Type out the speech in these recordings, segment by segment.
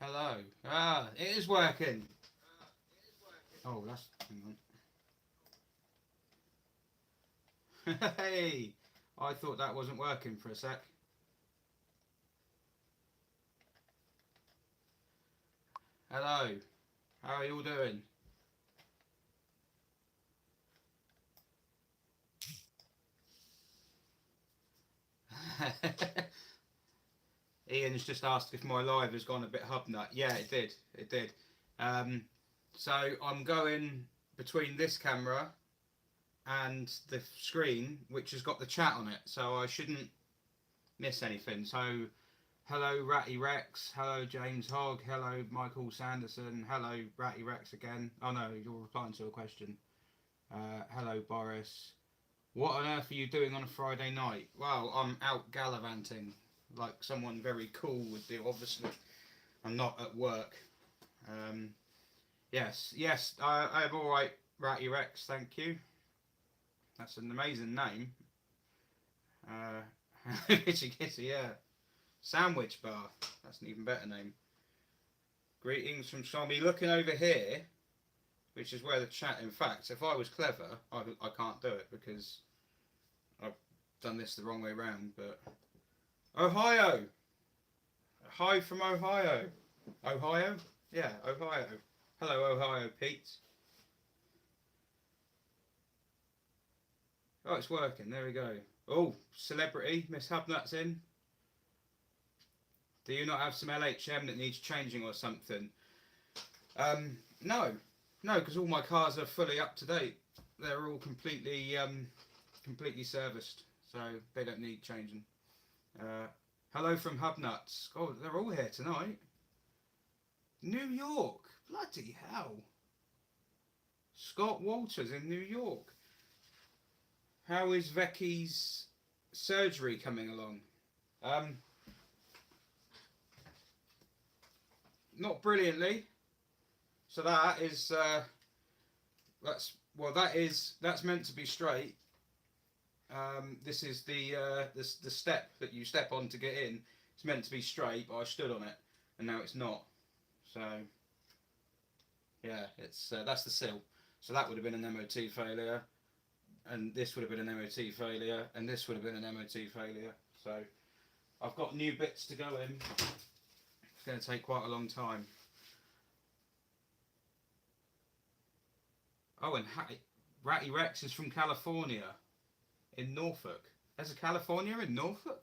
Hello. Ah, it is working. Oh, that's... Hang on. Hey! I thought that wasn't working for a sec. Hello. How are you all doing? Ian's just asked if my live has gone a bit hub nut. Yeah, it did. It did. So I'm going between this camera and the screen, which has got the chat on it, so I shouldn't miss anything. So, hello Ratty Rex, hello James Hogg, hello Michael Sanderson, hello Ratty Rex again. Oh no, you're replying to a question. Hello Boris. What on earth are you doing on a Friday night? Well, I'm out gallivanting, like someone very cool would do, obviously. I'm not at work. Yes, I'm alright, Ratty Rex, thank you. That's an amazing name. Kitty Kitty, yeah. Sandwich Bar, that's an even better name. Greetings from Shammy. Looking over here, which is where the chat, in fact, if I was clever, I can't do it because I've done this the wrong way round, but... Ohio! Hi from Ohio. Ohio? Yeah, Ohio. Hello, Ohio Pete. Oh, it's working. There we go. Oh, celebrity. Miss Hubnut's in. Do you not have some LHM that needs changing or something? No, because all my cars are fully up to date. They're all completely serviced, so they don't need changing. Hello from Hubnuts. Oh, they're all here tonight. New York. Bloody hell. Scott Walters in New York. How is Becky's surgery coming along? Not brilliantly. So that is that's meant to be straight. This is the step that you step on to get in. It's meant to be straight, but I stood on it, and now it's not. So yeah, it's that's the sill. So that would have been an MOT failure, and this would have been an MOT failure, and this would have been an MOT failure. So I've got new bits to go in. It's going to take quite a long time. Oh, and Ratty Rex is from California, in Norfolk. There's a California in Norfolk?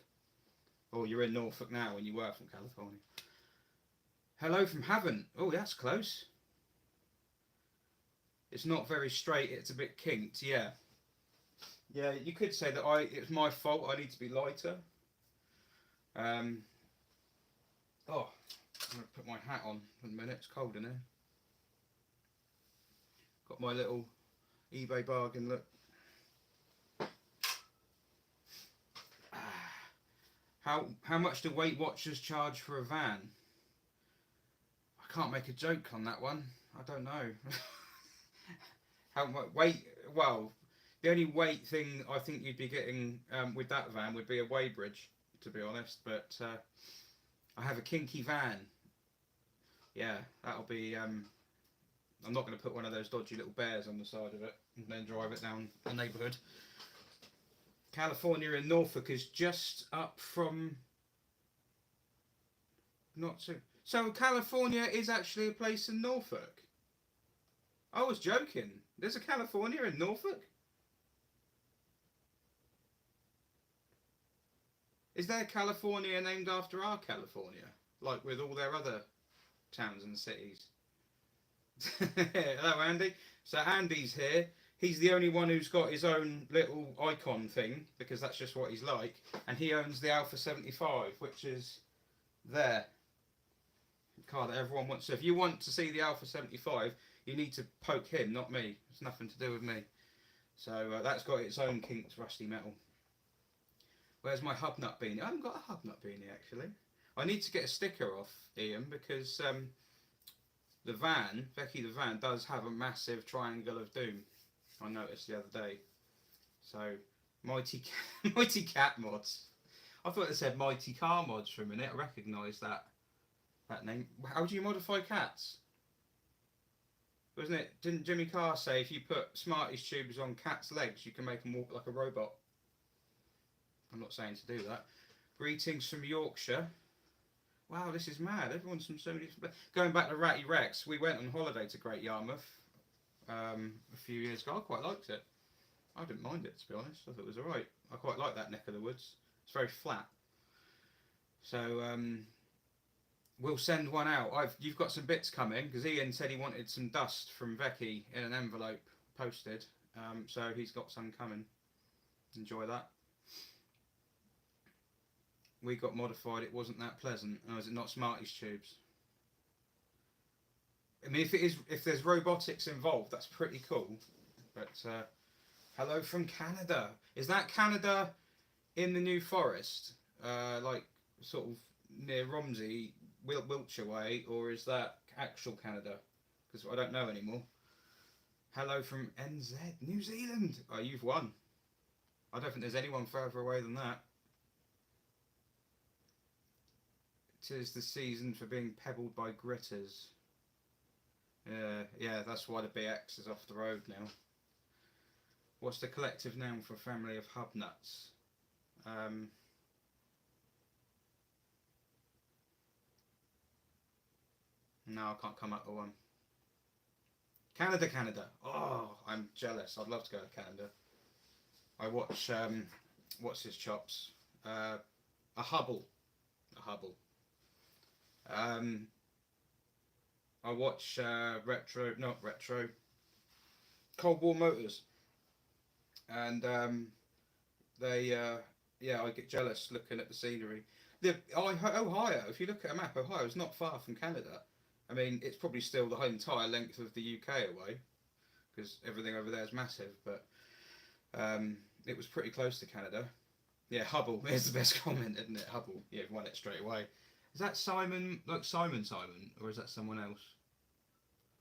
Oh, you're in Norfolk now when you were from California. Hello from Havant. Oh, that's close. It's not very straight, it's a bit kinked, yeah. Yeah, you could say that it's my fault, I need to be lighter. Oh, I'm going to put my hat on for a minute, it's cold in here. Got my little eBay bargain look. How much do Weight Watchers charge for a van? I can't make a joke on that one. I don't know. How much weight? Well, the only weight thing I think you'd be getting with that van would be a weighbridge, to be honest. But I have a kinky van. Yeah, that'll be. I'm not going to put one of those dodgy little bears on the side of it and then drive it down the neighbourhood. California in Norfolk is just up from. Not so. So California is actually a place in Norfolk. I was joking. There's a California in Norfolk? Is there California named after our California? Like with all their other towns and cities? Hello, Andy. So Andy's here. He's the only one who's got his own little icon thing, because that's just what he's like. And he owns the Alpha 75, which is there. Car that everyone wants. So if you want to see the Alpha 75, you need to poke him, not me. It's nothing to do with me. So that's got its own kinked rusty metal. Where's my hubnut beanie? I haven't got a hubnut beanie actually. I need to get a sticker off Ian because the van, Becky the van, does have a massive triangle of doom. I noticed the other day. So mighty cat mods. I thought it said mighty car mods for a minute. I recognised that. That name. How do you modify cats? Wasn't it? Didn't Jimmy Carr say if you put Smarties tubes on cats' legs, you can make them walk like a robot? I'm not saying to do that. Greetings from Yorkshire. Wow, this is mad. Everyone's from so many different. Going back to Ratty Rex, we went on holiday to Great Yarmouth a few years ago. I quite liked it. I didn't mind it, to be honest. I thought it was alright. I quite like that neck of the woods. It's very flat. So we'll send one out. You've got some bits coming because Ian said he wanted some dust from Becky in an envelope posted. So he's got some coming. Enjoy that. We got modified. It wasn't that pleasant. Or is it not Smarties tubes? I mean, if there's robotics involved, that's pretty cool. But hello from Canada. Is that Canada in the New Forest, like sort of near Romsey, Wiltshire way, or is that actual Canada? Because I don't know anymore. Hello from NZ, New Zealand. Oh, you've won. I don't think there's anyone further away than that. 'Tis the season for being pebbled by gritters. Yeah, that's why the BX is off the road now. What's the collective name for a family of hubnuts? No, I can't come up with one. Canada. Oh, I'm jealous. I'd love to go to Canada. I watch, what's his chops? A Hubble. I watch Cold War Motors, and I get jealous looking at the scenery. Ohio, if you look at a map, Ohio is not far from Canada. I mean, it's probably still the entire length of the UK away, because everything over there is massive, but it was pretty close to Canada. Yeah, Hubble is the best comment, isn't it? Hubble, yeah, won it straight away. Is that Simon, like Simon, or is that someone else?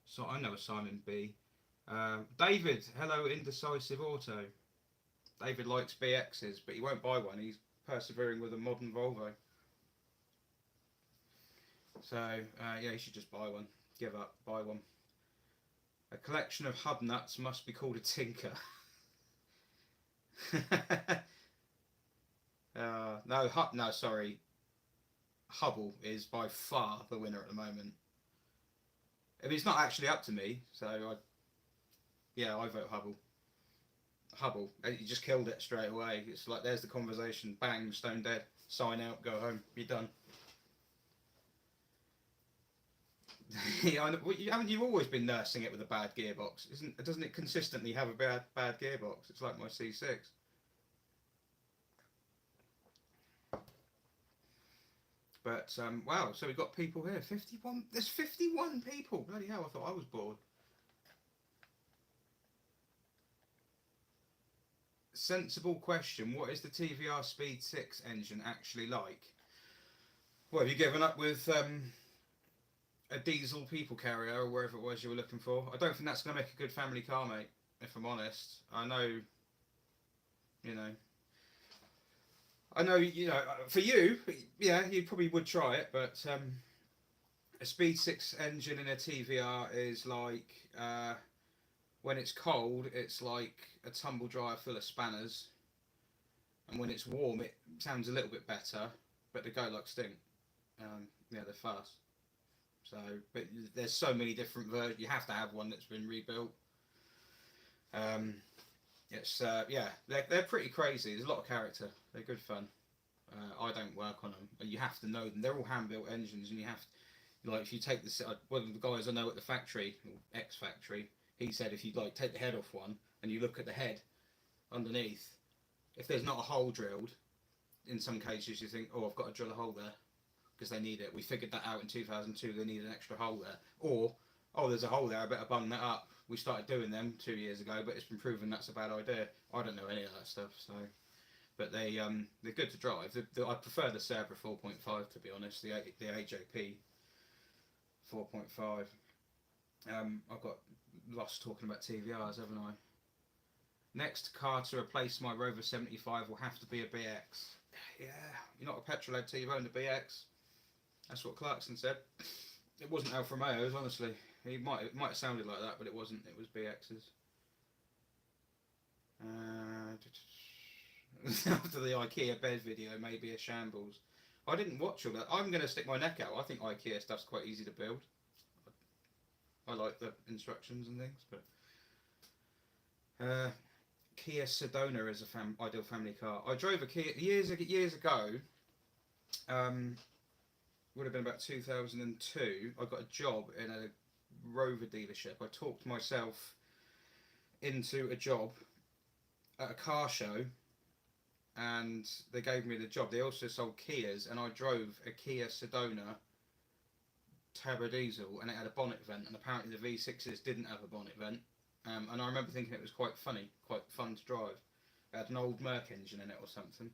So I know a Simon B. David, hello, Indecisive Auto. David likes BXs, but he won't buy one. He's persevering with a modern Volvo. So yeah, you should just buy one. Give up, buy one. A collection of hub nuts must be called a tinker. No, sorry. Hubble is by far the winner at the moment. I mean, it's not actually up to me, so I vote Hubble. Hubble, you just killed it straight away. It's like there's the conversation, bang, stone dead, sign out, go home, you're done. Haven't you always been nursing it with a bad gearbox? Doesn't it consistently have a bad gearbox? It's like my C6. But wow, so we've got people here. 51. There's 51 people. Bloody hell! I thought I was bored. Sensible question. What is the TVR Speed 6 engine actually like? Well, have you given up with a diesel people carrier or wherever it was you were looking for? I don't think that's going to make a good family car, mate, if I'm honest. I know, for you, yeah, you probably would try it, but a Speed 6 engine in a TVR is like, when it's cold, it's like a tumble dryer full of spanners, and when it's warm, it sounds a little bit better, but they go like stink. Yeah, they're fast. So, but there's so many different versions. You have to have one that's been rebuilt. They're pretty crazy. There's a lot of character. They're good fun. I don't work on them. You have to know them. They're all hand-built engines, and you have to, like, if you take one of the guys I know at the factory, X factory, he said if you like take the head off one and you look at the head underneath, if there's not a hole drilled, in some cases you think, oh, I've got to drill a hole there because they need it. We figured that out in 2002. They need an extra hole there, or oh, there's a hole there. I better bung that up. We started doing them 2 years ago, but it's been proven that's a bad idea. I don't know any of that stuff, so. But they're good to drive. I prefer the Sabra 4.5 to be honest. The AJP 4.5. I've got lost talking about TVRs, haven't I? Next car to replace my Rover 75 will have to be a BX. Yeah, you're not a petrol head till you've owned a BX. That's what Clarkson said. It wasn't Alfa Romeos, honestly. It might have sounded like that, but it wasn't. It was BX's. After the IKEA bed video, maybe a shambles. I didn't watch all that. I'm going to stick my neck out. I think IKEA stuff's quite easy to build. I like the instructions and things, but Kia Sedona is a ideal family car. I drove a Kia years ago. Would have been about 2002. I got a job in a Rover dealership. I talked myself into a job at a car show, and they gave me the job. They also sold Kias, and I drove a Kia Sedona turbo diesel, and it had a bonnet vent, and apparently the V6s didn't have a bonnet vent. And I remember thinking it was quite funny, quite fun to drive. It had an old Merc engine in it or something.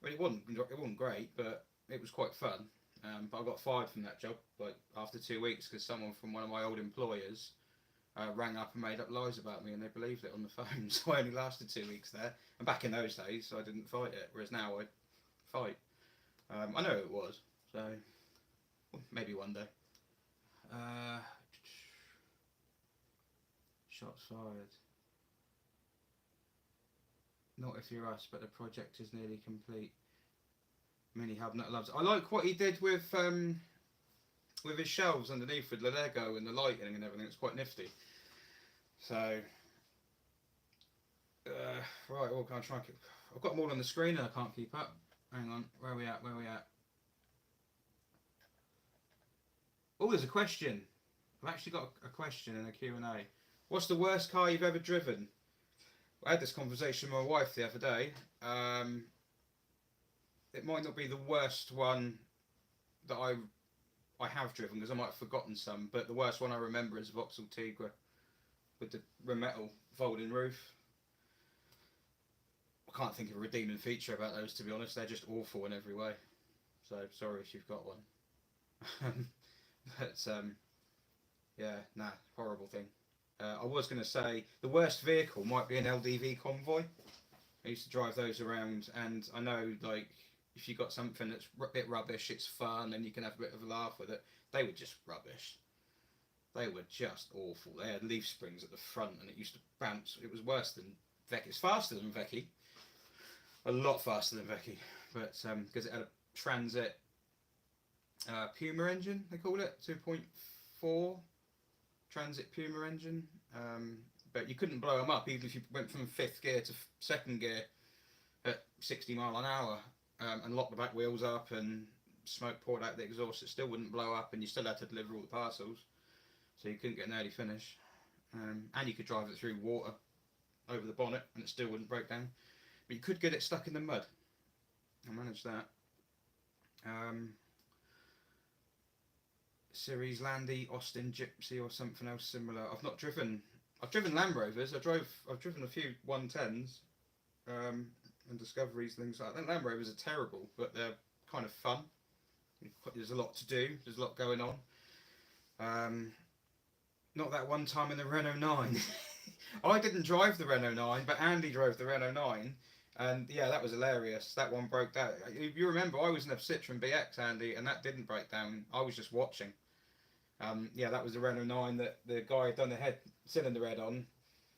I mean, it wasn't great, but it was quite fun. But I got fired from that job like after 2 weeks because someone from one of my old employers rang up and made up lies about me, and they believed it on the phone. So I only lasted 2 weeks there. And back in those days, I didn't fight it, whereas now I fight. I know who it was, so maybe one day. Shots fired. Not if you're us, but the project is nearly complete. Mini Hub Nut loves it. I like what he did with his shelves underneath with the Lego and the lighting and everything. It's quite nifty. So, right, well, can I try and keep... I've got them all on the screen and I can't keep up. Hang on, where are we at? Oh, there's a question. I've actually got a question in a Q&A. What's the worst car you've ever driven? I had this conversation with my wife the other day. It might not be the worst one that I have driven, because I might have forgotten some, but the worst one I remember is Vauxhall Tigre with the metal folding roof. I can't think of a redeeming feature about those, to be honest. They're just awful in every way. So sorry if you've got one. But yeah, nah, horrible thing. I was going to say the worst vehicle might be an LDV convoy. I used to drive those around, and I know, like, if you got something that's a bit rubbish, it's fun and you can have a bit of a laugh with it. They were just rubbish. They were just awful. They had leaf springs at the front and it used to bounce. It was worse than Vecchi. It's faster than Vecchi. A lot faster than Vecchi. But because it had a Transit Puma engine, they call it. 2.4 Transit Puma engine. But you couldn't blow them up even if you went from 5th gear to 2nd gear at 60 mile an hour. And locked the back wheels up and smoke poured out the exhaust. It still wouldn't blow up, and you still had to deliver all the parcels, so you couldn't get an early finish. And you could drive it through water over the bonnet and it still wouldn't break down, but you could get it stuck in the mud. I managed that. Series Landy, Austin Gypsy or something else similar. I've driven Land Rovers. I've driven a few 110s and Discoveries, things like that. I think Land Rovers are terrible, but they're kind of fun. There's a lot to do. There's a lot going on. Not that one time in the Renault 9. I didn't drive the Renault 9, but Andy drove the Renault 9, and yeah, that was hilarious. That one broke down. If you remember, I was in a Citroen BX, Andy, and that didn't break down. I was just watching. Yeah, that was the Renault 9 that the guy had done the cylinder head on,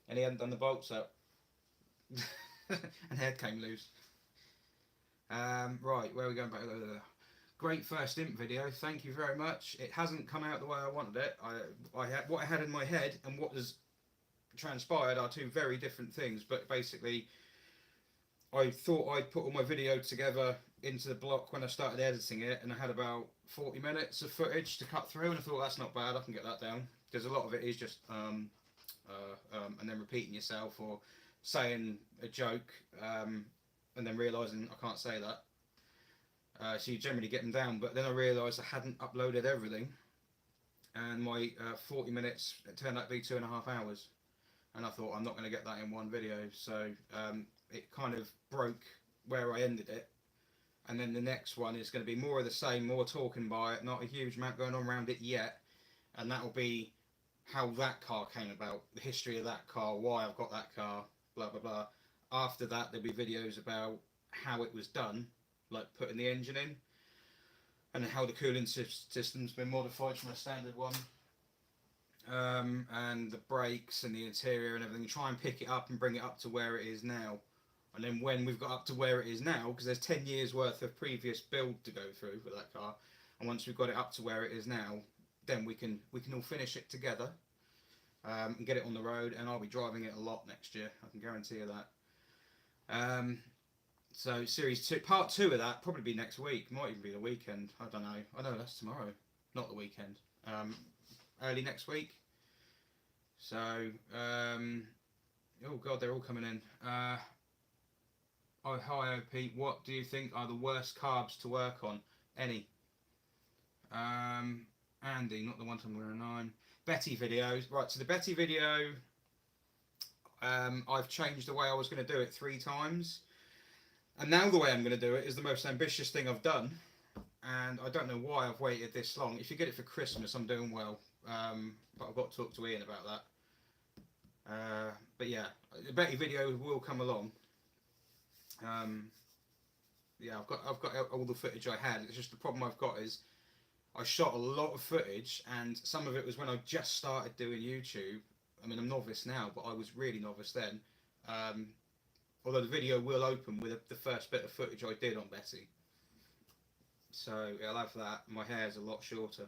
and he hadn't done the bolts up. And head came loose. Right, where are we going back? Great first imp video, thank you very much. It hasn't come out the way I wanted it. What I had in my head and what has transpired are two very different things, but basically I thought I'd put all my video together into the block when I started editing it, and I had about 40 minutes of footage to cut through, and I thought that's not bad, I can get that down, because a lot of it is just and then repeating yourself or saying a joke and then realising I can't say that. So you generally get them down, but then I realised I hadn't uploaded everything, and my 40 minutes, it turned out to be 2.5 hours, and I thought I'm not going to get that in one video, so it kind of broke where I ended it, and then the next one is going to be more of the same, more talking by it, not a huge amount going on around it yet, and that will be how that car came about, the history of that car, why I've got that car, blah blah blah. After that there'll be videos about how it was done, like putting the engine in. and how the cooling system's been modified from a standard one, and the brakes and the interior and everything. Try and pick it up and bring it up to where it is now. And then when we've got up to where it is now, because there's 10 years worth of previous build to go through for that car, and once we've got it up to where it is now, then we can all finish it together, and get it on the road. And I'll be driving it a lot next year, I can guarantee you that. So series 2, part 2 of that probably be next week, might even be the weekend, I don't know. I know that's tomorrow, not the weekend. Early next week. So oh god, they're all coming in. Oh, hi OP, what do you think are the worst carbs to work on? Any? Andy, not the one I'm wearing 9. Betty videos. Right, so the Betty video, I've changed the way I was going to do it 3 times. And now the way I'm going to do it is the most ambitious thing I've done. And I don't know why I've waited this long. If you get it for Christmas, I'm doing well. But I've got to talk to Ian about that. But yeah, the Betty video will come along. Yeah, I've got all the footage I had. It's just the problem I've got is I shot a lot of footage, and some of it was when I just started doing YouTube. I mean, I'm novice now, but I was really novice then. Although the video will open with the first bit of footage I did on Betty. So I'll have that. My hair's a lot shorter.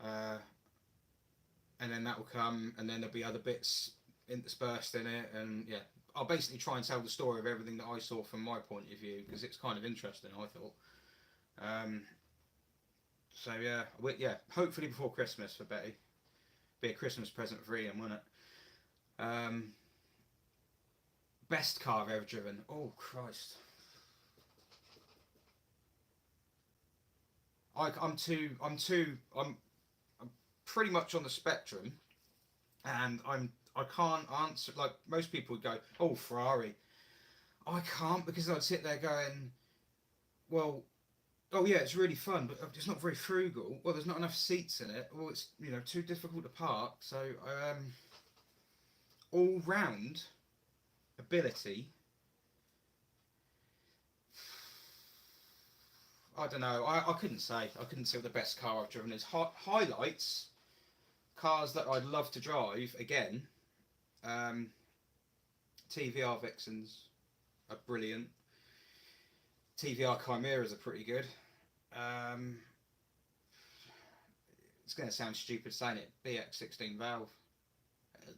And then that will come, and then there'll be other bits interspersed in it, and yeah. I'll basically try and tell the story of everything that I saw from my point of view, because it's kind of interesting, I thought. So yeah, hopefully before Christmas for Betty. Be a Christmas present for Ian, won't it? Best car I've ever driven. Oh Christ. I'm pretty much on the spectrum, and I can't answer, like most people would go, oh, Ferrari. I can't, because I'd sit there going, well, oh yeah, it's really fun, but it's not very frugal. Well, there's not enough seats in it. Well, it's, you know, too difficult to park. So all round ability, I don't know. I couldn't say. I couldn't say what the best car I've driven is. Highlights, cars that I'd love to drive again. TVR Vixens are brilliant. TVR Chimeras are pretty good. It's going to sound stupid saying it. BX16 valve.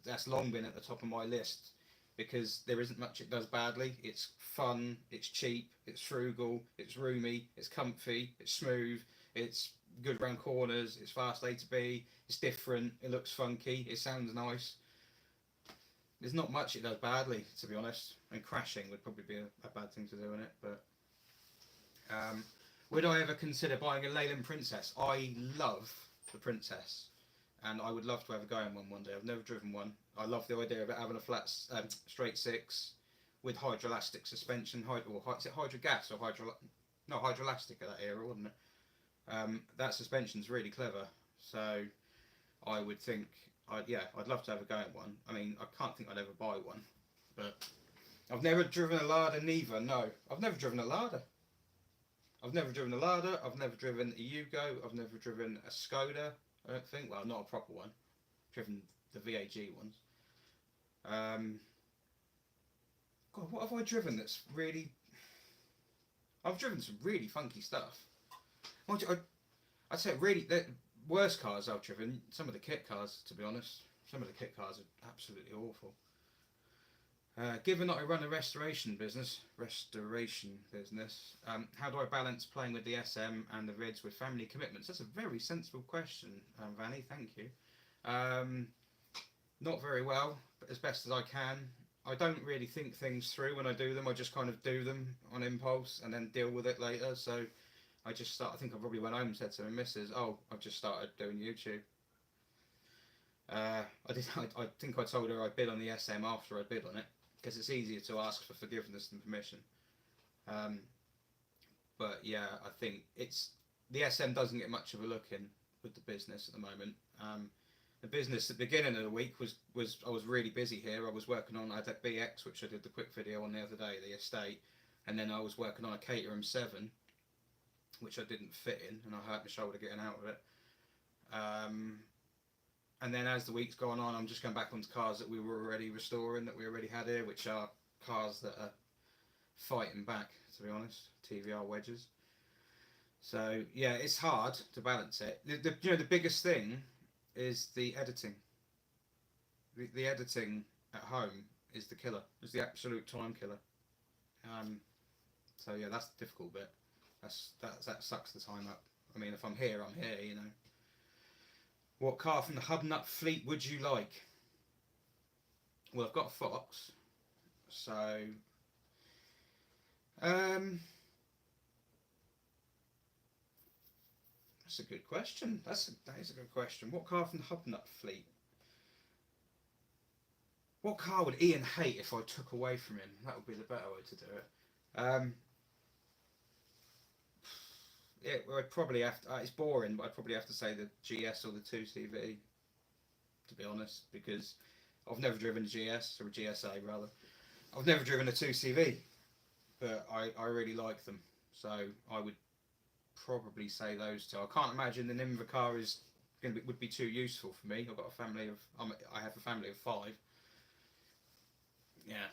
That's long been at the top of my list, because there isn't much it does badly. It's fun, it's cheap, it's frugal, it's roomy, it's comfy, it's smooth, it's good around corners, it's fast A to B, it's different, it looks funky, it sounds nice. There's not much it does badly, to be honest. And crashing would probably be a bad thing to do in it. But would I ever consider buying a Leyland Princess? I love the Princess, and I would love to have a go in one day. I've never driven one. I love the idea of it having a flat straight 6 with hydroelastic suspension. Is it hydrogas or hydroelastic at that era, wasn't it? That suspension's really clever. So I would think, I'd love to have a go at one. I mean, I can't think I'd ever buy one, but I've never driven a Lada neither. No, I've never driven a Lada. I've never driven a Lada. I've never driven a Yugo. I've never driven a Skoda. I don't think. Well, not a proper one. I've driven the VAG ones. God, what have I driven that's really? I've driven some really funky stuff. I'd say really the worst cars I've driven. Some of the kit cars, to be honest. Some of the kit cars are absolutely awful. Given that I run a restoration business, how do I balance playing with the SM and the Rids with family commitments? That's a very sensible question, Vanny. Thank you. Not very well, but as best as I can. I don't really think things through when I do them. I just kind of do them on impulse and then deal with it later. So I think I probably went home and said to my missus, "Oh, I've just started doing YouTube." I think I told her I bid on the SM after I bid on it, because it's easier to ask for forgiveness than permission. But yeah, I think the SM doesn't get much of a look in with the business at the moment. The business at the beginning of the week was I was really busy here. I was working on, I had that BX, which I did the quick video on the other day, the estate, and then I was working on a Caterham 7, which I didn't fit in, and I hurt my shoulder getting out of it. And then as the week's gone on, I'm just going back onto cars that we were already restoring, that we already had here, which are cars that are fighting back, to be honest, TVR wedges. So yeah, it's hard to balance it. The biggest thing is the editing. The editing at home is the killer. It's the absolute time killer. So yeah, that's the difficult bit. That sucks the time up. I mean, if I'm here, I'm here, you know. What car from the Hubnut fleet would you like? Well, I've got a Fox, so that's a good question. That is a good question. What car from the Hubnut fleet? What car would Ian hate if I took away from him? That would be the better way to do it. Yeah, I'd probably have to, it's boring, but I'd probably have to say the GS or the 2CV, to be honest, because I've never driven a GS, or a GSA rather. I've never driven a 2CV, but I really like them, so I would probably say those two. I can't imagine the Nimva car would be too useful for me. I've got a family of, I have a family of 5. Yeah,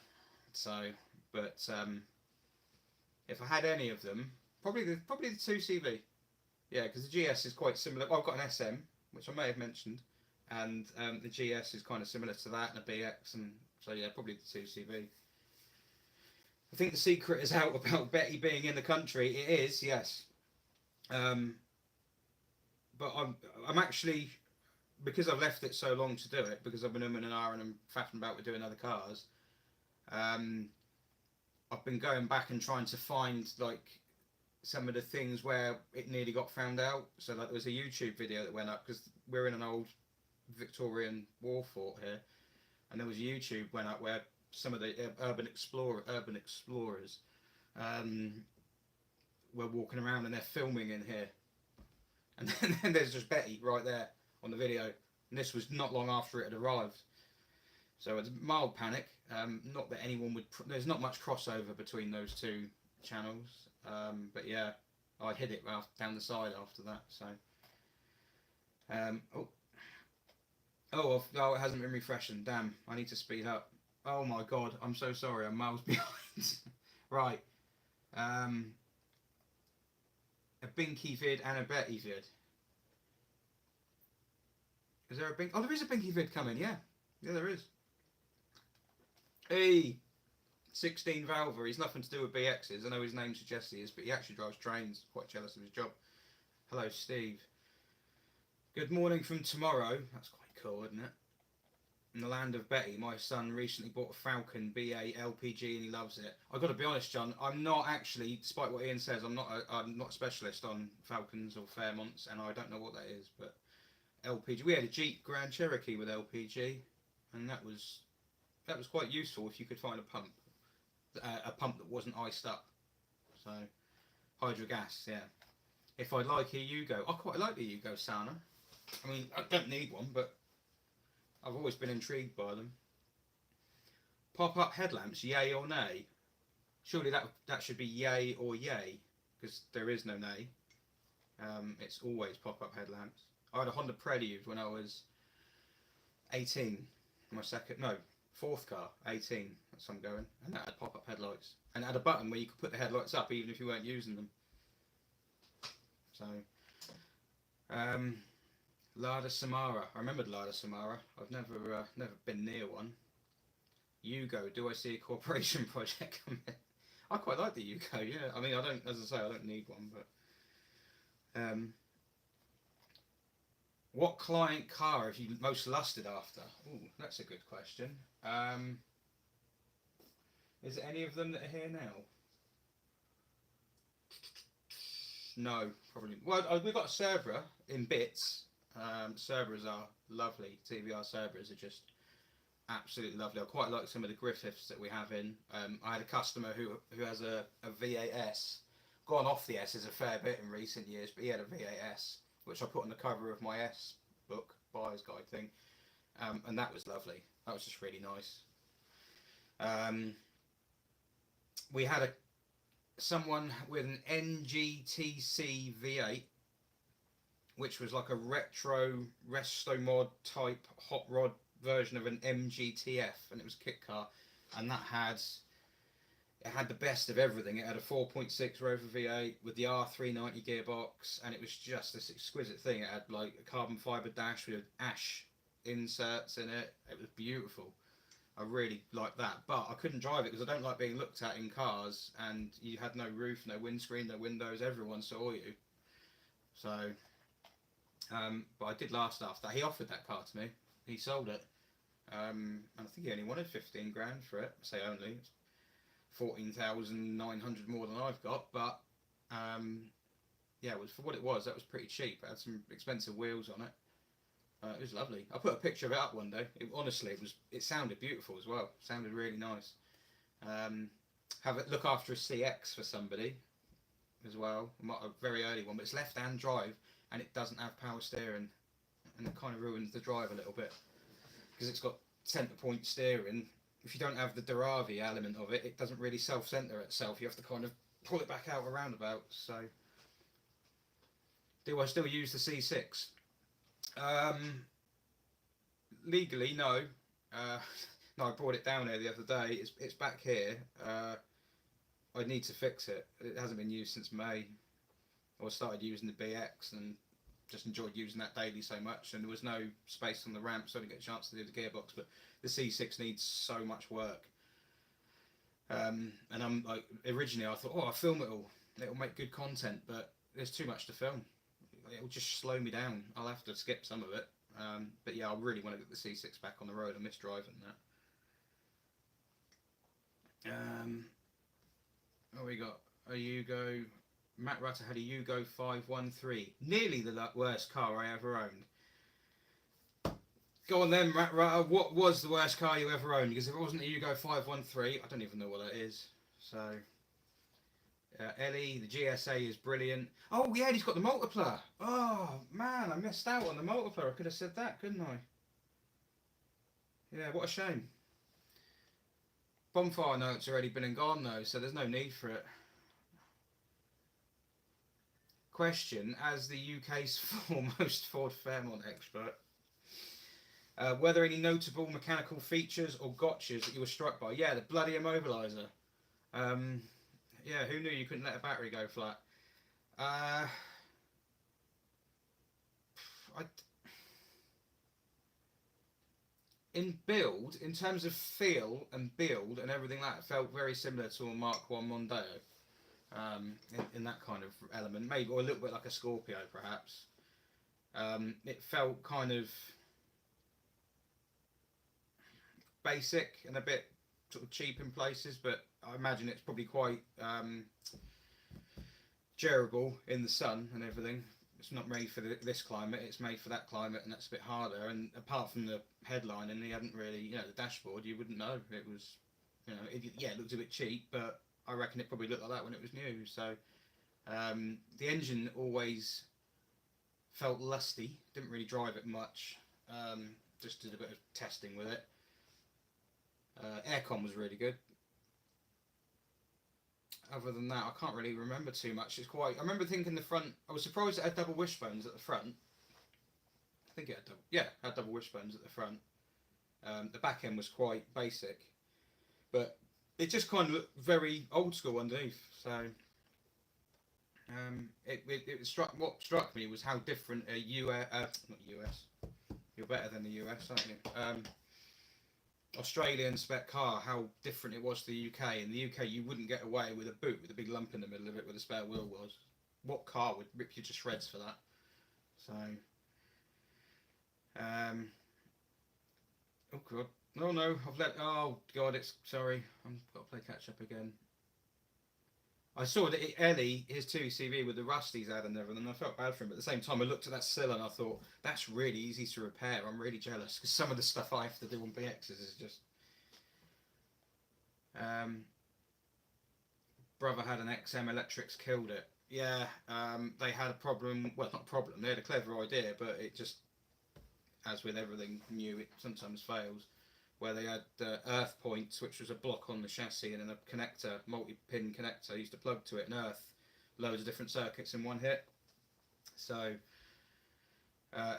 so, but if I had any of them, probably the 2CV. Yeah, because the GS is quite similar. Well, I've got an SM, which I may have mentioned, and the GS is kind of similar to that, and a BX, and so yeah, probably the 2CV. I think the secret is out about Betty being in the country. It is, yes. But I'm actually, because I've left it so long to do it, because I've been and an hour and I'm faffing about with doing other cars. I've been going back and trying to find like some of the things where it nearly got found out. So like there was a YouTube video that went up, because we're in an old Victorian war fort here, and there was a YouTube went up where some of the urban explorers were walking around and they're filming in here, and then there's just Betty right there on the video, and this was not long after it had arrived. So it's mild panic. Not that anyone would. There's not much crossover between those two channels. But yeah, I hid it down the side after that. So. Oh, it hasn't been refreshing. Damn, I need to speed up. Oh my god, I'm so sorry. I'm miles behind. Right. A Binky vid and a Betty vid. Is there a Bink? Oh, there is a Binky vid coming. Yeah, there is. Hey, 16 Valver. He's nothing to do with BXs. I know his name suggests he is, but he actually drives trains. Quite jealous of his job. Hello, Steve. Good morning from tomorrow. That's quite cool, isn't it? In the land of Betty, my son recently bought a Falcon BA LPG and he loves it. I've got to be honest, John. I'm not actually, despite what Ian says, I'm not a specialist on Falcons or Fairmonts, and I don't know what that is. But LPG. We had a Jeep Grand Cherokee with LPG, and that was quite useful if you could find a pump that wasn't iced up. So hydro gas, yeah. If I'd like a Yugo, I quite like the Yugo sauna. I mean, I don't need one, but I've always been intrigued by them. Pop-up headlamps, yay or nay? Surely that should be yay or yay, because there is no nay. It's always pop-up headlamps. I had a Honda Prelude when I was 18. My fourth car, 18. That's I'm going, and that had pop-up headlights, and it had a button where you could put the headlights up even if you weren't using them. So, Lada Samara. I remembered Lada Samara. I've never been near one. Yugo. Do I see a corporation project coming? I quite like the Yugo. Yeah. I mean, I don't. As I say, I don't need one. But what client car have you most lusted after? Ooh, that's a good question. Is there any of them that are here now? No, probably. Well, we've got a Cerberus in bits. Cerberus are lovely. TVR Cerberus are just absolutely lovely. I quite like some of the Griffiths that we have in. I had a customer who has a VAS. Gone off the S's a fair bit in recent years, but he had a VAS, which I put on the cover of my S book, buyer's guide thing, and that was lovely. That was just really nice. We had someone with an NGTC V8, which was like a retro resto mod type hot rod version of an MGTF, and it was a kit car, and that had the best of everything. It had a 4.6 Rover V8 with the R390 gearbox, and it was just this exquisite thing. It had like a carbon fibre dash with ash inserts in it. It was beautiful. I really liked that, but I couldn't drive it because I don't like being looked at in cars, and you had no roof, no windscreen, no windows, everyone saw you. So, but I did last after that. He offered that car to me. He sold it. And I think he only wanted 15 grand for it. I say only. It's 14,900 more than I've got, but yeah, it was for what it was. That was pretty cheap. It had some expensive wheels on it. It was lovely. I'll put a picture of it up one day. Honestly, it sounded beautiful as well. It sounded really nice. Have it look after a CX for somebody as well. A very early one, but it's left-hand drive and it doesn't have power steering, and it kind of ruins the drive a little bit because it's got centre point steering. If you don't have the Daravi element of it, it doesn't really self-centre itself. You have to kind of pull it back out a roundabout. So, do I still use the C6? Legally, no. No, I brought it down here the other day. It's back here. I need to fix it. It hasn't been used since May. I started using the BX and just enjoyed using that daily so much, and there was no space on the ramp, so I didn't get a chance to do the gearbox. But the C6 needs so much work. And I'm like, originally I thought, oh, I'll film it all. It'll make good content, but there's too much to film. It'll just slow me down. I'll have to skip some of it. But yeah, I really want to get the C6 back on the road. I miss driving that. What we got? A Yugo. Matt Rutter had a Yugo 513. Nearly the worst car I ever owned. Go on then, Matt Rutter. What was the worst car you ever owned? Because if it wasn't a Yugo 513, I don't even know what that is. So, Ellie, the GSA is brilliant. Oh, yeah, he's got the multiplier. Oh, man, I missed out on the multiplier. I could have said that, couldn't I? Yeah, what a shame. Bonfire note's already been and gone, though, so there's no need for it. Question, as the UK's foremost Ford Fairmont expert, were there any notable mechanical features or gotchas that you were struck by? Yeah, the bloody immobiliser. Yeah, who knew you couldn't let a battery go flat? In build, in terms of feel and build and everything like that, felt very similar to a Mark 1 Mondeo. In that kind of element, maybe, or a little bit like a Scorpio, perhaps. It felt kind of basic and a bit sort of cheap in places, but I imagine it's probably quite durable in the sun and everything. It's not made for this climate, it's made for that climate, and that's a bit harder. And apart from the headline, and he hadn't really, the dashboard, you wouldn't know. It was, it looked a bit cheap, but I reckon it probably looked like that when it was new. So the engine always felt lusty. Didn't really drive it much. Just did a bit of testing with it. Aircon was really good. Other than that, I can't really remember too much. I remember thinking the front. I was surprised it had double wishbones at the front. I think it had double wishbones at the front. The back end was quite basic, but it just kind of looked very old school underneath. So what struck me was how different a not US. You're better than the US, aren't you? Australian spec car, how different it was to the UK. In the UK, you wouldn't get away with a boot with a big lump in the middle of it where the spare wheel was. What car would rip you to shreds for that? So, oh god, no, oh god, sorry, I've got to play catch up again. I saw that Ellie, his 2CV with the rust he's had and everything, and I felt bad for him, but at the same time I looked at that sill and I thought, that's really easy to repair. I'm really jealous, because some of the stuff I have to do on BXs is just... brother had an XM Electrics, killed it. Yeah, they had a problem, well, not a problem, they had a clever idea, but it just, as with everything new, it sometimes fails. where they had earth points, which was a block on the chassis, and then a connector, multi-pin connector. I used to plug to it and earth loads of different circuits in one hit. So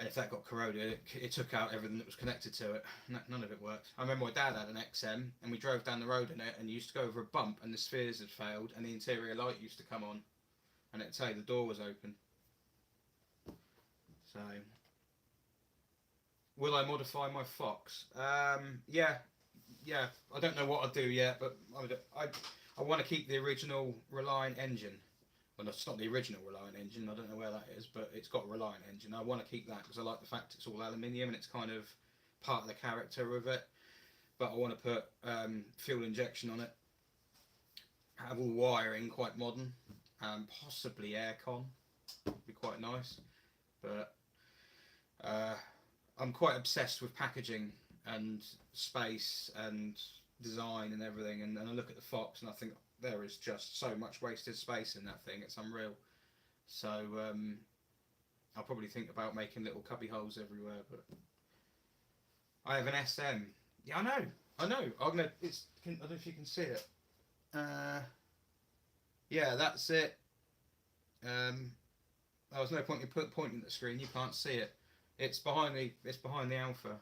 if that got corroded, it took out everything that was connected to it. None of it worked. I remember my dad had an XM, and we drove down the road in it, and you used to go over a bump, and the spheres had failed, and the interior light used to come on, and it'd tell you the door was open. So, will I modify my Fox? Yeah. I don't know what I'll do yet, but I want to keep the original Reliant engine. Well, it's not the original Reliant engine. I don't know where that is, but it's got a Reliant engine. I want to keep that because I like the fact it's all aluminium and it's kind of part of the character of it. But I want to put fuel injection on it. Have all wiring, quite modern. Possibly aircon. Would be quite nice. But I'm quite obsessed with packaging and space and design and everything. And I look at the Fox and I think, there is just so much wasted space in that thing, it's unreal. So I'll probably think about making little cubby holes everywhere. But I have an SM. Yeah, I know. I'm gonna. I don't know if you can see it. Yeah, that's it. There was no point in pointing at the screen. You can't see it. It's behind the. It's behind the Alpha.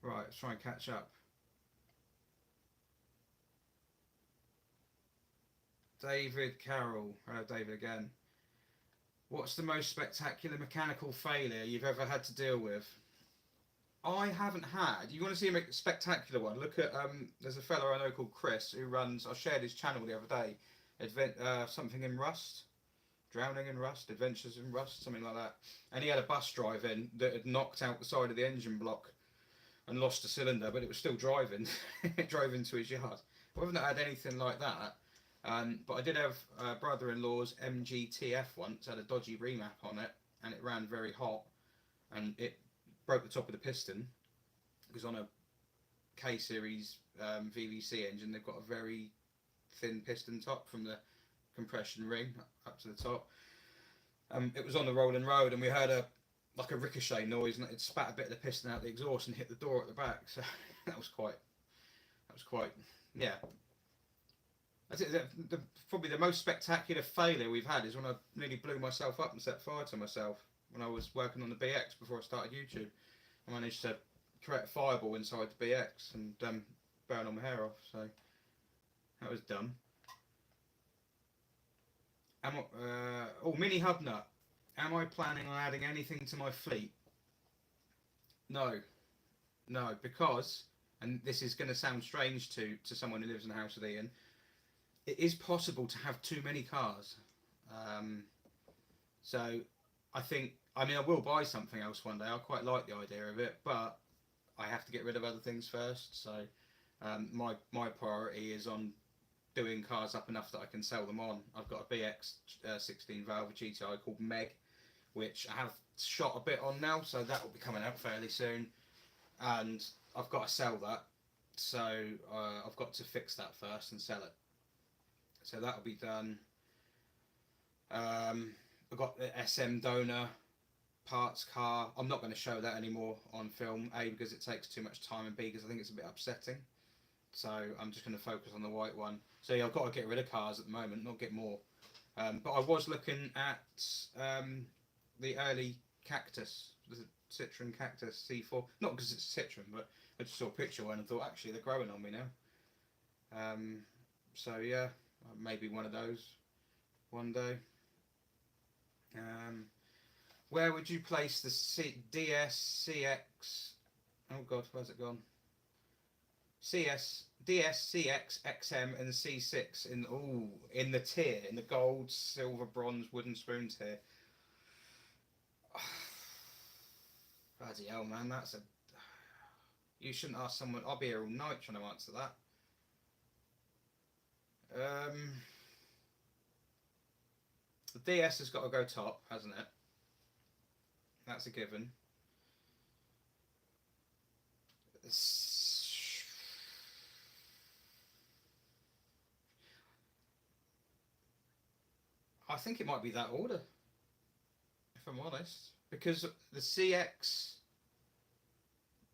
Right, let's try and catch up. David Carroll. Hello, David again. What's the most spectacular mechanical failure you've ever had to deal with? I haven't had. You want to see a spectacular one? Look at there's a fellow I know called Chris who runs. I shared his channel the other day. Something in Rust. Drowning in Rust, Adventures in Rust, something like that. And he had a bus drive in that had knocked out the side of the engine block and lost a cylinder, but it was still driving. It drove into his yard. I haven't had anything like that. But I did have brother-in-law's MGTF once, had a dodgy remap on it, and it ran very hot, and it broke the top of the piston. It was on a K-series VVC engine. They've got a very thin piston top from the compression ring up to the top. It was on the rolling road, and we heard a ricochet noise, and it spat a bit of the piston out the exhaust and hit the door at the back. So that was quite yeah. Probably the most spectacular failure we've had is when I nearly blew myself up and set fire to myself when I was working on the BX before I started YouTube. I managed to create a fireball inside the BX and burn all my hair off. So that was dumb. Mini hub nut. Am I planning on adding anything to my fleet? No, because, and this is going to sound strange to someone who lives in a house with Ian, it is possible to have too many cars. So I will buy something else one day. I quite like the idea of it, but I have to get rid of other things first. So my priority is on doing cars up enough that I can sell them on. I've got a BX 16 valve GTI called Meg, which I have shot a bit on now, so that will be coming out fairly soon, and I've got to sell that, so I've got to fix that first and sell it. So that'll be done. I've got the SM donor parts car. I'm not going to show that anymore on film, A, because it takes too much time, and B, because I think it's a bit upsetting. So I'm just going to focus on the white one. So yeah, I've got to get rid of cars at the moment, not get more. But I was looking at the early Cactus, the Citroen Cactus C4. Not because it's Citroen, but I just saw a picture one and thought, actually, they're growing on me now. So yeah, maybe one of those one day. Where would you place the DS, CX? Oh God, where's it gone? DS, CX, XM, and C6 in the tier, in the gold, silver, bronze, wooden spoon tier. Bloody hell, man, that's a. You shouldn't ask someone. I'll be here all night trying to answer that. The DS has got to go top, hasn't it? That's a given. I think it might be that order. I'm honest, because the CX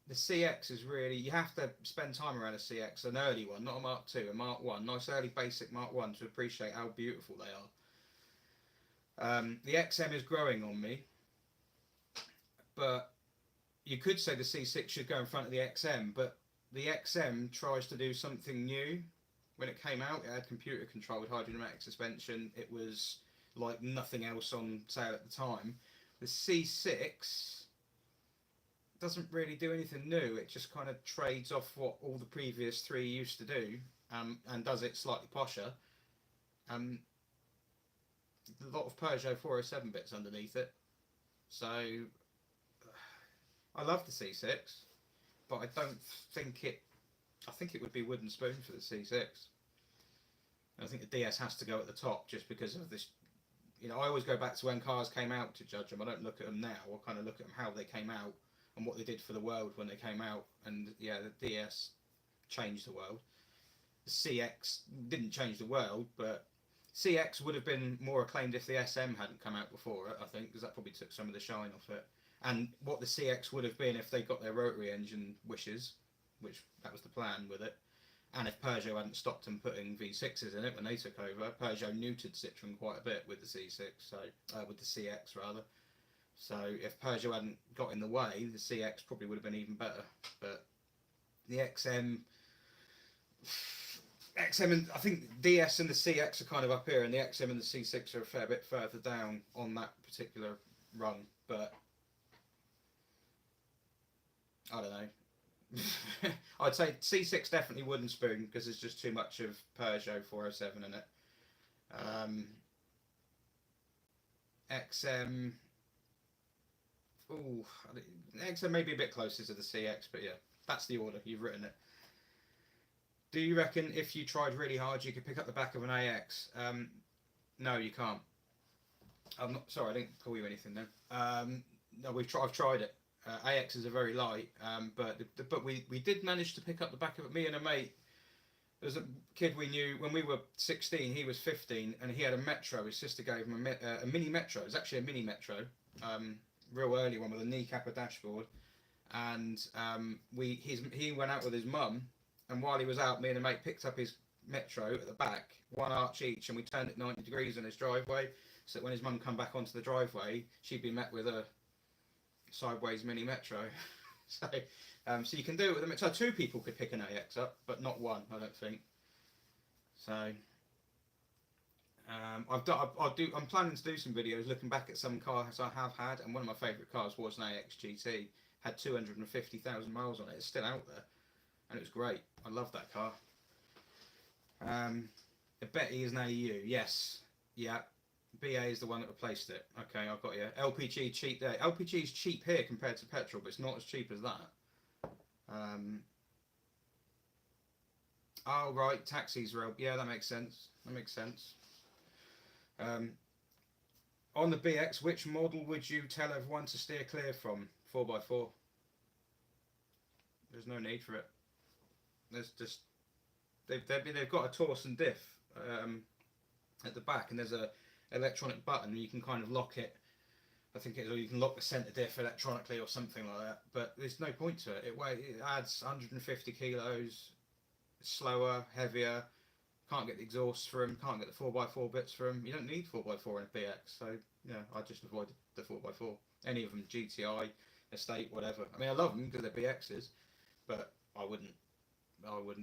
is really, you have to spend time around a CX, an early one, not a Mark II, a Mark 1, nice early basic Mark 1 to appreciate how beautiful they are. The XM is growing on me, but you could say the C6 should go in front of the XM, but the XM tries to do something new. When it came out, it had computer controlled hydrodynamic suspension. It was like nothing else on sale at the time. The C6 doesn't really do anything new. It just kind of trades off what all the previous three used to do, and does it slightly posher. A lot of Peugeot 407 bits underneath it. So I love the C6, but I don't think it. I think it would be wooden spoon for the C6. And I think the DS has to go at the top just because of this. You know, I always go back to when cars came out to judge them. I don't look at them now. I kind of look at them how they came out and what they did for the world when they came out. And yeah, the DS changed the world. The CX didn't change the world, but CX would have been more acclaimed if the SM hadn't come out before it, I think, because that probably took some of the shine off it. And what the CX would have been if they got their rotary engine wishes, which that was the plan with it. And if Peugeot hadn't stopped them putting V6s in it when they took over, Peugeot neutered Citroën quite a bit with the C6, so with the CX rather. So if Peugeot hadn't got in the way, the CX probably would have been even better. But the XM and I think DS and the CX are kind of up here, and the XM and the C6 are a fair bit further down on that particular rung. But I don't know. I'd say C6 definitely wooden spoon because there's just too much of Peugeot 407 in it. XM, ooh, XM may be a bit closer to the CX, but yeah, that's the order. You've written it. Do you reckon if you tried really hard you could pick up the back of an AX? No, you can't. I'm not sorry. I didn't call you anything then. No, I've tried it. AXs are very light, but we did manage to pick up the back of it. Me and a mate. There was a kid we knew when we were 16. He was 15, and he had a Metro. His sister gave him a mini Metro. It was actually a mini Metro, real early one with a kneecap, a dashboard, and he went out with his mum. And while he was out, me and a mate picked up his Metro at the back, one arch each, and we turned it 90 degrees in his driveway, so that when his mum come back onto the driveway, she'd be met with a sideways mini Metro. So you can do it with a Metro. So two people could pick an AX up, but not one, I don't think. So I'm planning to do some videos looking back at some cars I have had, and one of my favourite cars was an AX GT. Had 250,000 miles on it. It's still out there. And it was great. I love that car. Betty is an AU. Yes. Yeah. BA is the one that replaced it. Okay, I've got you. LPG cheap there. LPG is cheap here compared to petrol, but it's not as cheap as that. Oh, right. Taxis are... Yeah, that makes sense. That makes sense. On the BX, which model would you tell everyone to steer clear from? 4x4. There's no need for it. There's just they've got a Torsen diff at the back, and there's a electronic button, and you can kind of lock it. I think you can lock the centre diff electronically or something like that. But there's no point to it. It adds 150 kilos, slower, heavier. Can't get the exhaust for them. Can't get the 4x4 bits for them. You don't need 4x4 in a BX. So yeah, I just avoided the 4x4. Any of them, GTI, Estate, whatever. I mean, I love them because they're BXs, but I wouldn't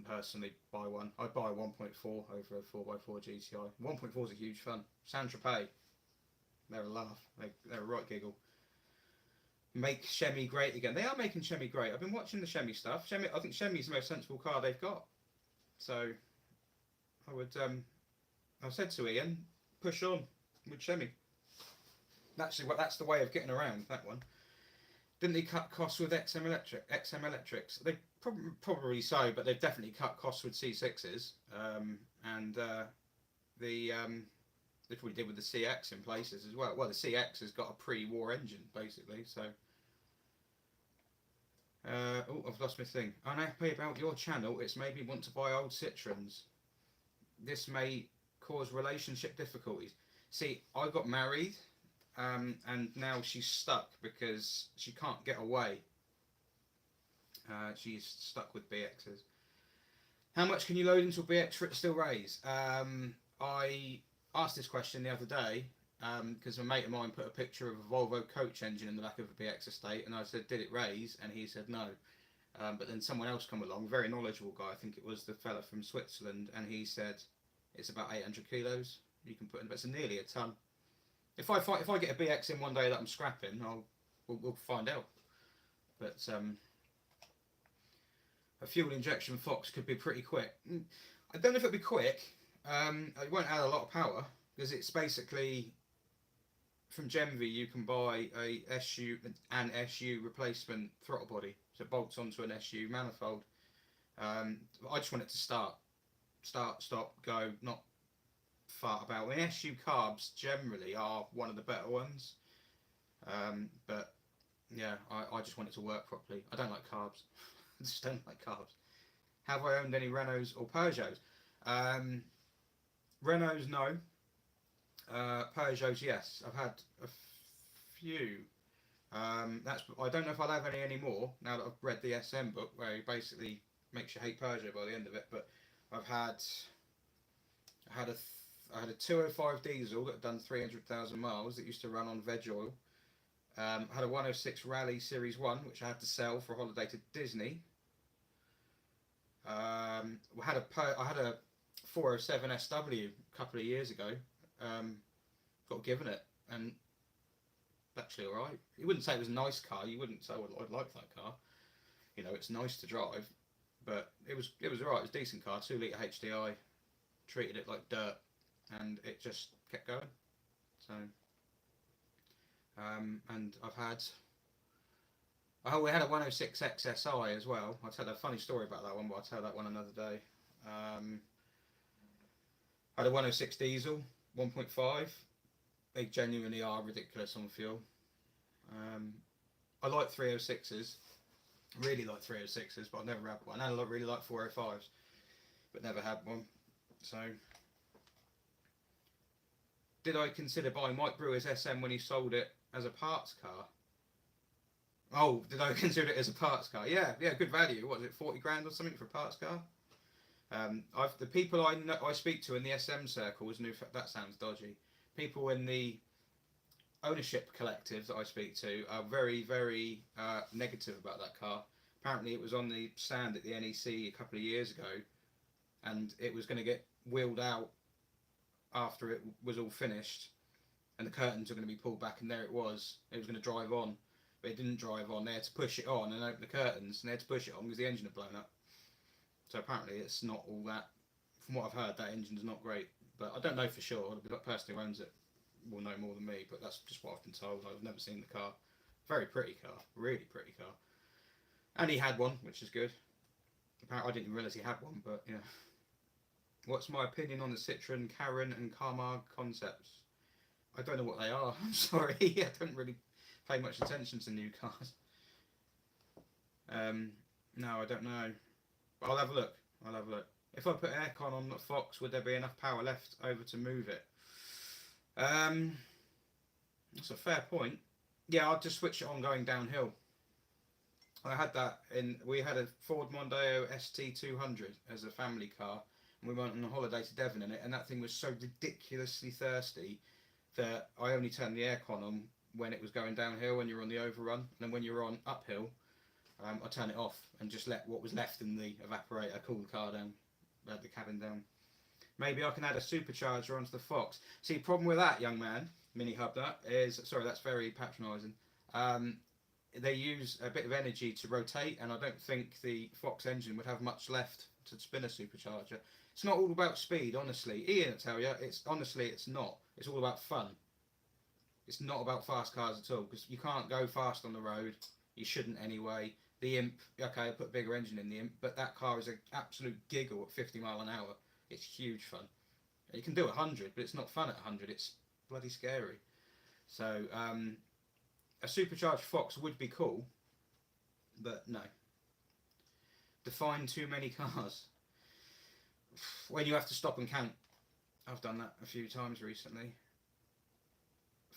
personally buy one. I'd buy a 1.4 over a 4x4 GTI. 1.4 is a huge fun. Saint-Tropez, they're a laugh. They're a right giggle. Make Chemi great again. They are making Chemi great. I've been watching the Chemi stuff. I think Chemi's the most sensible car they've got. So I would. I said to Ian, push on with Chemi. That's the way of getting around that one. Didn't they cut costs with XM Electrics? They probably so, but they've definitely cut costs with C6s. They probably did with the CX in places as well. Well, the CX has got a pre-war engine basically. So, I've lost my thing. Unhappy about your channel. It's made me want to buy old Citroens. This may cause relationship difficulties. See, I got married and now she's stuck because she can't get away. She's stuck with BXs. How much can you load into a BX for it to still raise? I asked this question the other day because a mate of mine put a picture of a Volvo coach engine in the back of a BX estate, and I said, did it raise? And he said no. But then someone else come along, very knowledgeable guy, I think it was the fella from Switzerland, and he said it's about 800 kilos you can put in, but it's nearly a ton. If I get a BX in one day that I'm scrapping, we'll find out. But a fuel injection Fox could be pretty quick. I don't know if it'll be quick. It won't add a lot of power because it's basically from Genvi. You can buy an SU replacement throttle body, so it bolts onto an SU manifold. I just want it to start, stop, go, not fart about. I mean, SU carbs generally are one of the better ones, but yeah, I just want it to work properly. I don't like carbs. I just don't like carbs. Have I owned any Renaults or Peugeots? Renaults, no. Peugeots, yes. I've had a few. I don't know if I'll have any anymore now that I've read the SM book, where it basically makes you hate Peugeot by the end of it. But I had a 205 diesel that had done 300,000 miles that used to run on veg oil. I had a 106 Rally Series 1, which I had to sell for a holiday to Disney. I had a 407 SW a couple of years ago. Got given it, and actually alright. You wouldn't say it was a nice car. You wouldn't say I'd like that car. You know, it's nice to drive, but it was alright. It was a decent car. 2 litre HDI. Treated it like dirt, and it just kept going. So. And I've had. Oh, we had a 106 XSI as well. I'll tell a funny story about that one, but I'll tell that one another day. I had a 106 diesel, 1.5. They genuinely are ridiculous on fuel. I like 306s, really like 306s, but I've never had one. And I really like 405s, but never had one. So, did I consider buying Mike Brewer's SM when he sold it as a parts car? Oh, did I consider it as a parts car? Yeah, good value. What is it, 40 grand or something for a parts car? The people I speak to in the SM circles, that sounds dodgy. People in the ownership collectives that I speak to are very, very negative about that car. Apparently, it was on the stand at the NEC a couple of years ago, and it was going to get wheeled out after it was all finished, and the curtains were going to be pulled back, and there it was. It was going to drive on. But it didn't drive on. They had to push it on and open the curtains, and they had to push it on because the engine had blown up. So apparently it's not all that. From what I've heard, that engine's not great. But I don't know for sure. The person who owns it will know more than me, but that's just what I've been told. I've never seen the car. Very pretty car. Really pretty car. And he had one, which is good. Apparently I didn't realise he had one, but yeah. What's my opinion on the Citroen, Karin and Camargue concepts? I don't know what they are. I'm sorry. I don't really pay much attention to new cars. No, I don't know. But I'll have a look. If I put aircon on the Fox, would there be enough power left over to move it? That's a fair point. Yeah, I'll just switch it on going downhill. I had that we had a Ford Mondeo ST200 as a family car, and we went on a holiday to Devon in it, and that thing was so ridiculously thirsty that I only turned the aircon on when it was going downhill, when you're on the overrun, and then when you're on uphill, I turn it off and just let what was left in the evaporator cool the car down, the cabin down. Maybe I can add a supercharger onto the Fox. See, problem with that, young man, mini hub that is, sorry, that's very patronising. They use a bit of energy to rotate, and I don't think the Fox engine would have much left to spin a supercharger. It's not all about speed, honestly. Ian will tell you, it's not. It's all about fun. It's not about fast cars at all, because you can't go fast on the road. You shouldn't anyway. The Imp, okay, I put a bigger engine in the Imp, but that car is an absolute giggle at 50 mile an hour. It's huge fun. You can do 100, but it's not fun at 100. It's bloody scary. So, a supercharged Fox would be cool, but no. Define too many cars. When you have to stop and count. I've done that a few times recently.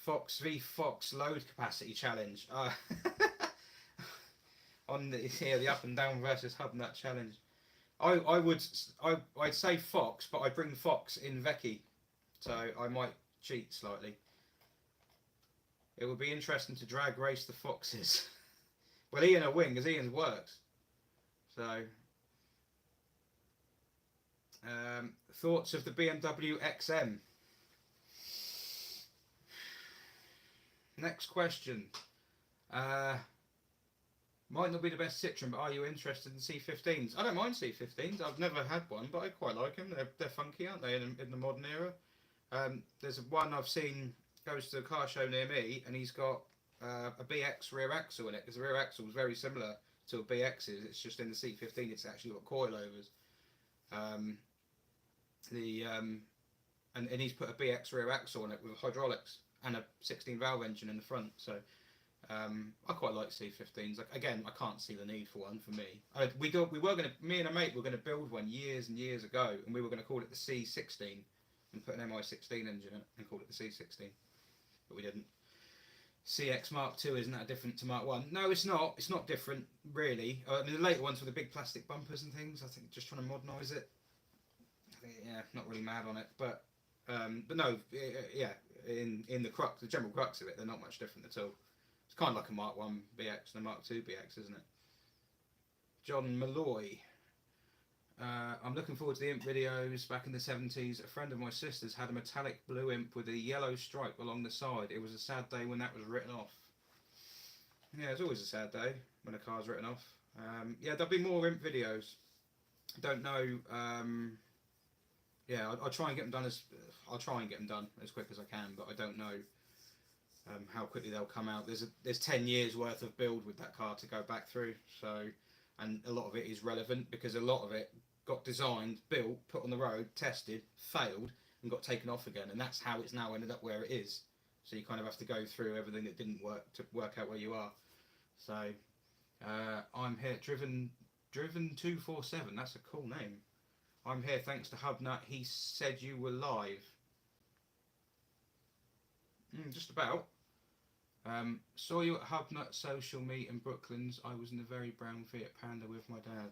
Fox v Fox load capacity challenge. On the up and down versus hub nut challenge. I'd say Fox, but I'd bring Fox in Vecchi, so I might cheat slightly. It would be interesting to drag race the Foxes. Well, Ian will win because Ian's works. So, thoughts of the BMW XM? Next question. Might not be the best Citroen, but are you interested in C15s? I don't mind C15s. I've never had one, but I quite like them. They're funky, aren't they, in the modern era? There's one I've seen goes to a car show near me, and he's got a BX rear axle in it, because the rear axle is very similar to a BX's. It's just in the C15, it's actually got coilovers. And he's put a BX rear axle on it with hydraulics and a 16 valve engine in the front. So I quite like C15s. Like, again, I can't see the need for one for me. Me and a mate were going to build one years and years ago, and we were going to call it the C16 and put an MI16 engine in it and call it the C16, but we didn't. CX Mark II, isn't that different to Mark 1? No, it's not. It's not different, really. I mean, the later ones with the big plastic bumpers and things, I think just trying to modernise it. I think, yeah, not really mad on it, but no, yeah, in the general crux of it, they're not much different at all. It's kind of like a Mark 1 BX and a Mark 2 BX, isn't it? John Malloy. I'm looking forward to the imp videos. Back in the 70s, a friend of my sister's had a metallic blue imp with a yellow stripe along the side. It was a sad day when that was written off. Yeah, it's always a sad day when a car's written off. Yeah, there'll be more imp videos. Don't know. Yeah, I'll try and get them done as quick as I can, but I don't know how quickly they'll come out. There's 10 years worth of build with that car to go back through. So, and a lot of it is relevant because a lot of it got designed, built, put on the road, tested, failed, and got taken off again. And that's how it's now ended up where it is. So you kind of have to go through everything that didn't work to work out where you are. So I'm here, driven 247. That's a cool name. I'm here thanks to Hubnut. He said you were live. Just about. Saw you at Hubnut Social Meet in Brooklands. I was in a very brown Fiat Panda with my dad.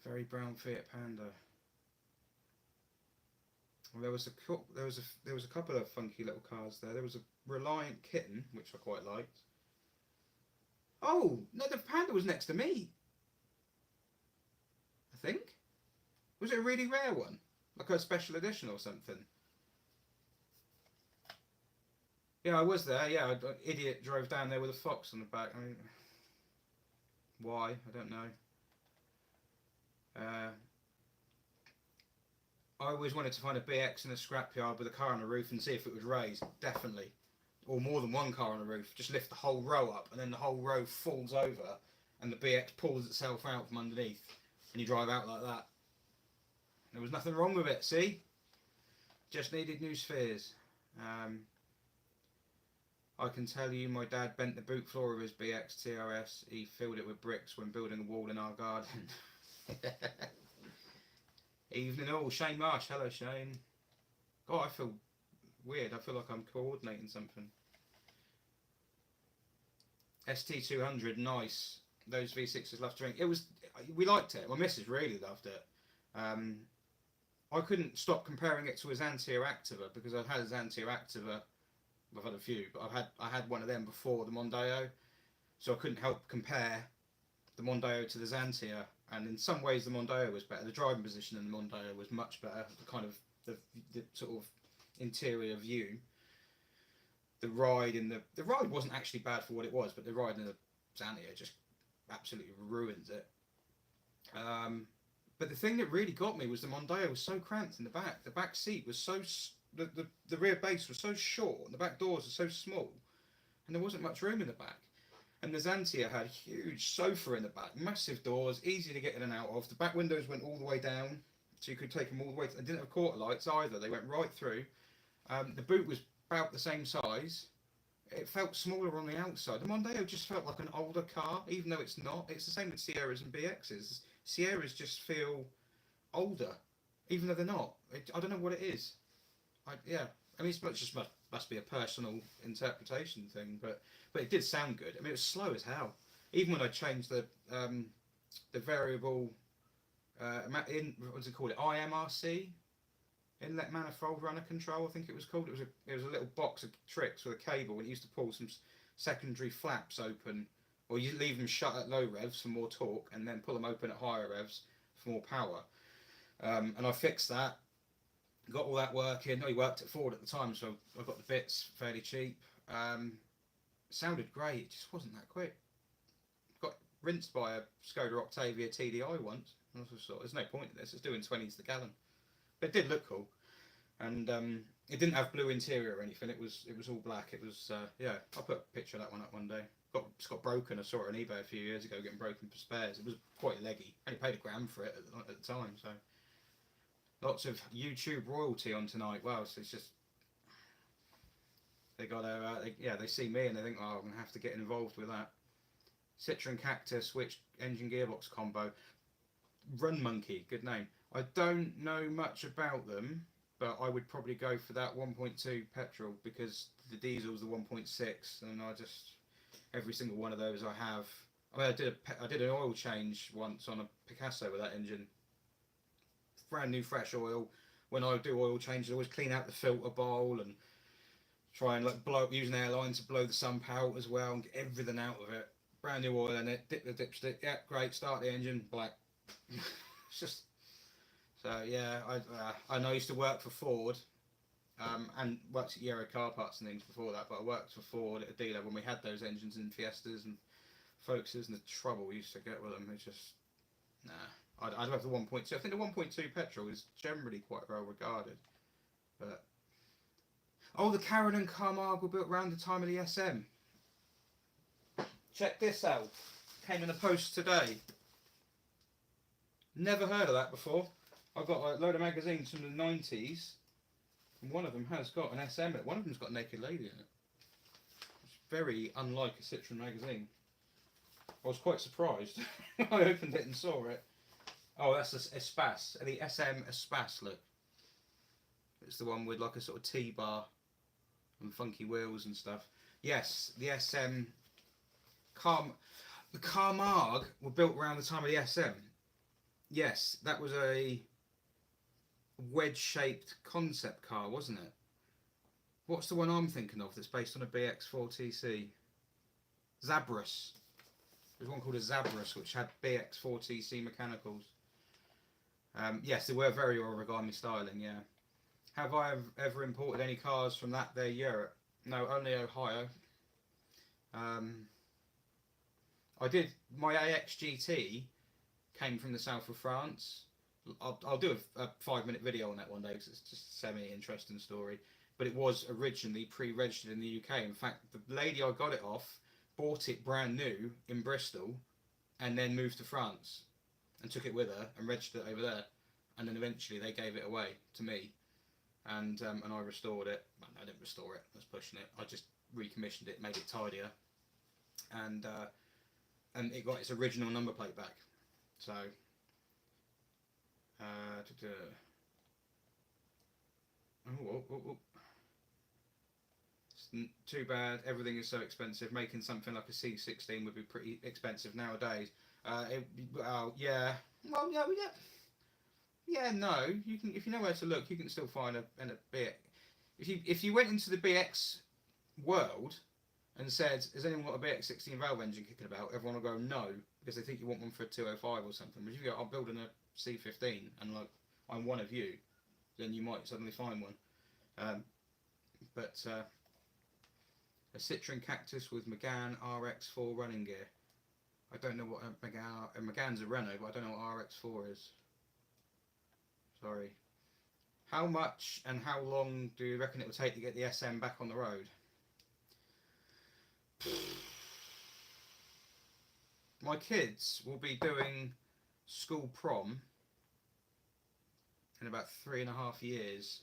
Very brown Fiat Panda. Well, there was a couple of funky little cars there. There was a Reliant Kitten, which I quite liked. Oh no, the Panda was next to me. I think. Was it a really rare one, like a special edition or something? Yeah, I was there. Yeah, an idiot drove down there with a fox on the back. I mean, why? I don't know. I always wanted to find a BX in a scrapyard with a car on the roof and see if it would raise. Definitely. Or more than one car on the roof. Just lift the whole row up and then the whole row falls over and the BX pulls itself out from underneath and you drive out like that. There was nothing wrong with it, see? Just needed new spheres. I can tell you my dad bent the boot floor of his BX TRS. He filled it with bricks when building a wall in our garden. Evening all. Shane Marsh. Hello, Shane. God, I feel weird. I feel like I'm coordinating something. ST200, nice. Those V6s love to drink. We liked it. My missus really loved it. I couldn't stop comparing it to a Xantia Activa because I've had a Xantia Activa. I've had a few, but I had one of them before the Mondeo, so I couldn't help compare the Mondeo to the Xantia. And in some ways, the Mondeo was better. The driving position in the Mondeo was much better. The kind of the sort of interior view. The ride wasn't actually bad for what it was, but the ride in the Xantia just absolutely ruins it. But the thing that really got me was the Mondeo was so cramped in the back. The back seat was so the rear base was so short, and the back doors were so small, and there wasn't much room in the back. And the Xantia had a huge sofa in the back, massive doors, easy to get in and out of. The back windows went all the way down, so you could take them all the way. They didn't have quarter lights either. They went right through. The boot was about the same size. It felt smaller on the outside. The Mondeo just felt like an older car, even though it's not. It's the same with Sierras and BXs. Sierras just feel older, even though they're not. I don't know what it is. Yeah, I mean, it's just my must be a personal interpretation thing, but it did sound good. I mean, it was slow as hell. Even when I changed the variable what's it called? IMRC, inlet manifold runner control, I think it was called. It was a little box of tricks with a cable, and it used to pull some secondary flaps open, or you leave them shut at low revs for more torque, and then pull them open at higher revs for more power. And I fixed that, got all that working. I worked at Ford at the time, so I got the bits fairly cheap. Sounded great, it just wasn't that quick. Got rinsed by a Skoda Octavia TDI once, and I just thought, there's no point in this, it's doing 20s to the gallon. But it did look cool, and it didn't have blue interior or anything. It was all black. It was yeah. I'll put a picture of that one up one day. It's got broken. I saw it on eBay a few years ago, getting broken for spares. It was quite leggy. I only paid £1 for it at the time. So lots of YouTube royalty on tonight. Wow, so it's just they got they see me and they think, oh, I'm gonna have to get involved with that. Citroen Cactus switch engine gearbox combo. Run Monkey, good name. I don't know much about them, but I would probably go for that 1.2 petrol, because the diesel's the 1.6, and I just, every single one of those I have. I mean, I did an oil change once on a Picasso with that engine. Brand new fresh oil. When I do oil changes, I always clean out the filter bowl and try and use an airline to blow the sump out as well and get everything out of it. Brand new oil in it, dip the dipstick, yeah, great, start the engine, black. It's just, so yeah, I know I used to work for Ford, and worked at Euro Car Parts and things before that, but I worked for Ford at a dealer when we had those engines in Fiestas and Focuses, and the trouble we used to get with them, it's just, nah, I'd have the 1.2. I think the 1.2 petrol is generally quite well regarded, but, oh, the Carron and Camargue were built around the time of the SM. Check this out, came in the post today. Never heard of that before. I've got a load of magazines from the 90s, and one of them has got an SM in it. One of them's got a naked lady in it. It's very unlike a Citroen magazine. I was quite surprised when I opened it and saw it. Oh, that's the Espace, the SM Espace look. It's the one with like a sort of T-bar and funky wheels and stuff. Yes, the SM... the Camargue were built around the time of the SM. Yes, that was a wedge-shaped concept car, wasn't it? What's the one I'm thinking of that's based on a BX4TC? Zabrus. There's one called a Zabrus, which had BX4TC mechanicals. Yes, they were very origami styling, yeah. Have I ever imported any cars from that there Europe? No, only Ohio. I did, my AX GT came from the south of France. I'll do a 5-minute video on that one day, because it's just a semi-interesting story. But it was originally pre-registered in the UK. In fact, the lady I got it off bought it brand new in Bristol, and then moved to France and took it with her and registered it over there. And then eventually they gave it away to me, and I restored it. Well, I didn't restore it, I was pushing it. I just recommissioned it, made it tidier, and it got its original number plate back. So, it's too bad everything is so expensive. Making something like a C16 would be pretty expensive nowadays. Yeah. Well, yeah, no. You can, if you know where to look, you can still find a BX. If you went into the BX world and said, has anyone got a BX16 valve engine kicking about, everyone will go no, because they think you want one for a 205 or something. But if you go, I'm building a C15 and like I'm one of you, then you might suddenly find one. But a Citroen Cactus with Megane RX4 running gear. I don't know what a Megane's a Renault, but I don't know what RX4 is. Sorry. How much and how long do you reckon it will take to get the SM back on the road? My kids will be doing school prom in about 3.5 years,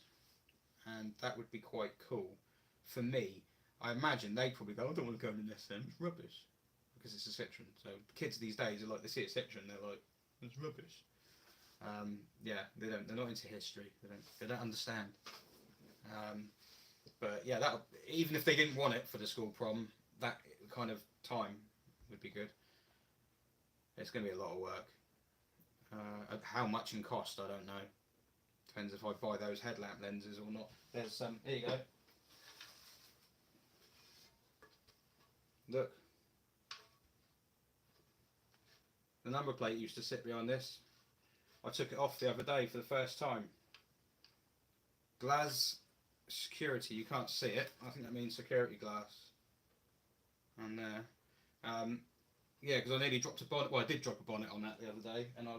and that would be quite cool for me. I imagine they'd probably go, I don't want to go in an SM, it's rubbish, because it's a Citroen. So kids these days are like, they see a Citroen, they're like, it's rubbish. Yeah, they're not into history. They don't understand. But yeah, that even if they didn't want it for the school prom, that kind of time would be good. It's going to be a lot of work. How much in cost, I don't know. Depends if I buy those headlamp lenses or not. There's some. Here you go. Look. The number plate used to sit behind this. I took it off the other day for the first time. Glass security. You can't see it. I think that means security glass. And there. Yeah, because I nearly dropped a bonnet. Well, I did drop a bonnet on that the other day, and I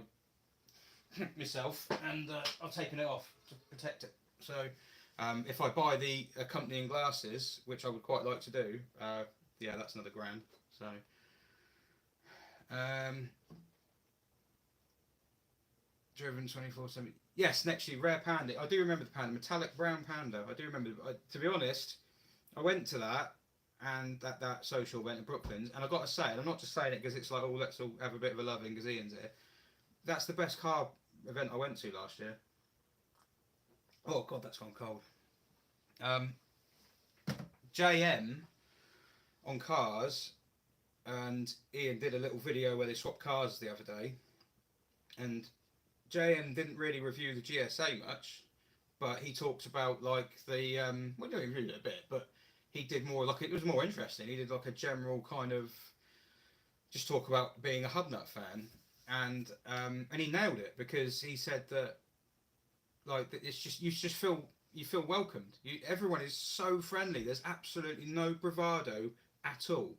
myself, and I've taken it off to protect it. So, if I buy the accompanying glasses, which I would quite like to do, yeah, that's another £1,000. So, driven 24/7. Yes, next year, rare panda. I do remember the panda, metallic brown panda. I do remember. To be honest, I went to that. And that social event in Brooklands, and I've got to say, and I'm not just saying it because it's like, oh, let's all have a bit of a loving because Ian's here. That's the best car event I went to last year. Oh God, that's gone cold. JM on cars, and Ian did a little video where they swapped cars the other day, and JM didn't really review the GSA much, but he talked about like the well, he didn't really a bit, but he did more like, it was more interesting. He did like a general kind of just talk about being a Hubnut fan, and he nailed it because he said that like it's just you feel welcomed. Everyone is so friendly. There's absolutely no bravado at all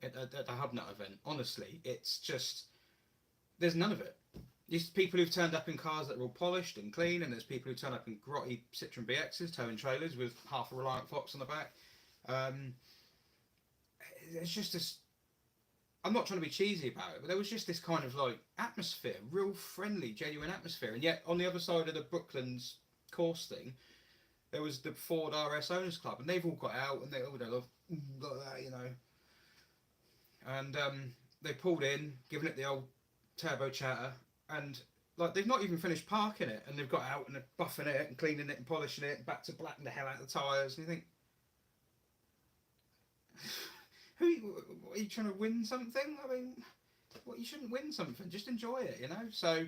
at the Hubnut event. Honestly, it's just there's none of it. There's people who've turned up in cars that are all polished and clean, and there's people who turn up in grotty Citroen BXs towing trailers with half a Reliant Fox on the back. It's just this. I'm not trying to be cheesy about it, but there was just this kind of like atmosphere, real friendly, genuine atmosphere. And yet, on the other side of the Brooklands course thing, there was the Ford RS Owners Club, and they've all got out and they love like that, you know. And they pulled in, giving it the old turbo chatter, and like they've not even finished parking it, and they've got out and they're buffing it and cleaning it and polishing it, back to blacking the hell out of the tyres, and you think. Are you trying to win something? I mean, well, you shouldn't win something. Just enjoy it, you know. So,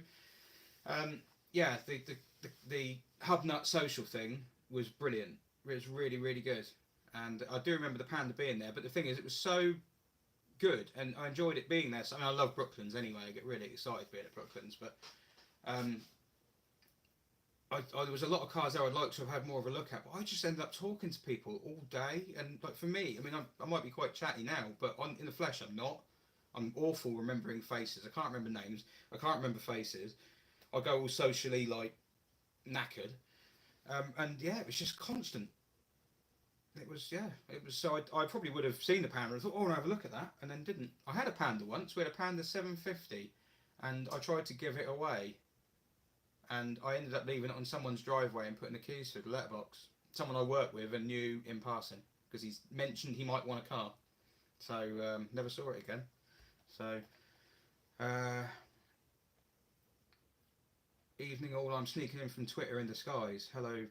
yeah, the Hubnut social thing was brilliant. It was really, really good, and I do remember the panda being there. But the thing is, it was so good, and I enjoyed it being there. So, I mean, I love Brooklands anyway. I get really excited being at Brooklands, but there was a lot of cars there I'd like to have had more of a look at, but I just ended up talking to people all day, and like for me, I mean, I might be quite chatty now, but in the flesh I'm not. I'm awful remembering faces. I can't remember names. I can't remember faces. I go all socially like knackered, and yeah, it was just constant. It was so I probably would have seen the panda and thought, oh, I'll have a look at that, and then didn't. I had a panda once. We had a panda 750, and I tried to give it away. And I ended up leaving it on someone's driveway and putting the keys through the letterbox. Someone I work with and knew in passing, because he's mentioned he might want a car. So, never saw it again. So, evening all, I'm sneaking in from Twitter in disguise. Hello.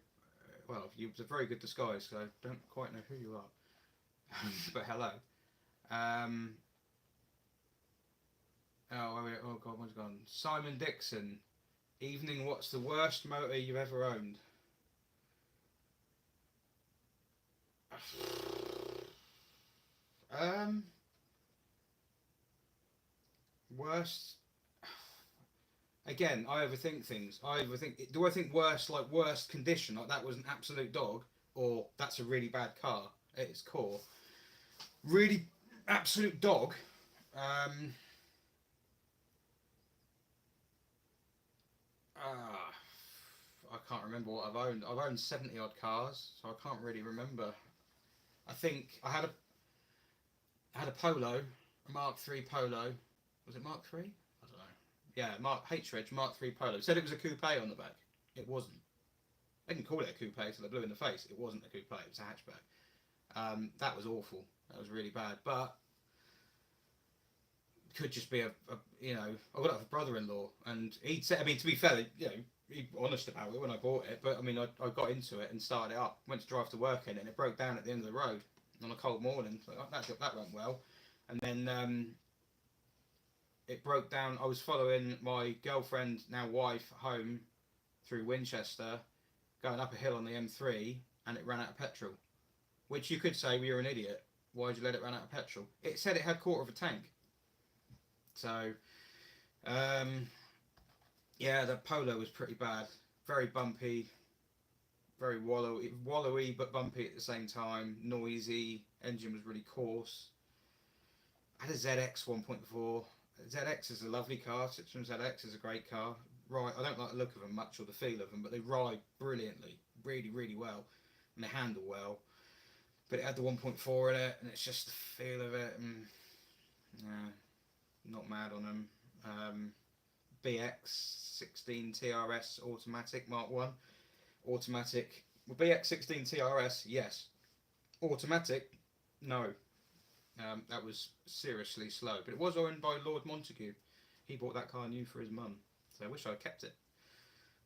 Well, it's a very good disguise, so I don't quite know who you are. But hello. Oh God, what's gone? Simon Dixon. Evening, what's the worst motor you've ever owned? Worst. Again, I overthink things. Do I think worst like worst condition, like that was an absolute dog, or that's a really bad car at its core? Really absolute dog. I can't remember what I've owned. I've owned 70 odd cars, so I can't really remember. I think I had a Polo, a Mark III Polo. Was it Mark III? I don't know. Yeah, H-Reg Mark III Polo. It said it was a coupe on the back. It wasn't. They didn't call it a coupe until they blew in the face. It wasn't a coupe. It was a hatchback. That was awful. That was really bad. But it could just be a you know, I've got a brother-in-law, and he'd said. I mean, to be fair, you know, be honest about it when I bought it, but I mean, I got into it and started it up, went to drive to work in it, and it broke down at the end of the road on a cold morning. So that went well. And then it broke down. I was following my girlfriend, now wife, home through Winchester, going up a hill on the M3, and it ran out of petrol. Which you could say, well, you're an idiot. Why'd you let it run out of petrol? It said it had quarter of a tank. So, yeah, the Polo was pretty bad. Very bumpy, very wallowy but bumpy at the same time. Noisy. Engine was really coarse. I had a ZX 1.4. ZX is a lovely car. Citroen ZX is a great car. Right, I don't like the look of them much or the feel of them, but they ride brilliantly, really, really well, and they handle well. But it had the 1.4 in it, and it's just the feel of it. And, not mad on them. BX16 TRS automatic Mark 1. Automatic. Well, BX16 TRS, yes. Automatic, no. That was seriously slow. But it was owned by Lord Montague. He bought that car new for his mum. So I wish I'd kept it.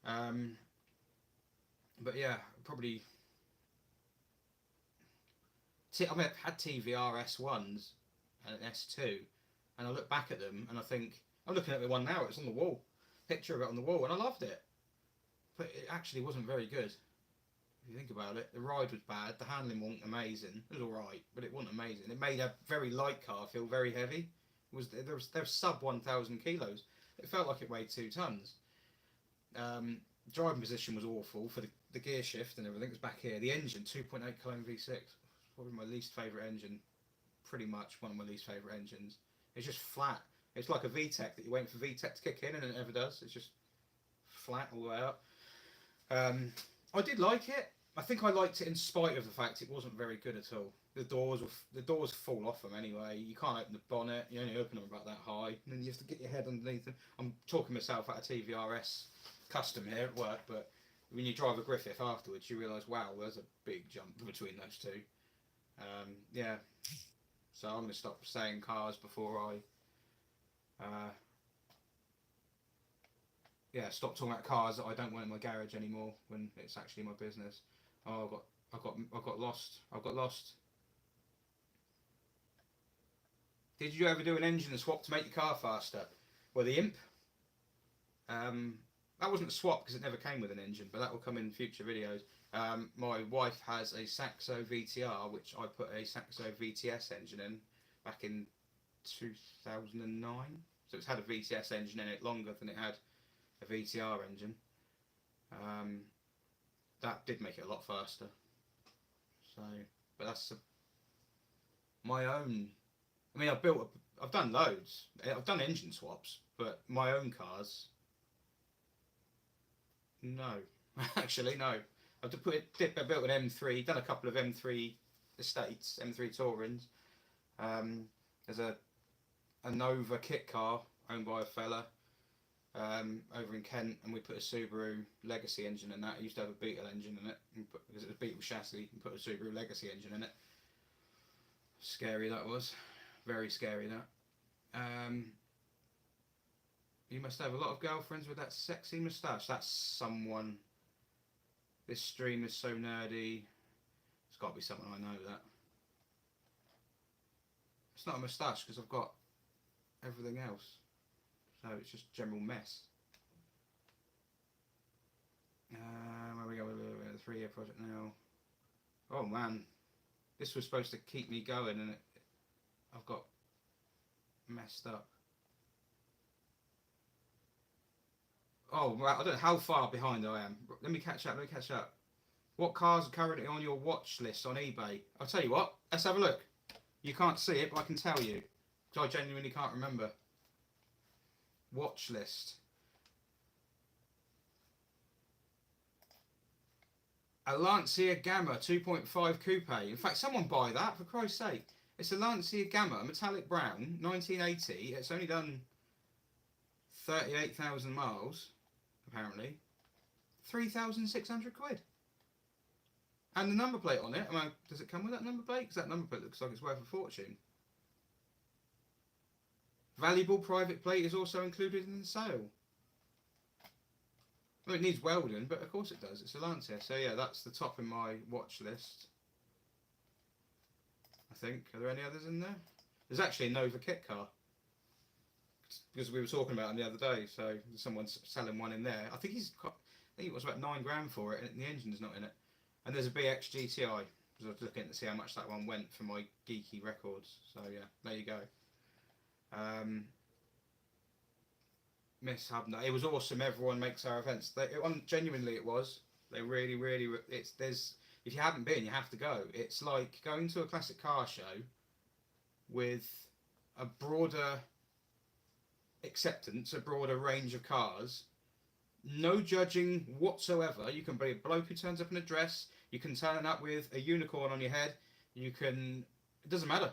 But yeah, probably... I mean, I've had TVR S1s and an S2. And I look back at them and I think... I'm looking at the one now, it's on the wall. Picture of it on the wall, and I loved it. But it actually wasn't very good. If you think about it, the ride was bad, the handling wasn't amazing. It was alright, but it wasn't amazing. It made a very light car feel very heavy. There was sub 1,000 kilos. It felt like it weighed 2 tons. Driving position was awful for the gear shift and everything. It was back here. The engine, 2.8 km V6, probably my least favourite engine. Pretty much one of my least favourite engines. It's just flat. It's like a VTEC that you're waiting for VTEC to kick in and it never does. It's just flat all the way up. I did like it. I think I liked it in spite of the fact it wasn't very good at all. The doors fall off them anyway. You can't open the bonnet. You only open them about that high, and then you have to get your head underneath them. I'm talking myself out of TVRS custom here at work, but when you drive a Griffith afterwards, you realise, wow, there's a big jump between those two. Yeah. So I'm going to stop saying cars before I stop talking about cars that I don't want in my garage anymore when it's actually my business. Oh, I got lost. Did you ever do an engine swap to make your car faster? Well, the Imp. That wasn't a swap because it never came with an engine, but that will come in future videos. My wife has a Saxo VTR, which I put a Saxo VTS engine in back in 2009. So it's had a VTS engine in it longer than it had a VTR engine. That did make it a lot faster. So, but that's my own. I mean, I've done loads. I've done engine swaps, but my own cars, no. Actually, no. I built an M3, done a couple of M3 estates, M3 Tourings. There's a Nova kit car owned by a fella over in Kent, and we put a Subaru Legacy engine in that. I used to have a Beetle engine in it, because it was a Beetle chassis, and put a Subaru Legacy engine in it. Scary that was. Very scary that. You must have a lot of girlfriends with that sexy moustache. That's someone. This stream is so nerdy. It's got to be someone I know that. It's not a moustache because I've got everything else. So it's just general mess. Where we go with the 3-year project now. Oh man. This was supposed to keep me going and I've got messed up. Oh, I don't know how far behind I am. Let me catch up. What cars are currently on your watch list on eBay? I'll tell you what. Let's have a look. You can't see it, but I can tell you. Because I genuinely can't remember. Watch list. A Lancia Gamma 2.5 Coupe. In fact, someone buy that, for Christ's sake. It's a Lancia Gamma, metallic brown, 1980. It's only done 38,000 miles, apparently. 3,600 quid. And the number plate on it, does it come with that number plate? Because that number plate looks like it's worth a fortune. Valuable private plate is also included in the sale. Well, it needs welding, but of course it does. It's a Lancia. So yeah, that's the top in my watch list. I think. Are there any others in there? There's actually a Nova kit car. Because we were talking about them the other day, so someone's selling one in there. I think I think it was about £9 for it, and the engine's not in it. And there's a BX GTI. Because I was looking to see how much that one went for my geeky records. So yeah, there you go. Miss Hubner. It was awesome. Everyone makes our events. Genuinely, it was. They really, really. There's. If you haven't been, you have to go. It's like going to a classic car show with a broader acceptance, a broader range of cars. No judging whatsoever. You can be a bloke who turns up in a dress. You can turn up with a unicorn on your head. You can. It doesn't matter.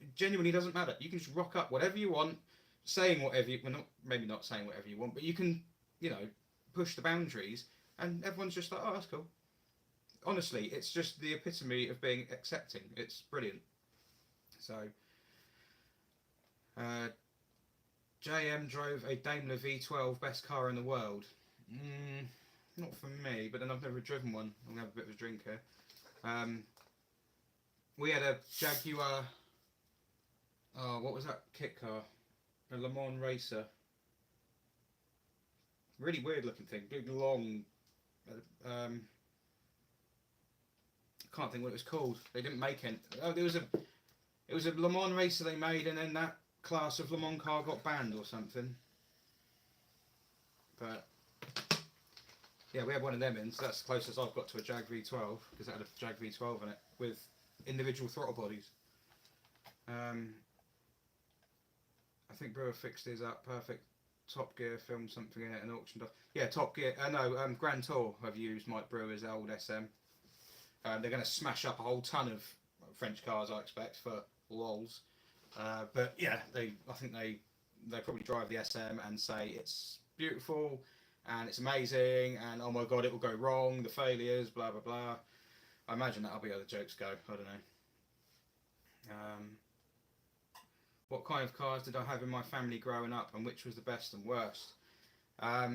It genuinely doesn't matter. You can just rock up whatever you want, saying whatever you. Well, maybe not saying whatever you want, but you can, push the boundaries, and everyone's just like, oh, that's cool. Honestly, it's just the epitome of being accepting. It's brilliant. So, JM drove a Daimler V12, best car in the world. Not for me, but then I've never driven one. I'm going to have a bit of a drink here. We had a Jaguar, what was that kit car? A Le Mans Racer. Really weird looking thing, big long, can't think what it was called. They didn't make it. Oh, it was a Le Mans Racer they made, and then that class of Le Mans car got banned or something. But yeah, we had one of them in, so that's the closest I've got to a Jag V12, because it had a Jag V12 in it with individual throttle bodies. I think Brewer fixed his up perfect. Top Gear filmed something in it and auctioned off. Yeah, Top Gear. Grand Tour have used Mike Brewer's old SM. They're going to smash up a whole ton of French cars, I expect, for lols. But yeah, I think they probably drive the SM and say it's beautiful and it's amazing and oh my god, it will go wrong, the failures, blah blah blah. I imagine that'll be how the jokes go. I don't know. What kind of cars did I have in my family growing up, and which was the best and worst? I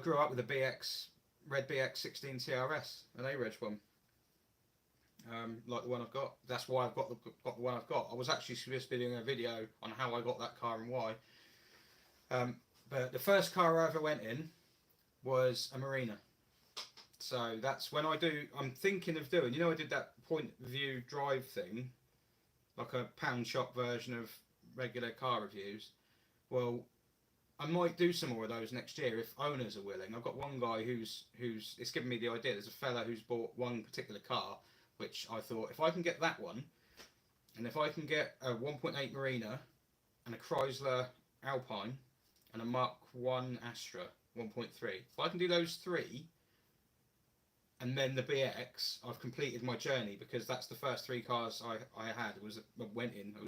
grew up with a red BX 16 TRS, an A-Reg one, like the one I've got. That's why I've got the one I've got. I was actually supposed to be doing a video on how I got that car and why. But the first car I ever went in was a Marina. So that's when I'm thinking of doing, I did that point of view drive thing, like a pound shop version of regular car reviews. Well, I might do some more of those next year if owners are willing. I've got one guy who's it's given me the idea. There's a fella who's bought one particular car, which I thought, if I can get that one, and if I can get a 1.8 Marina, and a Chrysler Alpine, and a Mark 1 Astra 1.3, if I can do those three, and then the BX, I've completed my journey, because that's the first three cars I had. It was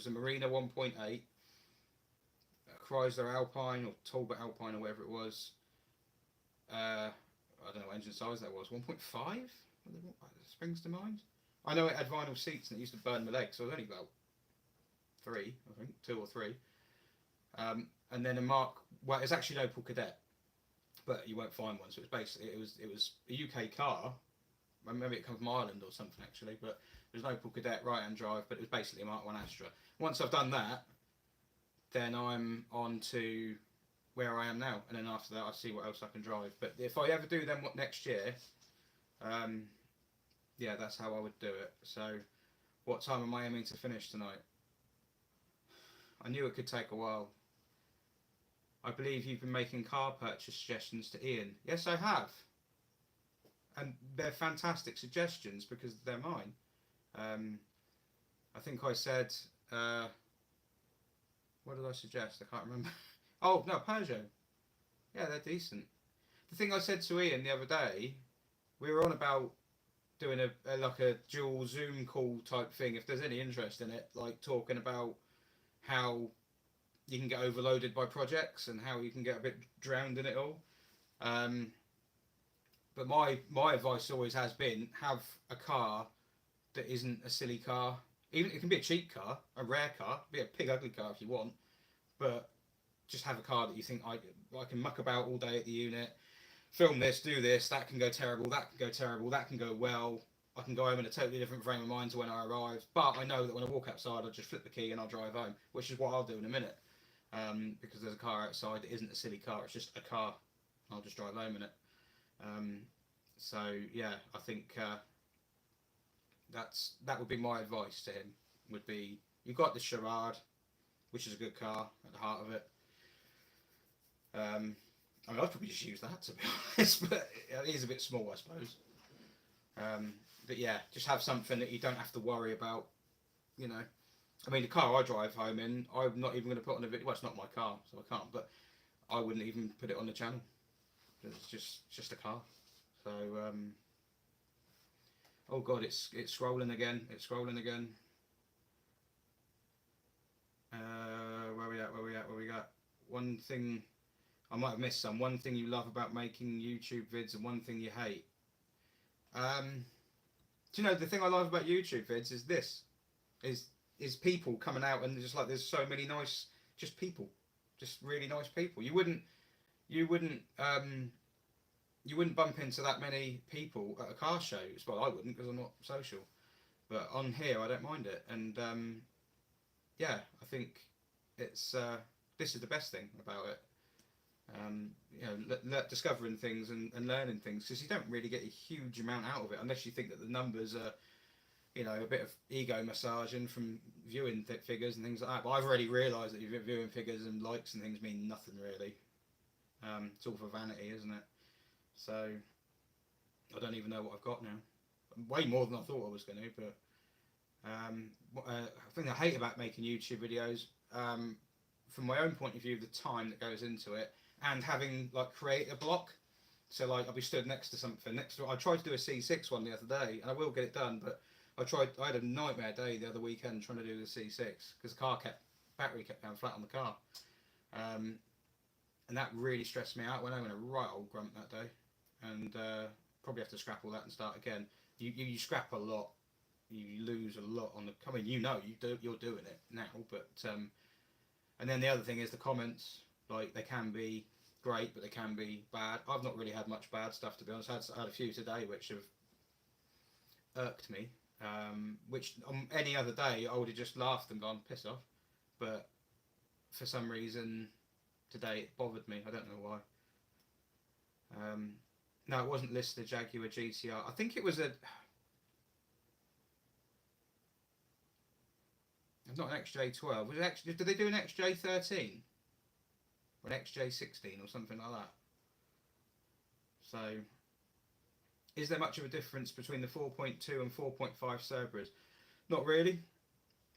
a Marina 1.8, a Chrysler Alpine or Talbot Alpine or whatever it was. I don't know what engine size that was. 1.5 springs to mind. I know it had vinyl seats and it used to burn my legs, so I was only about 3, I think, 2 or 3. And then it's actually an Opel Kadett, but you won't find one. So it's basically it was a UK car. Maybe it comes from Ireland or something actually, but it was an Opel Kadett right-hand drive. But it was basically a Mark 1 Astra. Once I've done that, then I'm on to where I am now, and then after that I see what else I can drive. But if I ever do them next year, yeah, that's how I would do it. So, what time am I aiming to finish tonight? I knew it could take a while. I believe you've been making car purchase suggestions to Ian. Yes, I have. And they're fantastic suggestions because they're mine. I think I said... what did I suggest? I can't remember. Oh, no, Peugeot. Yeah, they're decent. The thing I said to Ian the other day, we were on about doing a dual Zoom call type thing, if there's any interest in it, like talking about how you can get overloaded by projects and how you can get a bit drowned in it all. But my advice always has been, have a car that isn't a silly car. Even it can be a cheap car, a rare car, be a pig ugly car if you want, but just have a car that you think I can muck about all day at the unit, film this, do this, that can go terrible, that can go terrible, that can go well. I can go home in a totally different frame of mind to when I arrive. But I know that when I walk outside, I'll just flip the key and I'll drive home, which is what I'll do in a minute. Because there's a car outside that isn't a silly car, it's just a car. I'll just drive home in it. So yeah, I think that would be my advice to him. Would be, you've got the Charade, which is a good car at the heart of it. I mean, I'd probably just use that, to be honest, but it is a bit small, I suppose. But yeah, just have something that you don't have to worry about, you know. I mean, the car I drive home in, I'm not even going to put on a video. Well, it's not my car, so I can't, but I wouldn't even put it on the channel. It's just a car. So, oh god, it's scrolling again. It's scrolling again. Where we got? One thing, I might have missed some. One thing you love about making YouTube vids and one thing you hate. Do you know, the thing I love about YouTube vids is this, is people coming out and just like, there's so many nice, just people, just really nice people. You wouldn't bump into that many people at a car show. Well, I wouldn't, because I'm not social. But on here, I don't mind it. And yeah, I think it's this is the best thing about it. You know, discovering things and learning things, because you don't really get a huge amount out of it unless you think that the numbers are, you know, a bit of ego massaging from viewing figures and things like that. But I've already realised that viewing figures and likes and things mean nothing really. It's all for vanity, isn't it? So I don't even know what I've got now. Way more than I thought I was going to. But I think I hate about making YouTube videos, from my own point of view, the time that goes into it, and having like creator block. So like, I'll be stood next to something. I tried to do a C6 one the other day, and I will get it done, but I had a nightmare day the other weekend trying to do the C6 because the battery kept going flat on the car, and that really stressed me out. Went home in a right old grump that day, and probably have to scrap all that and start again. You scrap a lot, you lose a lot on the. I mean, you know, you're doing it now, but and then the other thing is the comments. Like, they can be great, but they can be bad. I've not really had much bad stuff, to be honest. I had a few today which have irked me. Which on any other day I would have just laughed and gone, piss off. But for some reason today it bothered me. I don't know why. No, it wasn't listed Jaguar GTR. I think it was not an XJ12. Was it did they do an XJ13? Or an XJ16 or something like that? So, is there much of a difference between the 4.2 and 4.5 Cerberas? Not really.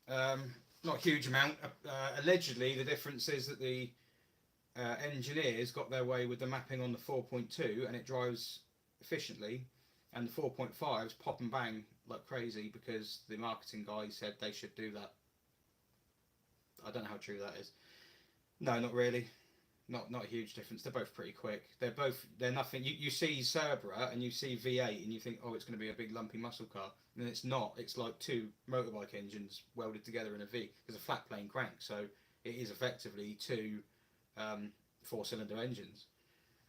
Not a huge amount. Allegedly, the difference is that the engineers got their way with the mapping on the 4.2 and it drives efficiently, and the 4.5s pop and bang like crazy because the marketing guy said they should do that. I don't know how true that is. No, not really. Not a huge difference. They're both pretty quick. They're nothing. You see Cerbera and you see V8 and you think, oh, it's going to be a big lumpy muscle car. And it's not. It's like two motorbike engines welded together in a V. There's a flat plane crank, so it is effectively two 4-cylinder engines.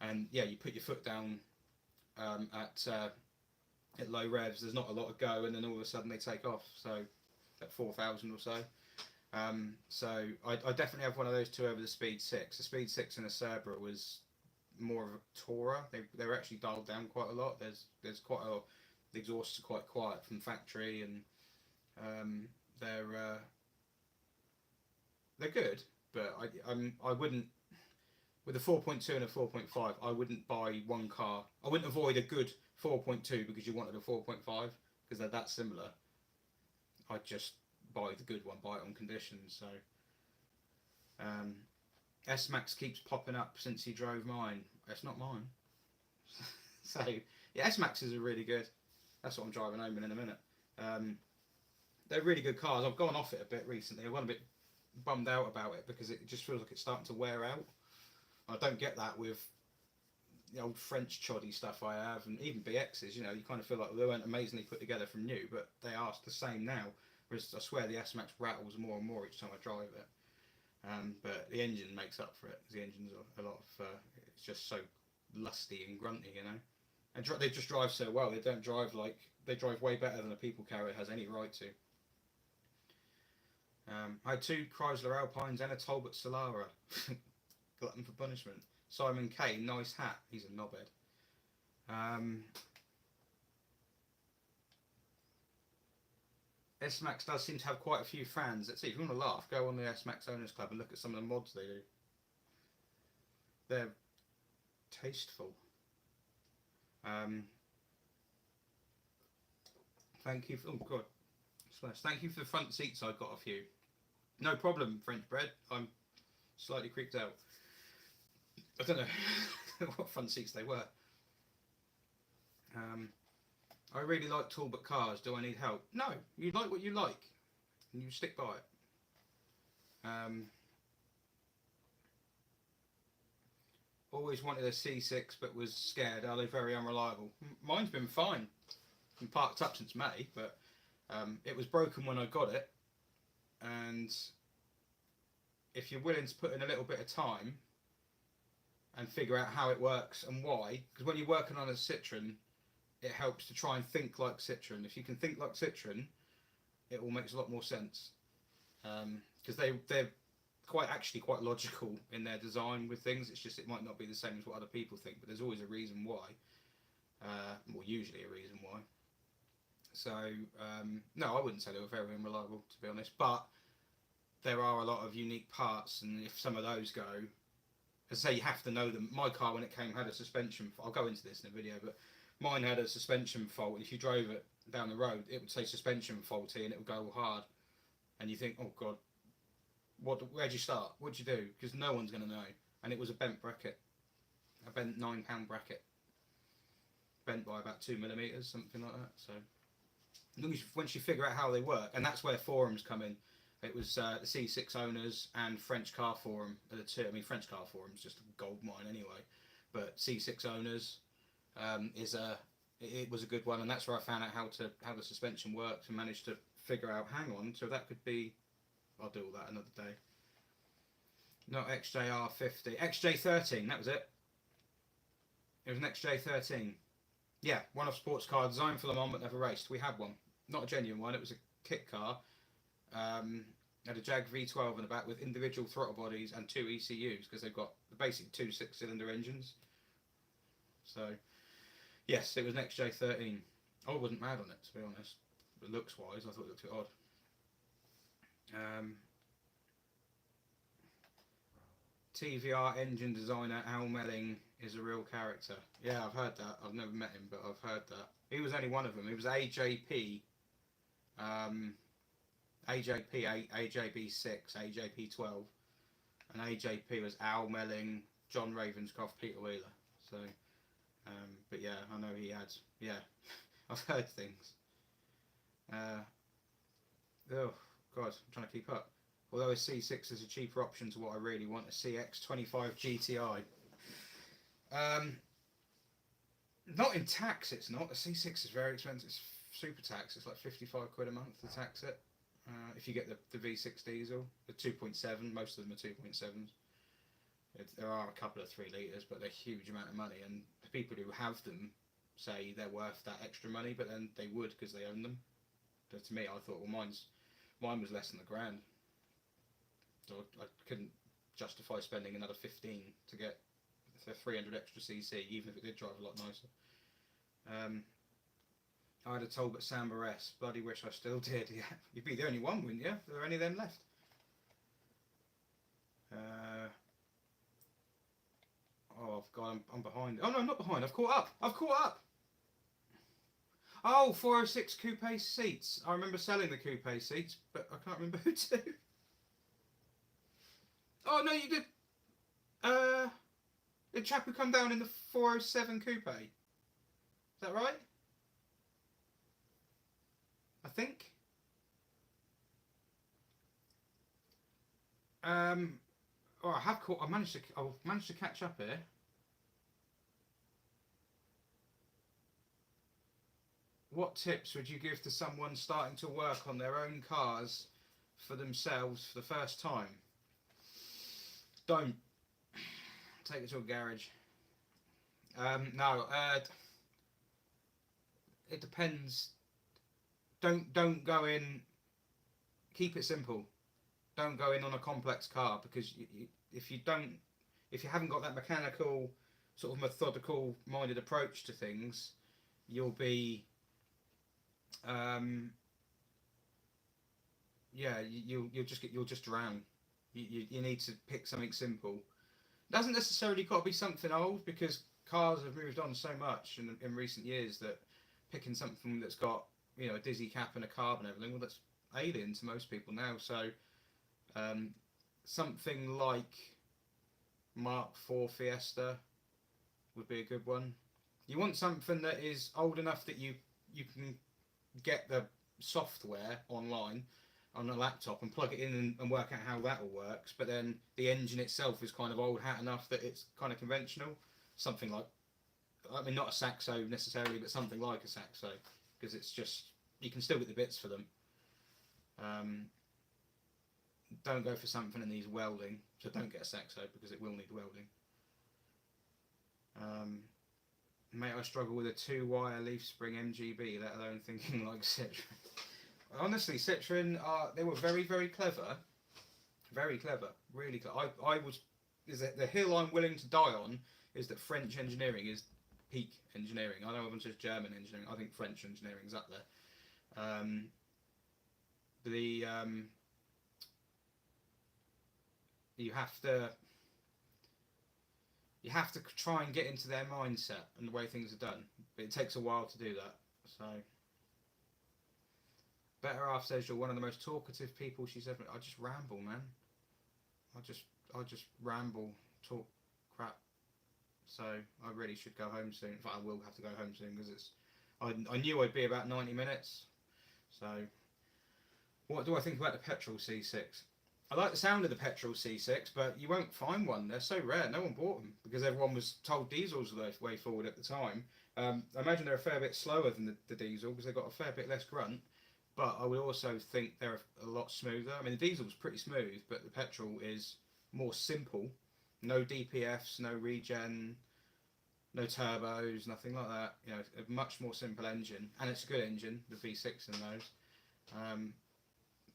And yeah, you put your foot down at low revs. There's not a lot of go, and then all of a sudden they take off. So at 4,000 or so. So I definitely have one of those two over the Speed 6. The Speed 6 and the Cerbera was more of a tourer. They were actually dialed down quite a lot. There's quite the exhausts are quite quiet from factory, and they're good. But I wouldn't, with a 4.2 and a 4.5, I wouldn't buy one car. I wouldn't avoid a good 4.2 because you wanted a 4.5 because they're that similar. I'd just buy the good one, buy it on conditions. So S-Max keeps popping up since he drove mine. It's not mine. So yeah, S-Maxes are really good. That's what I'm driving home in a minute. They're really good cars. I've gone off it a bit recently. I got a bit bummed out about it because it just feels like it's starting to wear out. I don't get that with the old French choddy stuff I have, and even BXs. You know, you kind of feel like they weren't amazingly put together from new, but they are the same now. Whereas I swear the S-Max rattles more and more each time I drive it. But the engine makes up for it. The engine's a lot of it's just so lusty and grunty, you know. And they just drive so well. They don't drive like they drive way better than a people carrier has any right to. I had 2 Chrysler Alpines and a Talbot Solara. Glutton for punishment. Simon K, nice hat. He's a knobhead. S-Max does seem to have quite a few fans. Let's see, if you want to laugh, go on the S-Max Owners Club and look at some of the mods they do. They're tasteful. Thank you for, oh god, smash. Thank you for the front seats. I've got a few. No problem, French bread. I'm slightly creeped out. I don't know what front seats they were. I really like Talbot cars. Do I need help? No, you like what you like, and you stick by it. Always wanted a C6, but was scared. Are they very unreliable? Mine's been fine. Been parked up since May, but it was broken when I got it. And if you're willing to put in a little bit of time and figure out how it works and why, because when you're working on a Citroen, it helps to try and think like Citroen. If you can think like Citroen, it all makes a lot more sense. Because they're quite logical in their design with things. It's just it might not be the same as what other people think, but there's always a reason why. Well, usually a reason why. So no, I wouldn't say they were very unreliable, to be honest. But there are a lot of unique parts, and if some of those go, as I say, you have to know them. My car, when it came, had a suspension. I'll go into this in a video, but mine had a suspension fault. If you drove it down the road, it would say suspension faulty, and it would go all hard. And you think, oh god, where'd you start? What'd you do? Because no one's going to know. And it was a bent bracket, a bent £9 bracket, bent by about 2mm, something like that. So once you figure out how they work, and that's where forums come in. It was the C6 owners and French Car Forum are the two. I mean, French Car Forum's just a gold mine anyway, but C6 owners it was a good one, and that's where I found out how the suspension works and managed to figure out. Hang on, so that could be. I'll do all that another day. Not XJR50, XJ13. That was it. It was an XJ13. Yeah, one of sports car designed for Le Mans but never raced. We had one, not a genuine one. It was a kit car. Had a Jag V12 in the back with individual throttle bodies and 2 ECUs because they've got the basic 2 6-cylinder engines. So, yes, it was an XJ13. I wasn't mad on it, to be honest. But looks-wise, I thought it looked a bit odd. TVR engine designer Al Melling is a real character. Yeah, I've heard that. I've never met him, but I've heard that. He was only one of them. He was AJP. AJP, AJB6, AJP12, and AJP was Al Melling, John Ravenscroft, Peter Wheeler. So, but yeah, I know he had. Yeah, I've heard things. Oh God, I'm trying to keep up. Although a C6 is a cheaper option to what I really want, a CX25 GTI. Not in tax, it's not. A C6 is very expensive. It's super tax. It's like 55 quid a month to tax it. If you get the V6 diesel, the 2.7, most of them are 2.7s. There are a couple of 3 litres, but they're a huge amount of money, and the people who have them say they're worth that extra money, but then they would because they own them. But to me, I thought, well, mine was less than £1,000. So I couldn't justify spending another 15 to get the 300 extra cc, even if it did drive a lot nicer. I had a Talbot Samba S. Bloody wish I still did. Yeah, you'd be the only one, wouldn't you? There are any of them left. Oh God, I'm behind. Oh no, I'm not behind. I've caught up. I've caught up. Oh, 406 coupe seats. I remember selling the coupe seats, but I can't remember who to. Oh no, you did. The chap who come down in the 407 coupe. Is that right? I think. Oh, I have caught. I've managed to catch up here. What tips would you give to someone starting to work on their own cars for themselves for the first time? Don't take it to a garage. No, it depends. Don't go in. Keep it simple. Don't go in on a complex car because if you don't, if you haven't got that mechanical, sort of methodical minded approach to things, you'll be, yeah, you'll just drown. You need to pick something simple. It doesn't necessarily got to be something old because cars have moved on so much in recent years that picking something that's got a dizzy cap and a carb and everything, well, that's alien to most people now. So something like Mark IV Fiesta would be a good one. You want something that is old enough that you can get the software online on a laptop and plug it in and work out how that all works, but then the engine itself is kind of old hat enough that it's kind of conventional. Something like, I mean, not a Saxo necessarily, but something like a Saxo, because it's just, you can still get the bits for them. Don't go for something that needs welding, so don't get a Saxo because it will need welding. Mate, I struggle with a 2-wire leaf spring MGB, let alone thinking like Citroen. Honestly, Citroen they were very, very clever. Very clever, really clever. I was, the hill I'm willing to die on is that French engineering is peak engineering. I know everyone says German engineering, I think French engineering's up there. You have to try and get into their mindset and the way things are done, but it takes a while to do that. So, Better Half says you're one of the most talkative people she's ever. I just ramble, man. I just ramble, talk crap. So I really should go home soon. In fact, I will have to go home soon because it's. I knew I'd be about 90 minutes. So, what do I think about the petrol C6? I like the sound of the petrol C6, but you won't find one. They're so rare. No one bought them because everyone was told diesels were the way forward at the time. I imagine they're a fair bit slower than the diesel because they've got a fair bit less grunt. But I would also think they're a lot smoother. I mean, the diesel's pretty smooth, but the petrol is more simple. No DPFs, no regen, no turbos, nothing like that. You know, a much more simple engine, and it's a good engine, the V6 in those.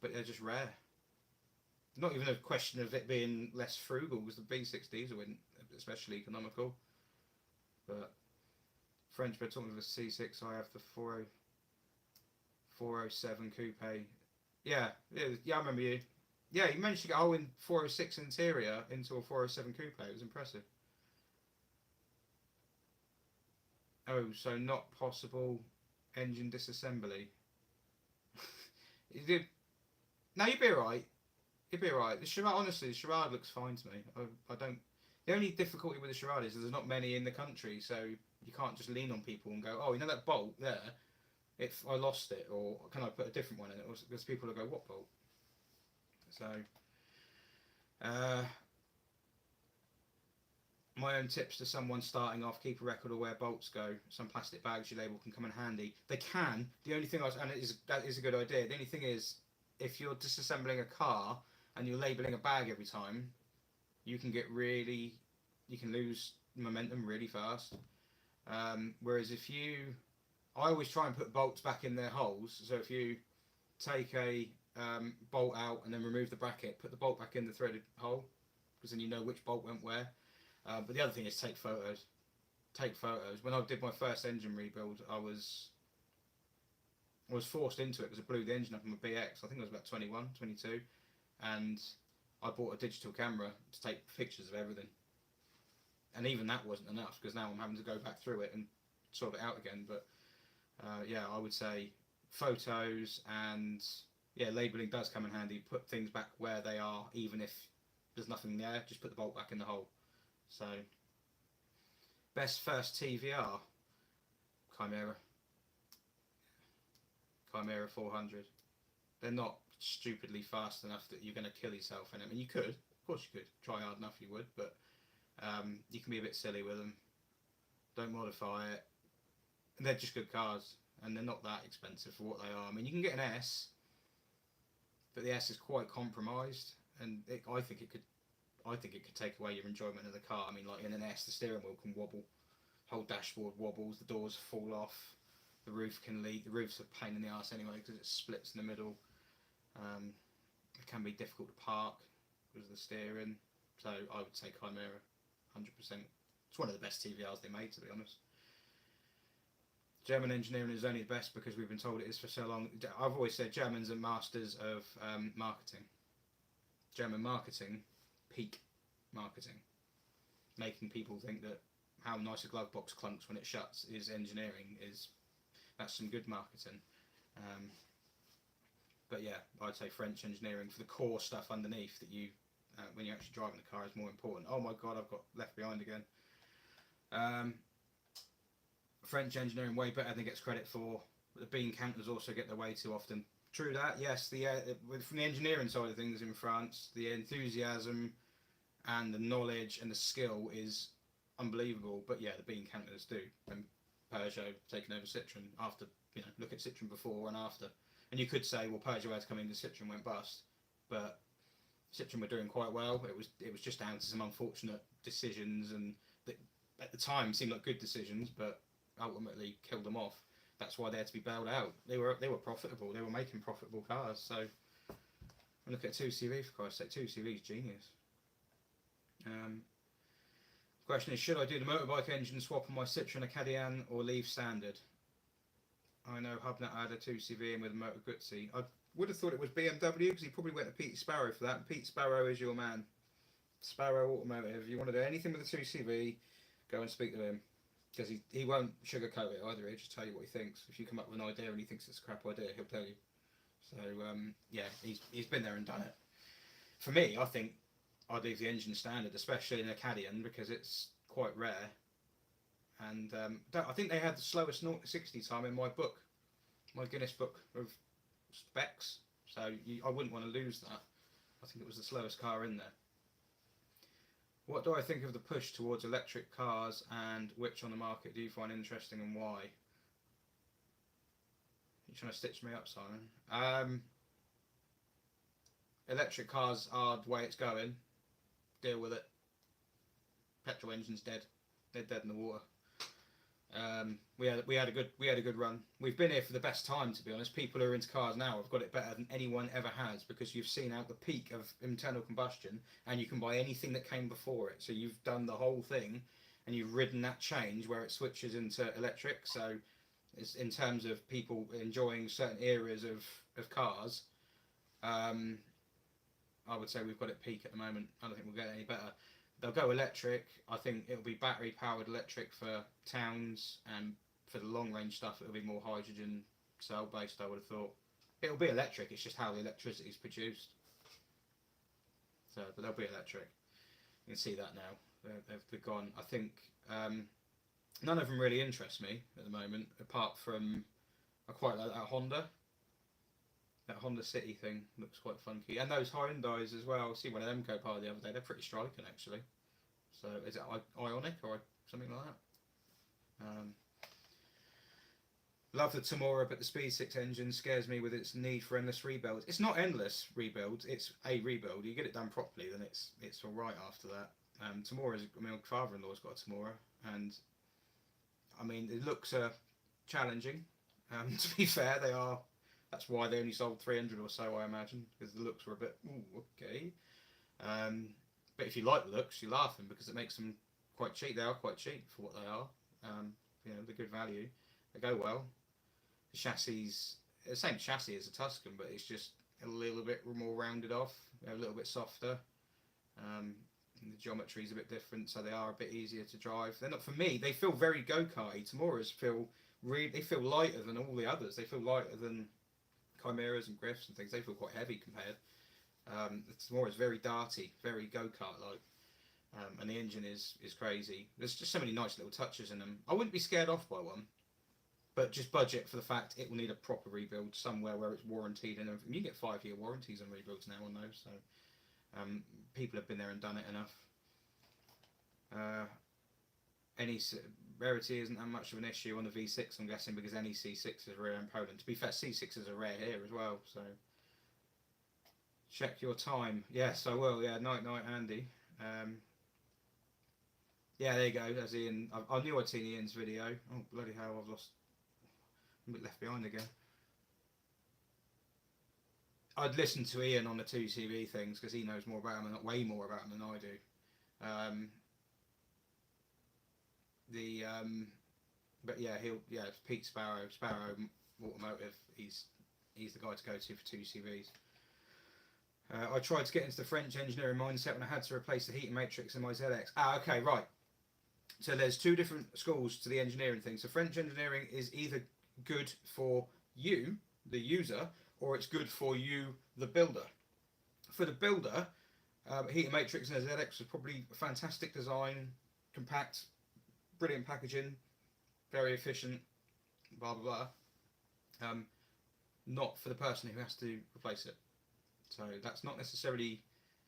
But they're just rare. Not even a question of it being less frugal, because the V6 diesel isn't especially economical. But French, but talking of a C6, I have the 407 coupe. Yeah, I remember you. Yeah, you managed to get a whole 406 interior into a 407 coupe. It was impressive. Oh, so not possible engine disassembly. No, you'd be alright. You'd be alright. The Charade, honestly, the Charade looks fine to me. I don't. The only difficulty with the Charade is there's not many in the country, so you can't just lean on people and go, oh, you know that bolt there? If I lost it, or can I put a different one in it? Or there's people who go, what bolt? So, my own tips to someone starting off: keep a record of where bolts go. Some plastic bags you label can come in handy. They can. The only thing that is a good idea. The only thing is, if you're disassembling a car and you're labeling a bag every time, you can lose momentum really fast. Whereas I always try and put bolts back in their holes. So if you take a bolt out and then remove the bracket, put the bolt back in the threaded hole, because then you know which bolt went where. But the other thing is take photos. Take photos. When I did my first engine rebuild, I was forced into it because I blew the engine up on my BX. I think I was about 21, 22, and I bought a digital camera to take pictures of everything. And even that wasn't enough because now I'm having to go back through it and sort it out again. But yeah, I would say photos and labelling does come in handy. Put things back where they are, even if there's nothing there. Just put the bolt back in the hole. So, best first TVR, Chimera 400. They're not stupidly fast enough that you're going to kill yourself in them. I mean, you could, of course you could. Try hard enough, you would, but you can be a bit silly with them. Don't modify it. And they're just good cars, and they're not that expensive for what they are. I mean, you can get an S, but the S is quite compromised, and I think it could I think it could take away your enjoyment of the car. I mean, like in an S, the steering wheel can wobble, whole dashboard wobbles, the doors fall off, the roof can leak. The roof's a pain in the arse anyway because it splits in the middle. It can be difficult to park because of the steering. So I would say Chimera, 100%. It's one of the best TVRs they made, to be honest. German engineering is only the best because we've been told it is for so long. I've always said Germans are masters of marketing. German marketing, peak marketing. Making people think that how nice a glove box clunks when it shuts is engineering. That's some good marketing. But yeah, I'd say French engineering for the core stuff underneath that you, when you're actually driving the car, is more important. Oh my god, I've got left behind again. French engineering way better than it gets credit for. The bean counters also get their way too often. True that, yes. From the engineering side of things in France, the enthusiasm and the knowledge and the skill is unbelievable. But yeah, the bean counters do. And Peugeot taking over Citroën after, look at Citroën before and after. And you could say, well, Peugeot had to come in, the Citroën went bust. But Citroën were doing quite well. It was just down to some unfortunate decisions, and that at the time seemed like good decisions, but ultimately killed them off. That's why they had to be bailed out. They were profitable. They were making profitable cars. So look at 2CV, for Christ's sake. 2CV is genius. Question is, should I do the motorbike engine swap on my Citroën Acadian or leave standard? I know Hubnut had a 2CV in with a Motor Guzzi. I would have thought it was BMW because he probably went to Pete Sparrow for that. And Pete Sparrow is your man. Sparrow Automotive. If you want to do anything with a 2CV, go and speak to him. Because he won't sugarcoat it either. He'll just tell you what he thinks. If you come up with an idea and he thinks it's a crap idea, he'll tell you. So yeah, he's been there and done it. For me, I think I'd leave the engine standard, especially in a Acadian, because it's quite rare. And I think they had the slowest 0 to 60 time in my book, my Guinness book of specs. So I wouldn't want to lose that. I think it was the slowest car in there. What do I think of the push towards electric cars, and which on the market do you find interesting and why? You're trying to stitch me up, Simon. Electric cars are the way it's going. Deal with it. Petrol engine's dead. They're dead in the water. We had a good run. We've been here for the best time, to be honest. People who are into cars now have got it better than anyone ever has, because you've seen out the peak of internal combustion and you can buy anything that came before it. So you've done the whole thing and you've ridden that change where it switches into electric. So it's, in terms of people enjoying certain areas of cars, I would say we've got it peak at the moment. I don't think we'll get any better. They'll go electric. I think it'll be battery powered electric for towns, and for the long range stuff it'll be more hydrogen cell based, I would have thought. It'll be electric, it's just how the electricity is produced. So, but they'll be electric. You can see that now. They've gone. I think none of them really interest me at the moment, apart from I quite like that Honda. That Honda City thing looks quite funky, and those Hyundais as well. I see one of them go by the other day. They're pretty striking, actually. So is it Ionic or something like that? Love the Tamora, but the Speed 6 engine scares me with its need for endless rebuilds. It's not endless rebuilds. It's a rebuild. You get it done properly, then it's all right after that. Tamora's. I mean, my father-in-law's got a Tamora, and I mean, the looks are challenging. To be fair, they are. That's why they only sold 300 or so, I imagine, because the looks were a bit, ooh, okay. But if you like the looks, you're laughing because it makes them quite cheap. They are quite cheap for what they are. They're good value. They go well. The chassis, the same chassis as a Tuscan, but it's just a little bit more rounded off, a little bit softer. The geometry is a bit different, so they are a bit easier to drive. They're not, for me, they feel very go-karty. Tamoras feel lighter than all the others. They feel lighter than Chimeras and Griffs and things. They feel quite heavy compared. The Tamora is very darty, very go-kart like, and the engine is crazy. There's just so many nice little touches in them. I wouldn't be scared off by one, but just budget for the fact it will need a proper rebuild somewhere where it's warranted and everything. You get 5-year warranties on rebuilds now on those, so people have been there and done it enough. Any rarity isn't that much of an issue on the V6, I'm guessing, because any C6 is rare in Poland. To be fair, C6s are rare here as well, so check your time. Yes, I will. Yeah, night, Andy. Yeah, there you go. There's Ian. I knew I'd seen Ian's video. Oh bloody hell! I've lost. I'm a bit left behind again. I'd listened to Ian on the 2CV things because he knows more about them, way more about them than I do. But yeah, it's Pete Sparrow Automotive. He's the guy to go to for 2CVs. I tried to get into the French engineering mindset when I had to replace the heating matrix in my ZX. Okay, right. So there's two different schools to the engineering thing. So French engineering is either good for you, the user, or it's good for you, the builder. For the builder, heating matrix and a ZX was probably a fantastic design, compact, brilliant packaging, very efficient, blah blah blah. Not for the person who has to replace it. So that's not necessarily,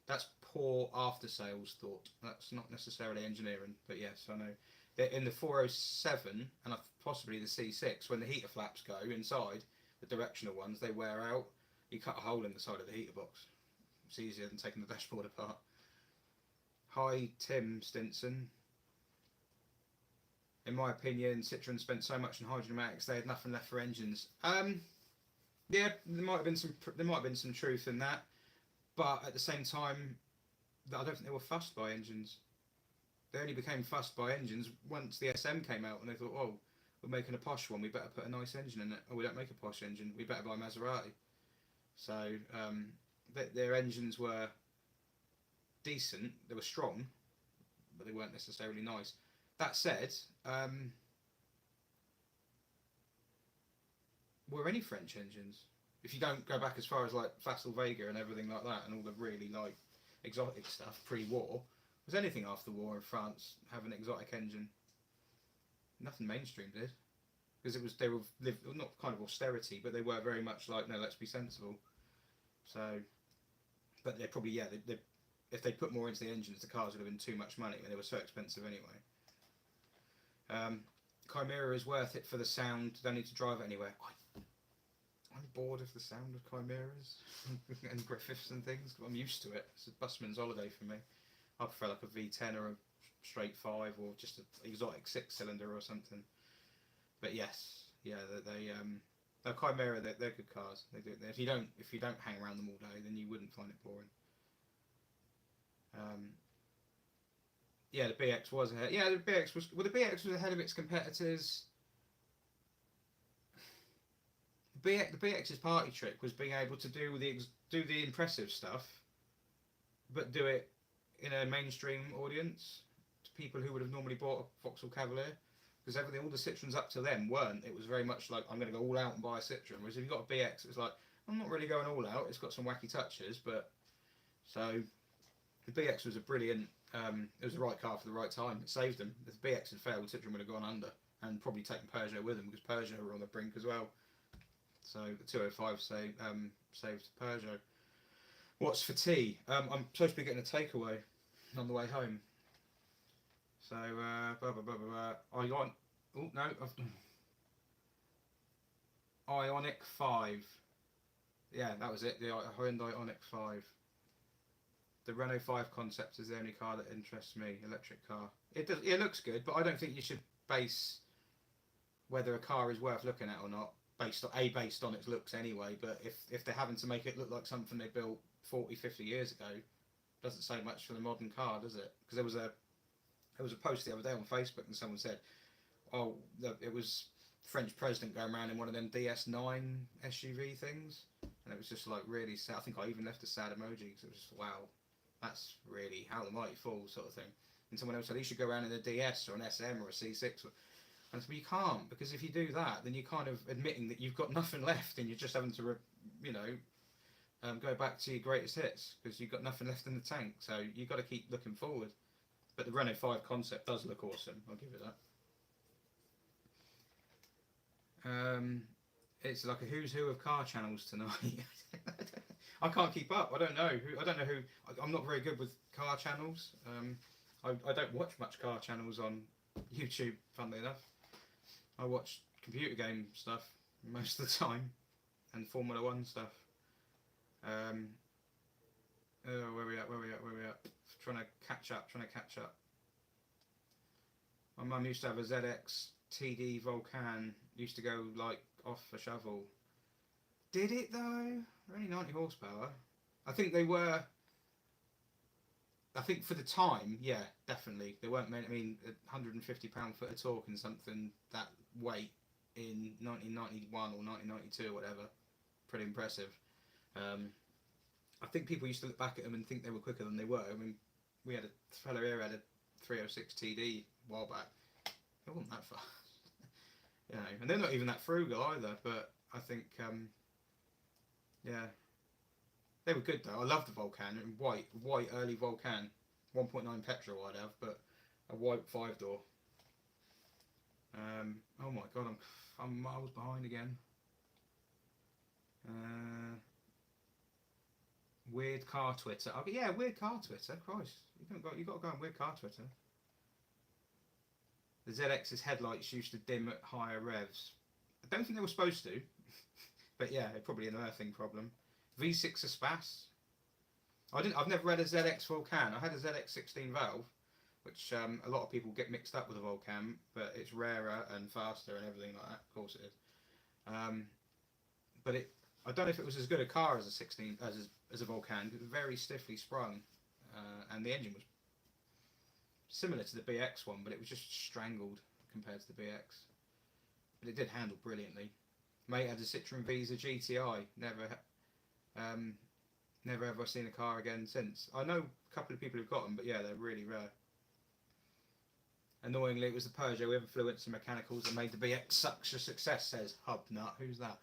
that's poor after sales thought. That's not necessarily engineering. But yes, I know that in the 407 and possibly the C6, when the heater flaps go inside, the directional ones, they wear out. You cut a hole in the side of the heater box. It's easier than taking the dashboard apart. Hi Tim Stinson. In my opinion, Citroen spent so much on hydromatics they had nothing left for engines. Yeah, there might have been some truth in that, but at the same time, I don't think they were fussed by engines. They only became fussed by engines once the SM came out, and they thought, oh, we're making a posh one, we better put a nice engine in it. Oh, we don't make a posh engine, we better buy Maserati. So their engines were decent, they were strong, but they weren't necessarily nice. That said, were any French engines, if you don't go back as far as like Facel Vega and everything like that, and all the really like exotic stuff pre-war, was anything after the war in France have an exotic engine? Nothing mainstream did, because they were not kind of austerity, but they were very much like, no, let's be sensible. So, but they probably, yeah, if they put more into the engines, the cars would have been too much money, and they were so expensive anyway. Chimera is worth it for the sound. Don't need to drive it anywhere. I'm bored of the sound of Chimeras and Griffiths and things. I'm used to it. It's a busman's holiday for me. I prefer like a V10 or a straight 5 or just an exotic 6-cylinder or something. But yes, yeah, the Chimera, they're good cars. They do. If you don't hang around them all day, then you wouldn't find it boring. Yeah, the BX was ahead. Yeah, the BX was ahead of its competitors. The BX's party trick was being able to do the impressive stuff, but do it in a mainstream audience to people who would have normally bought a Vauxhall Cavalier, because all the Citroens up to then weren't. It was very much like, I'm going to go all out and buy a Citroen. Whereas if you got a BX, it was like, I'm not really going all out. It's got some wacky touches, but so the BX was a brilliant. It was the right car for the right time. It saved them. If the BX had failed, Citroen would have gone under and probably taken Peugeot with them, because Peugeot were on the brink as well. So the 205 saved Peugeot. What's for tea? I'm supposed to be getting a takeaway on the way home. So Ioniq 5. Yeah, that was it. The Hyundai Ioniq 5. The Renault 5 concept is the only car that interests me. Electric car. It looks good, but I don't think you should base whether a car is worth looking at or not based on its looks anyway. But if they're having to make it look like something they built 40, 50 years ago, doesn't say much for the modern car, does it? Because there was a post the other day on Facebook, and someone said, oh, it was French president going around in one of them DS9 SUV things, and it was just like really sad. I think I even left a sad emoji because it was just, wow, that's really how the mighty fall sort of thing. And someone else said, you should go around in a DS or an SM or a C6. And I said, well, you can't, because if you do that, then you're kind of admitting that you've got nothing left, and you're just having to, go back to your greatest hits, because you've got nothing left in the tank. So you've got to keep looking forward. But the Renault 5 concept does look awesome. I'll give it that. It's like a who's who of car channels tonight. I can't keep up. I don't know who. I'm not very good with car channels. I don't watch much car channels on YouTube, funnily enough. I watch computer game stuff most of the time, and Formula 1 stuff. Where we at? Trying to catch trying to catch up. My mum used to have a ZX TD Volcan, used to go like off a shovel. Did it though? Only 90 horsepower. I think they were. I think for the time, yeah, definitely. They weren't meant. I mean, a 150 pound-foot of torque and something that weight in 1991 or 1992 or whatever, pretty impressive. I think people used to look back at them and think they were quicker than they were. I mean, we had a fella here had a 306 TD a while back. It wasn't that fast, you know. And they're not even that frugal either. But I think, yeah, they were good though. I love the Volcan, white early Volcan, 1.9 petrol I'd have, but a white 5-door. Oh my god, I'm miles behind again. Weird car Twitter. Okay, yeah, weird car Twitter. Christ, you got to go on weird car Twitter. The ZX's headlights used to dim at higher revs. I don't think they were supposed to, but yeah, probably an earthing problem. V6 Espas. I've never had a ZX Volcan. I had a ZX 16 valve, which a lot of people get mixed up with a Volcan, but it's rarer and faster and everything like that. Of course it is. But I don't know if it was as good a car as a 16 as a Volcan. It was very stiffly sprung, and the engine was similar to the BX one, but it was just strangled compared to the BX. But it did handle brilliantly. Mate had a Citroen Visa GTI. Never ever seen a car again since. I know a couple of people who've got them, but yeah, they're really rare. Annoyingly, it was the Peugeot influence and mechanicals that made the BX such a success, says Hubnut. Who's that?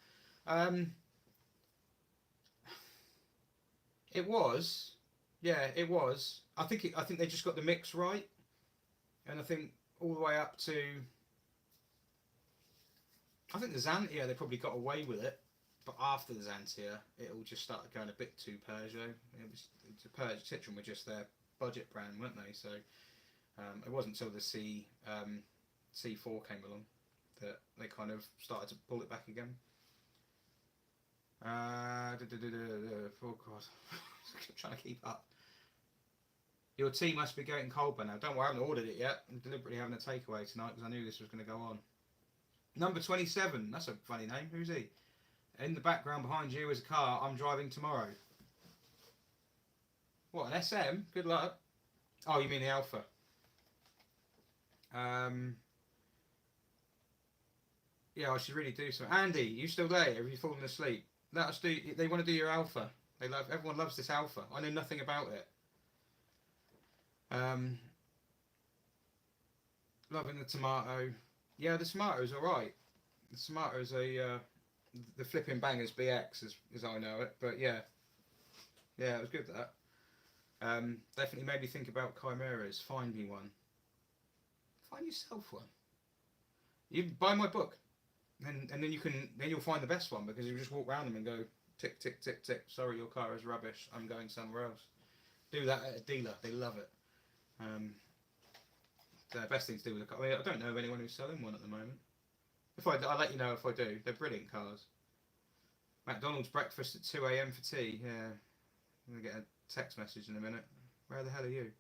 It was. Yeah, it was. I think they just got the mix right. And I think all the way up to... I think the Xantia, they probably got away with it. But after the Xantia, it all just started going a bit too Peugeot. Citroen were just their budget brand, weren't they? So it wasn't until the C4 came along that they kind of started to pull it back again. Oh god, trying to keep up. Your tea must be getting cold by now. Don't worry, I haven't ordered it yet. I'm deliberately having a takeaway tonight because I knew this was going to go on. Number 27, that's a funny name. Who's he? In the background behind you is a car I'm driving tomorrow. What, an SM? Good luck. Oh, you mean the Alpha? Yeah, I should really do so. Andy, you still there? Have you fallen asleep? Let us do. They want to do your Alpha. Everyone loves this Alpha. I know nothing about it. Loving the tomato. Yeah, the tomato's alright. The tomato's the flipping bangers BX as I know it, but yeah, it was good that. Definitely made me think about chimeras. Find me one. Find yourself one. You buy my book, and then you'll find the best one because you just walk around them and go tick tick tick tick. Sorry, your car is rubbish. I'm going somewhere else. Do that at a dealer. They love it. The best thing to do with a car. I mean, I don't know of anyone who's selling one at the moment. I'll let you know if I do. They're brilliant cars. McDonald's breakfast at 2 AM for tea. Yeah, I'm gonna get a text message in a minute. Where the hell are you?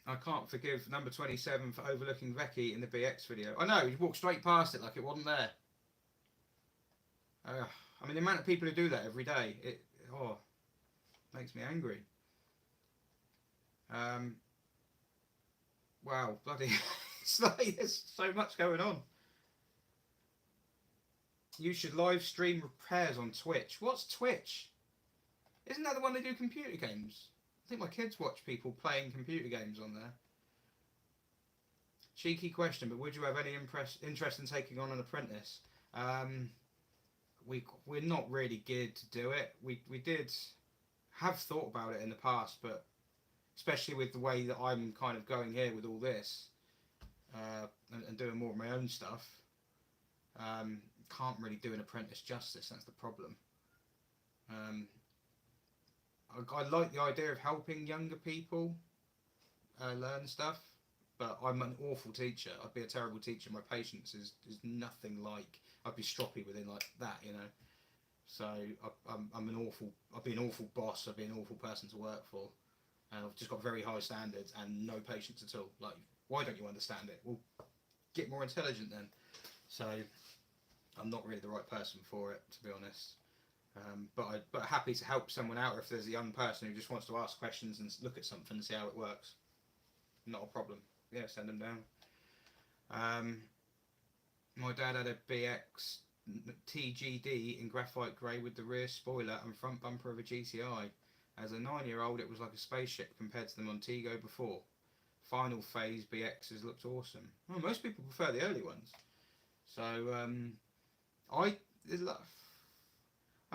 I can't forgive number 27 for overlooking Vecchi in the BX video. I know, you walked straight past it like it wasn't there. I mean, the amount of people who do that every day, it makes me angry. Wow, bloody, it's like there's so much going on. You should live stream repairs on Twitch. What's Twitch? Isn't that the one they do computer games? I think my kids watch people playing computer games on there. Cheeky question, but would you have any interest in taking on an apprentice? We're not really geared to do it. We did have thought about it in the past, but especially with the way that I'm kind of going here with all this and doing more of my own stuff, can't really do an apprentice justice. That's the problem. I like the idea of helping younger people learn stuff, but I'm an awful teacher. I'd be a terrible teacher. My patience is nothing like. I'd be stroppy within like that, you know. So I'm an awful. I'd be an awful boss. I'd be an awful person to work for. And I've just got very high standards and no patience at all. Like, why don't you understand it? Well, get more intelligent then. So I'm not really the right person for it, to be honest. But happy to help someone out if there's a young person who just wants to ask questions and look at something and see how it works. Not a problem. Yeah, send them down. My dad had a BX TGD in graphite grey with the rear spoiler and front bumper of a GTI. As a 9-year-old, it was like a spaceship compared to the Montego before. Final phase BXs looked awesome. Well, most people prefer the early ones. So I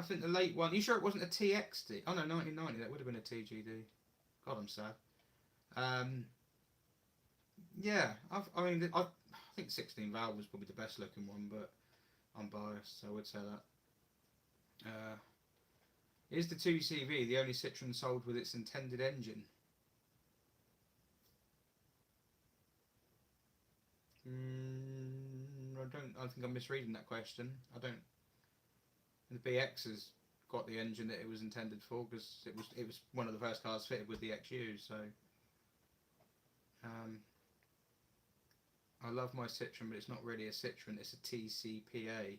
think the late one. You sure it wasn't a TXD? Oh no, 1990. That would have been a TGD. God, I'm sad. Yeah, I think 16 valve was probably the best looking one, but I'm biased, so I would say that. Is the 2CV the only Citroen sold with its intended engine? I think I'm misreading that question. I don't. The BX has got the engine that it was intended for because it was one of the first cars fitted with the XU. So I love my Citroen, but it's not really a Citroen. It's a TCPA.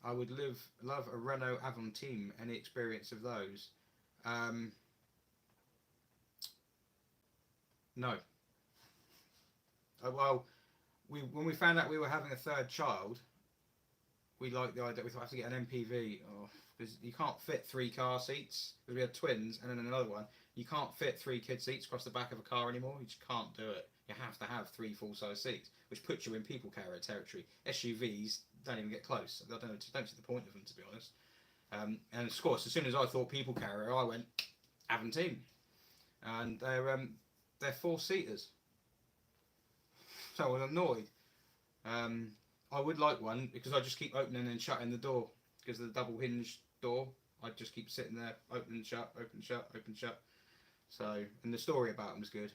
I would love a Renault Avantime. Any experience of those? No. Well, when we found out we were having a third child, we liked the idea. We thought I have to get an MPV because you can't fit 3 car seats. Because we had twins and then another one. You can't fit 3 kid seats across the back of a car anymore. You just can't do it. You have to have 3 full-size seats, which puts you in people carrier territory. SUVs don't even get close. I don't see the point of them, to be honest. And of course, as soon as I thought people carrier, I went Avantime, and they're 4-seaters. So I was annoyed. I would like one because I just keep opening and shutting the door because of the double hinge door. I just keep sitting there, open and shut, open, shut, open, shut. So, and the story about them is good.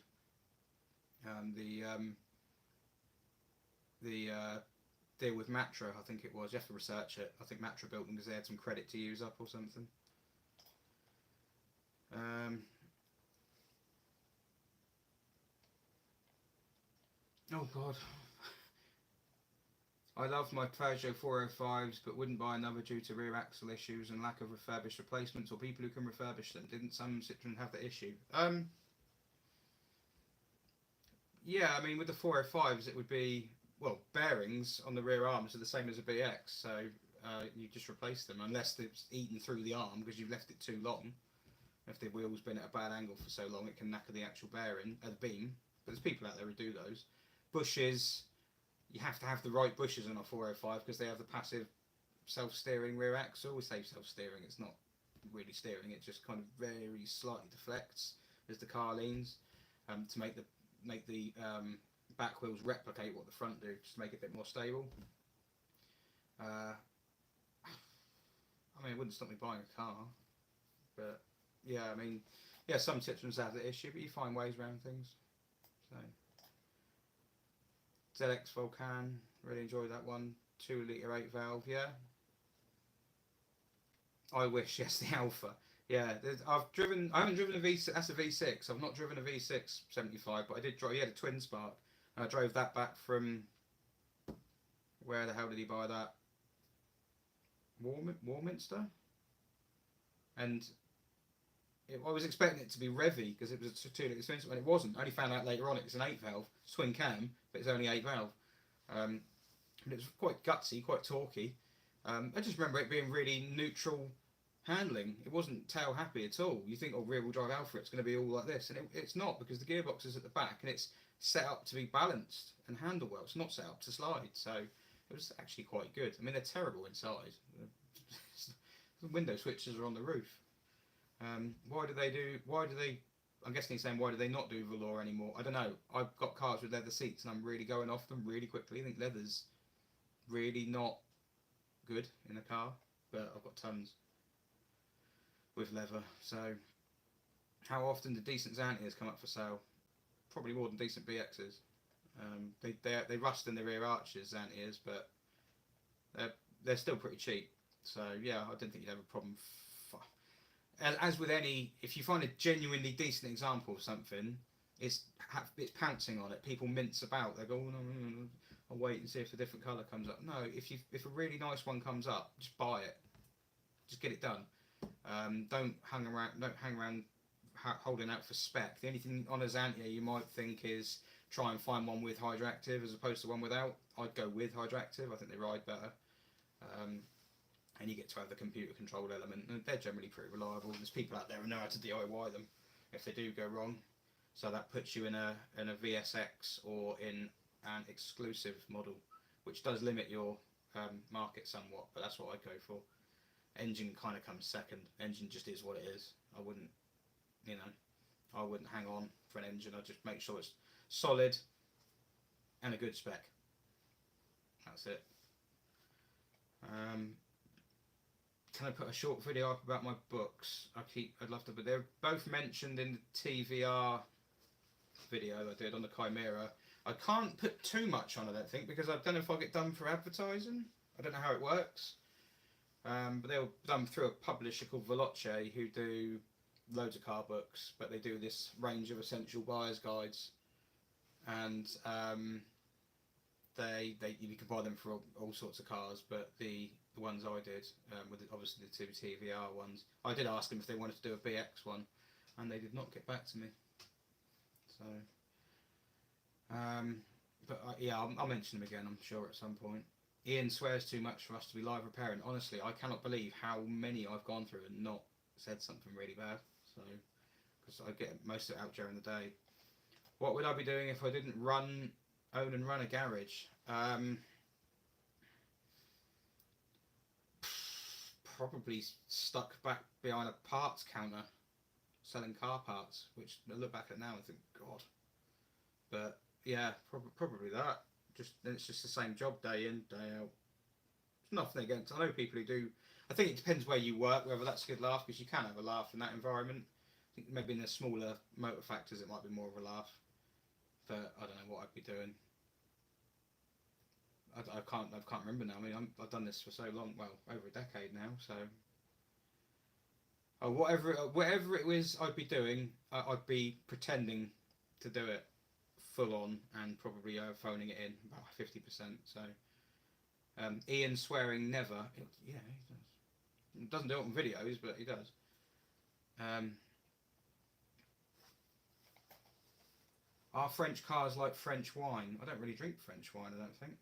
The deal with Matra, I think it was. You have to research it. I think Matra built them because they had some credit to use up or something. Oh God. I love my Peugeot 405s, but wouldn't buy another due to rear axle issues and lack of refurbished replacements or people who can refurbish them. Didn't some Citroen have that issue? Yeah, I mean, with the 405s, it would be, well, bearings on the rear arms are the same as a BX, so you just replace them, unless it's eaten through the arm because you've left it too long. If the wheel's been at a bad angle for so long, it can knacker the actual bearing, the beam. But there's people out there who do those. Bushes, you have to have the right bushes on a 405 because they have the passive self-steering rear axle. We say self-steering, it's not really steering, it just kind of very slightly deflects as the car leans to make the back wheels replicate what the front do, just to make it a bit more stable. I mean, it wouldn't stop me buying a car, but yeah, I mean, yeah, some Citroens have the issue, but you find ways around things. So ZX Vulcan, really enjoyed that one. 2 litre 8 valve, yeah. I wish, yes, the Alpha. Yeah, I haven't driven a V6, that's a V6. I've not driven a V6 75, but I did drive, he had a twin spark. And I drove that back from, where the hell did he buy that? Warminster? And I was expecting it to be revvy because it was a 2 litre twin spark, and it wasn't. I only found out later on it's an 8 valve, twin cam, but it's only 8 valve. And it was quite gutsy, quite torquey. I just remember it being really neutral handling. It wasn't tail happy at all. You think, oh, rear wheel drive Alpha, it's going to be all like this, and it's not, because the gearbox is at the back and it's set up to be balanced and handle well. It's not set up to slide, so it was actually quite good. I mean, they're terrible inside. The window switches are on the roof. Why do they? I'm guessing he's saying, why do they not do velour anymore? I don't know. I've got cars with leather seats and I'm really going off them really quickly. I think leather's really not good in a car, but I've got tons with leather. So, how often do decent Xantias come up for sale? Probably more than decent BXs. They rust in the rear arches, Xantias, but they're still pretty cheap. So yeah, I didn't think you'd have a problem. As with any, if you find a genuinely decent example of something, it's pouncing on it. People mince about. They go, oh, no, I'll wait and see if a different colour comes up. No, if a really nice one comes up, just buy it. Just get it done. Don't hang around holding out for spec. The only thing on a Xantia you might think is try and find one with Hydractive as opposed to one without. I'd go with Hydractive. I think they ride better. And you get to have the computer controlled element, and they're generally pretty reliable. There's people out there who know how to DIY them if they do go wrong. So that puts you in a VSX or in an exclusive model, which does limit your market somewhat, but that's what I'd go for. Engine kind of comes second. Engine just is what it is. I wouldn't hang on for an engine. I'd just make sure it's solid and a good spec. That's it. Can I put a short video up about my books? I'd love to, but they're both mentioned in the TVR video I did on the Chimera. I can't put too much on, I don't think, because I don't know if I'll get done for advertising. I don't know how it works. But they were done through a publisher called Veloce, who do loads of car books, but they do this range of essential buyer's guides, and you can buy them for all sorts of cars. But the ones I did, with obviously the two TVR ones, I did ask them if they wanted to do a BX one, and they did not get back to me. So, yeah, I'll mention them again, I'm sure, at some point. Ian swears too much for us to be live repairing. Honestly, I cannot believe how many I've gone through and not said something really bad. So, because I get most of it out during the day. What would I be doing if I didn't own and run a garage? Probably stuck back behind a parts counter selling car parts, which I look back at now and think, God. But yeah, probably that. It's just the same job day in, day out. Nothing against. I know people who do. I think it depends where you work, whether that's a good laugh, because you can have a laugh in that environment. I think maybe in the smaller motor factors it might be more of a laugh. But I don't know what I'd be doing. I can't remember now. I mean, I've done this for so long, well, over a decade now. So, whatever it was I'd be doing, I'd be pretending to do it full on and probably phoning it in about 50%. So, Ian swearing never. Yeah, he does. He doesn't do it on videos, but he does. Are French cars like French wine? I don't really drink French wine, I don't think.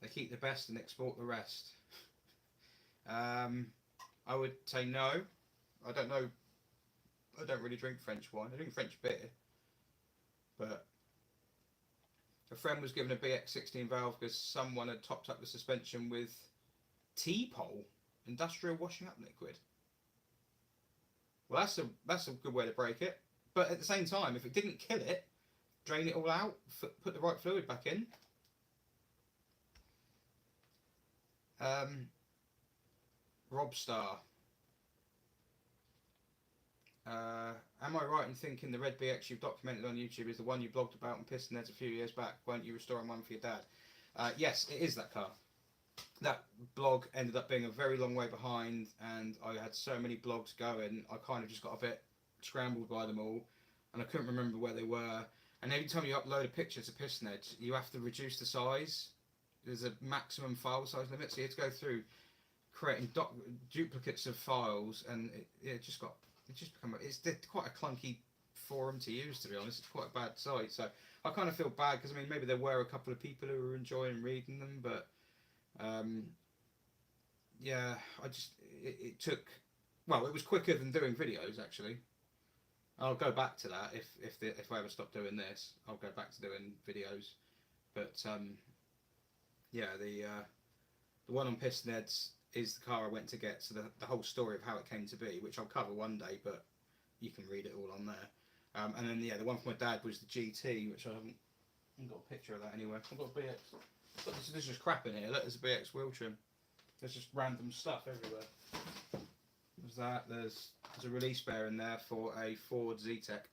They keep the best and export the rest. I would say no. I don't know. I don't really drink French wine. I drink French beer. But a friend was given a BX 16 valve because someone had topped up the suspension with T-pole, industrial washing up liquid. Well, that's a good way to break it. But at the same time, if it didn't kill it, drain it all out, put the right fluid back in. Rob Star. Am I right in thinking the red BX you've documented on YouTube is the one you blogged about on Piston Heads a few years back? Weren't you restoring one for your dad? Yes, it is that car. That blog ended up being a very long way behind, and I had so many blogs going, I kind of just got a bit scrambled by them all, and I couldn't remember where they were. And every time you upload a picture to Piston Heads, you have to reduce the size. There's a maximum file size limit, so you have to go through creating duplicates of files, and it's quite a clunky forum to use, to be honest. It's quite a bad site, so I kind of feel bad, because I mean, maybe there were a couple of people who were enjoying reading them, but yeah, it took, well, it was quicker than doing videos, actually. I'll go back to that if I ever stop doing this. I'll go back to doing videos, but yeah, the one on Piston Heads is the car I went to get, so the whole story of how it came to be, which I'll cover one day, but you can read it all on there. And then yeah, the one for my dad was the GT, which I haven't got a picture of that anywhere. I've got a BX. There's just crap in here. Look, there's a BX wheel trim. There's just random stuff everywhere. There's that. There's a release bear in there for a Ford Z-Tech.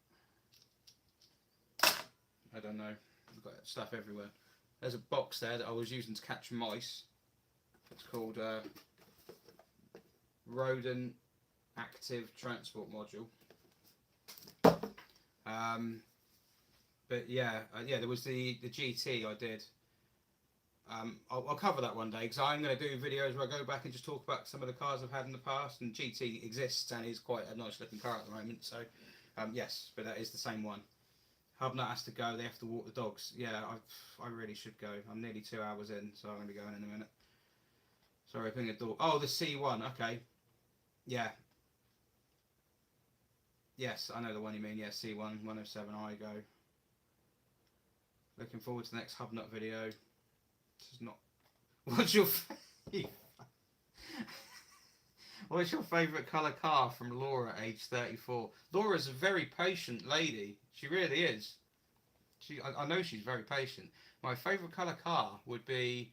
I don't know. I've got stuff everywhere. There's a box there that I was using to catch mice. It's called Rodent Active Transport Module. But yeah, there was the GT I did. I'll cover that one day, because I'm going to do videos where I go back and just talk about some of the cars I've had in the past. And GT exists and is quite a nice looking car at the moment. So yes, but that is the same one. Hubnut has to go. They have to walk the dogs. Yeah, I really should go. I'm nearly 2 hours in, so I'm going to be going in a minute. Sorry, opening the door. Oh, the C1. Okay. Yeah. Yes, I know the one you mean. Yeah, C1 107 I go. Looking forward to the next Hubnut video. This is not. What's your What's your favourite colour car from Laura, age 34? Laura's a very patient lady. She really is. I know she's very patient. My favourite colour car would be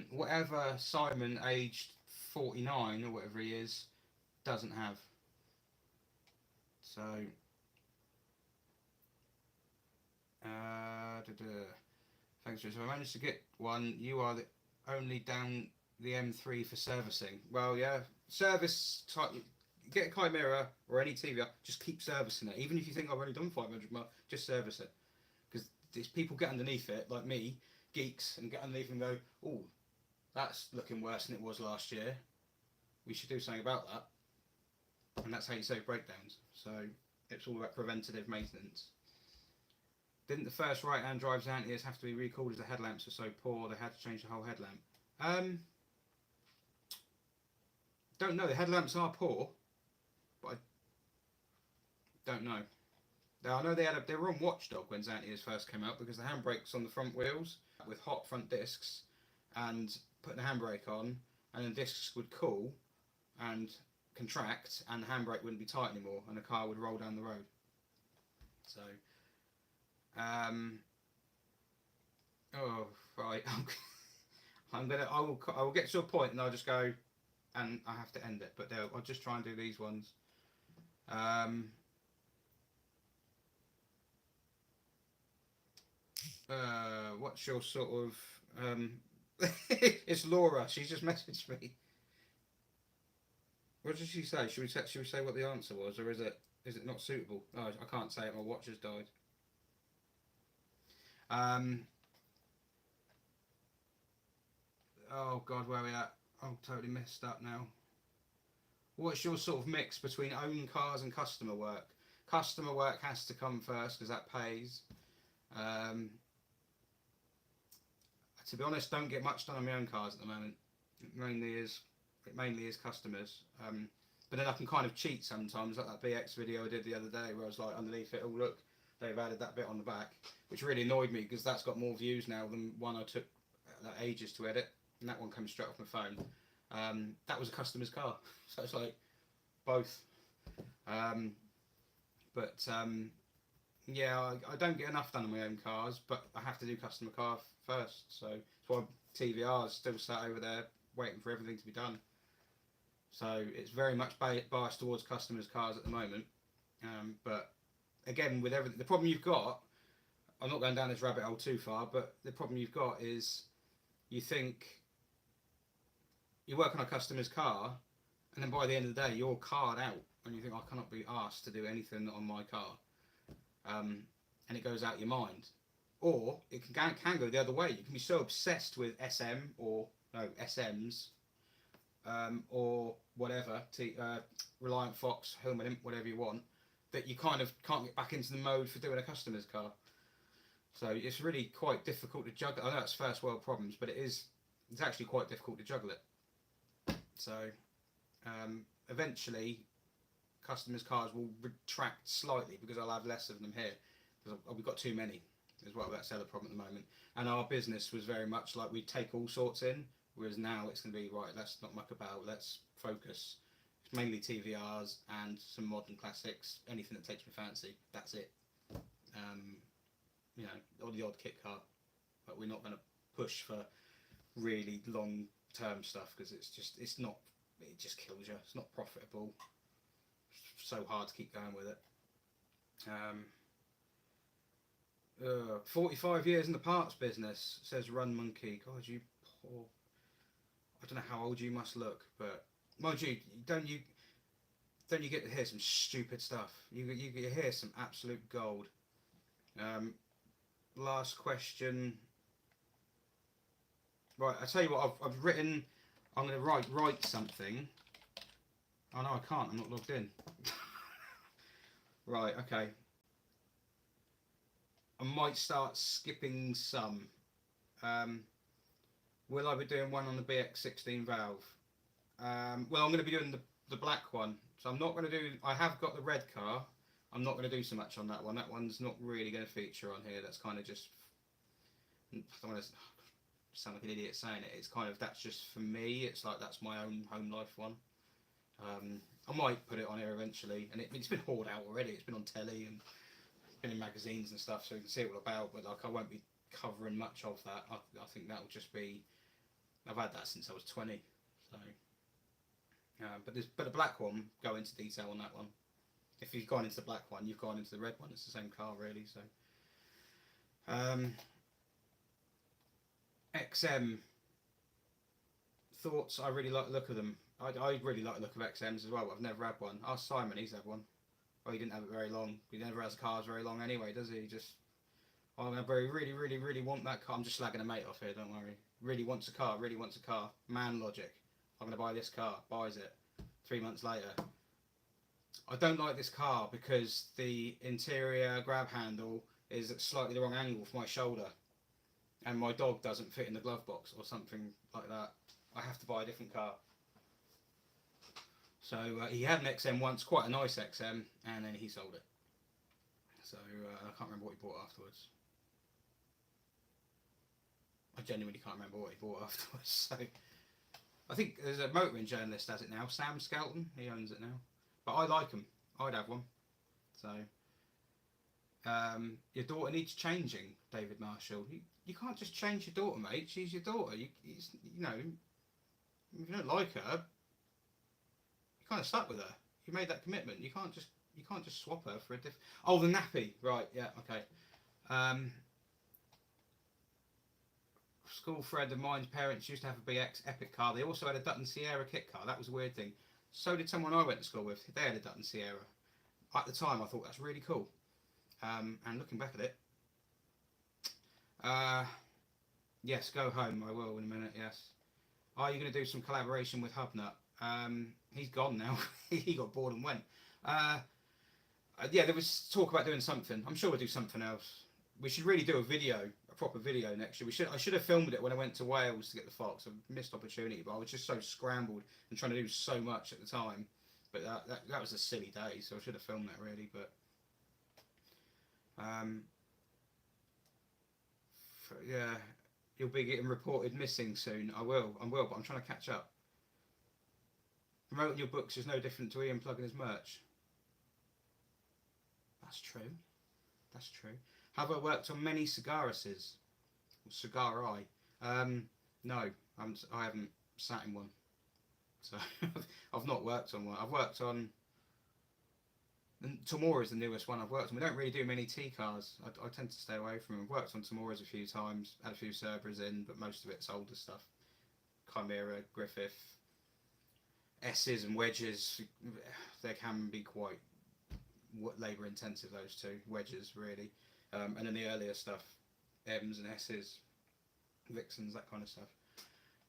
whatever Simon, aged 49 or whatever he is, doesn't have. So, thanks, Chris. If I managed to get one, you are the only down the M3 for servicing. Well, yeah, service type. Get a Chimera or any TVR, just keep servicing it. Even if you think I've only done 500 miles, just service it. Because these people get underneath it, like me, geeks, and get underneath and go, oh, that's looking worse than it was last year. We should do something about that. And that's how you save breakdowns. So it's all about preventative maintenance. Didn't the first right-hand drive Xantias have to be recalled as the headlamps were so poor they had to change the whole headlamp? Don't know. The headlamps are poor, but I don't know. I know they were on Watchdog when Xantias first came out, because the handbrake's on the front wheels with hot front discs, and putting the handbrake on, and the discs would cool and contract, and the handbrake wouldn't be tight anymore, and the car would roll down the road. So, oh right, I will get to a point and I'll just go, and I have to end it. But I'll just try and do these ones. What's your sort of it's Laura. She's just messaged me. What did she say? Should we say what the answer was, or is it not suitable? Oh, I can't say it. My watch has died. Oh God, where are we at? I'm totally messed up now. What's your sort of mix between own cars and customer work? Customer work has to come first because that pays. To be honest, don't get much done on my own cars at the moment. It mainly is customers. But then I can kind of cheat sometimes, like that BX video I did the other day, where I was like underneath it, oh look, they've added that bit on the back, which really annoyed me because that's got more views now than one I took ages to edit, and that one comes straight off my phone. That was a customer's car, so it's like both. Yeah, I don't get enough done on my own cars, but I have to do customer car first, so that's why TVR is still sat over there waiting for everything to be done. So it's very much biased towards customers' cars at the moment. But again, with everything, the problem you've got, I'm not going down this rabbit hole too far, but the problem you've got is you think you work on a customer's car, and then by the end of the day, you're carred out, and you think, I cannot be asked to do anything on my car. And it goes out your mind. Or it can go the other way. You can be so obsessed with SMs, or whatever, Reliant Fox, Hillman Imp, whatever you want, that you kind of can't get back into the mode for doing a customer's car. So it's really quite difficult to juggle. I know it's first world problems, but it's actually quite difficult to juggle it. So eventually customers' cars will retract slightly because I'll have less of them here, because we've got too many as well. That's the other problem at the moment. And our business was very much like we take all sorts in, whereas now it's going to be, right, let's not muck about, let's focus. It's mainly TVRs and some modern classics, anything that takes me fancy, that's it. You know, or the odd kit car, but we're not going to push for really long term stuff, because it just kills you. It's not profitable. It's so hard to keep going with it. 45 years in the parts business, says Run Monkey. God, you poor. I don't know how old you must look, but mind you, don't you get to hear some stupid stuff? You hear some absolute gold. Last question. Right, I tell you what, I've written. I'm going to write something. Oh no, I can't. I'm not logged in. Right, okay. I might start skipping some. Will I be doing one on the BX16 valve? Well, I'm going to be doing the black one. So I'm not going to do... I have got the red car. I'm not going to do so much on that one. That one's not really going to feature on here. That's kind of just... I don't want to sound like an idiot saying it. It's kind of... That's just for me. It's like that's my own home life one. I might put it on here eventually. And it's been hauled out already. It's been on telly and been in magazines and stuff. So you can see it all about. But like I won't be covering much of that. I think that'll just be... I've had that since I was 20. So... but the black one, go into detail on that one. If you've gone into the black one, you've gone into the red one. It's the same car, really. So, XM thoughts. I really like the look of them. I really like the look of XMs as well. But I've never had one. Ask Simon. He's had one. Well, he didn't have it very long. He never has cars very long anyway, does he? Just I'm gonna really want that car. I'm just slagging a mate off here. Don't worry. Really wants a car. Really wants a car. Man logic. I'm going to buy this car, buys it. 3 months later. I don't like this car because the interior grab handle is at slightly the wrong angle for my shoulder. And my dog doesn't fit in the glove box or something like that. I have to buy a different car. So he had an XM once, quite a nice XM, and then he sold it. So I can't remember what he bought afterwards. I genuinely can't remember what he bought afterwards. So... I think there's a motoring journalist has it now, Sam Skelton, he owns it now. But I like them, I'd have one. So, your daughter needs changing, David Marshall. You can't just change your daughter, mate, she's your daughter. You know, if you don't like her, you're kind of stuck with her. You made that commitment, you can't just swap her for a different... Oh, the nappy, right, yeah, okay. School friend of mine's parents used to have a BX Epic car. They also had a Dutton Sierra kit car. That was a weird thing. So did someone I went to school with. They had a Dutton Sierra. At the time, I thought that's really cool. And looking back at it, yes, go home. I will in a minute. Yes. Are you going to do some collaboration with Hubnut? He's gone now. He got bored and went. Yeah, there was talk about doing something. I'm sure we'll do something else. We should really do a video, a proper video next year. I should have filmed it when I went to Wales to get the fox. A missed opportunity, but I was just so scrambled and trying to do so much at the time. But that was a silly day, so I should have filmed that really. But yeah, you'll be getting reported missing soon. I will, but I'm trying to catch up. Promoting your books is no different to Ian plugging his merch. That's true. That's true. Have I worked on many cigarises? Cigar eye? No, I haven't sat in one. So I've not worked on one. I've worked on... Tamora is the newest one I've worked on. We don't really do many T cars. I tend to stay away from them. I've worked on Tamoras a few times, had a few Cerbras in, but most of it's older stuff. Chimera, Griffith, S's and wedges. They can be quite labour intensive, those two. Wedges, really. And then the earlier stuff, M's and S's, Vixens, that kind of stuff.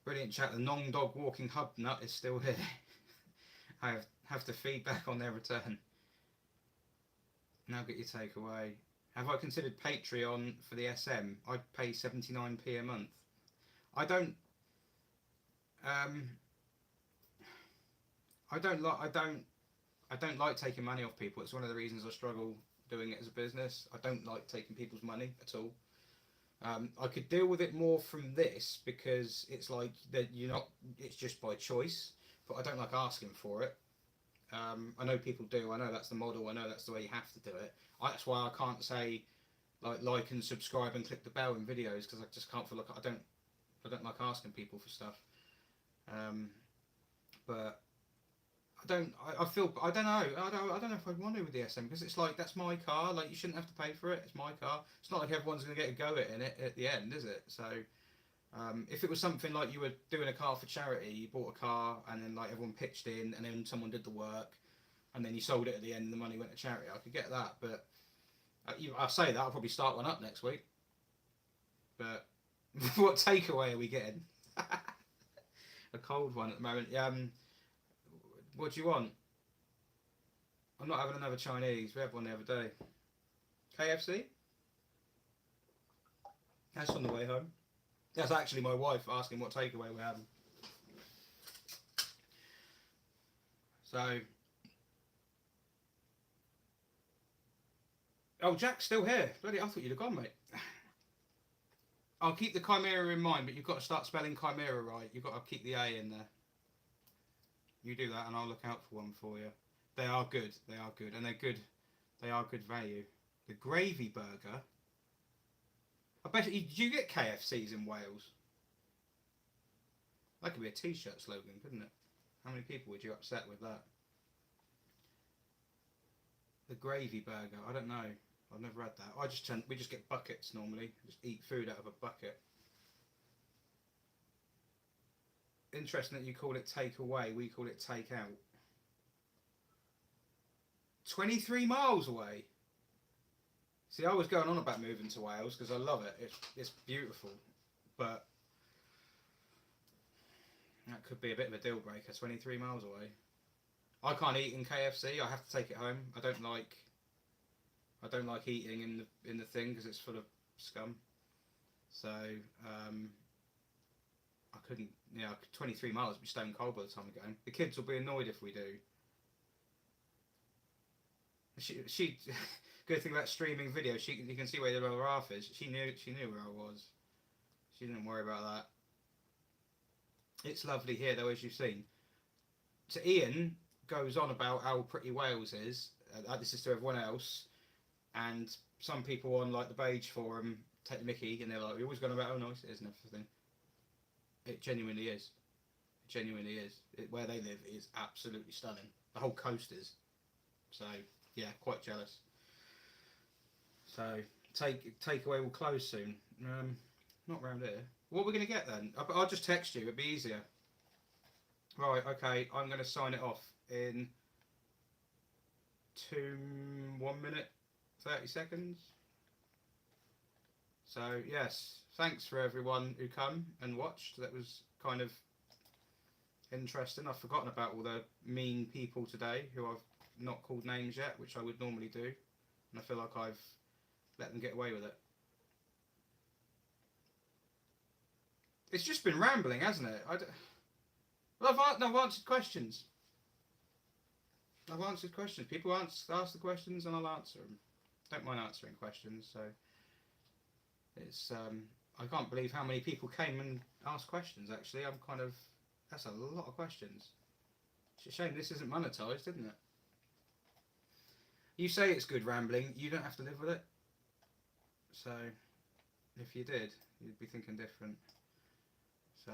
Brilliant chat. The non-dog walking hub nut is still here. I have to feedback on their return. Now get your takeaway. Have I considered Patreon for the SM? I'd pay 79p a month. I don't like taking money off people. It's one of the reasons I struggle doing it as a business. I don't like taking people's money at all. I could deal with it more from this because it's like that it's just by choice, but I don't like asking for it. I know people do. I know that's the model. I know that's the way you have to do it. That's why I can't say like and subscribe and click the bell in videos, because I just can't feel like I don't like asking people for stuff. But I feel, I don't know. I don't know if I'd want to with the SM, because it's like, that's my car. Like, you shouldn't have to pay for it. It's my car. It's not like everyone's going to get a go at it at the end, is it? So, if it was something like you were doing a car for charity, you bought a car and then like everyone pitched in and then someone did the work and then you sold it at the end and the money went to charity, I could get that. But I say that, I'll probably start one up next week. But what takeaway are we getting? A cold one at the moment. What do you want? I'm not having another Chinese. We had one the other day. KFC? That's on the way home. That's actually my wife asking what takeaway we're having. So. Oh, Jack's still here. Bloody, I thought you'd have gone, mate. I'll keep the Chimera in mind, but you've got to start spelling Chimera right. You've got to keep the A in there. You do that and I'll look out for one for you. They are good. They are good. And they're good. They are good value. The gravy burger. I bet you, do you get KFCs in Wales? That could be a t-shirt slogan, couldn't it? How many people would you upset with that? The gravy burger. I don't know. I've never had that. We just get buckets normally. Just eat food out of a bucket. Interesting that you call it take away. We call it take out. 23 miles away. See, I was going on about moving to Wales because I love it. It's beautiful, but that could be a bit of a deal breaker. 23 miles away. I can't eat in KFC. I have to take it home. I don't like eating in the thing because it's full of scum. So I couldn't. 23 miles would be stone cold by the time we're going. The kids will be annoyed if we do. She good thing about streaming video. You can see where the other half is. She knew where I was. She didn't worry about that. It's lovely here though, as you've seen. So Ian goes on about how pretty Wales is. This is to everyone else, and some people on like the Beige forum take the mickey, and they're like, "We always gone about how nice it is and everything." It genuinely is. It genuinely is. Where they live is absolutely stunning. The whole coast is. So yeah, quite jealous. So takeaway will close soon. Not round here. What are we going to get then? I'll just text you. It'd be easier. Right. Okay. I'm going to sign it off in 1 minute 30 seconds. So yes, thanks for everyone who come and watched. That was kind of interesting. I've forgotten about all the mean people today who I've not called names yet, which I would normally do, and I feel like I've let them get away with it. It's just been rambling, hasn't it? Well, I've answered questions. I've answered questions. People ask the questions and I'll answer them. Don't mind answering questions. So it's I can't believe how many people came and asked questions. Actually, that's a lot of questions. It's a shame this isn't monetized, isn't it? You say it's good rambling. You don't have to live with it. So if you did, you'd be thinking different. So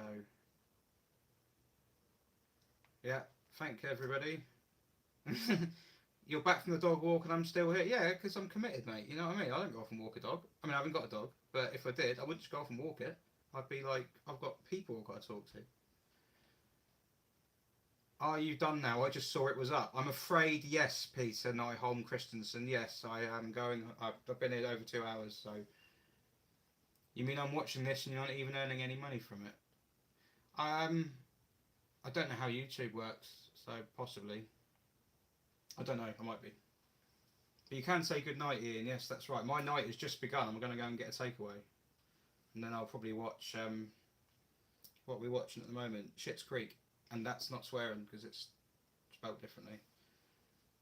yeah, thank everybody. You're back from the dog walk and I'm still here. Yeah, because I'm committed, mate. You know what I mean? I don't go off and walk a dog. I mean, I haven't got a dog, but if I did, I wouldn't just go off and walk it. I'd be like, I've got people I've got to talk to. Are you done now? I just saw it was up. I'm afraid, yes, Peter Nyholm Christensen. Yes, I am going. I've been here over 2 hours, so. You mean I'm watching this and you're not even earning any money from it? I don't know how YouTube works, so possibly. I don't know, I might be. But you can say good night, Ian. Yes, that's right. My night has just begun. I'm going to go and get a takeaway. And then I'll probably watch what we're watching at the moment, Schitt's Creek. And that's not swearing because it's spelled differently.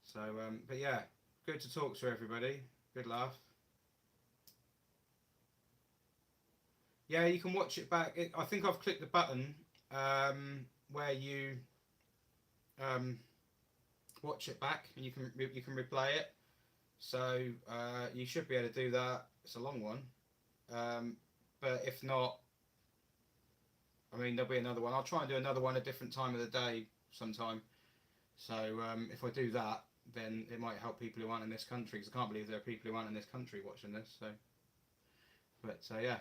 So, but yeah, good to talk to everybody. Good laugh. Yeah, you can watch it back. I think I've clicked the button where you watch it back, and you can replay it. So you should be able to do that. It's a long one, but if not, I mean there'll be another one. I'll try and do another one a different time of the day sometime. So if I do that, then it might help people who aren't in this country, because I can't believe there are people who aren't in this country watching this. So, but yeah,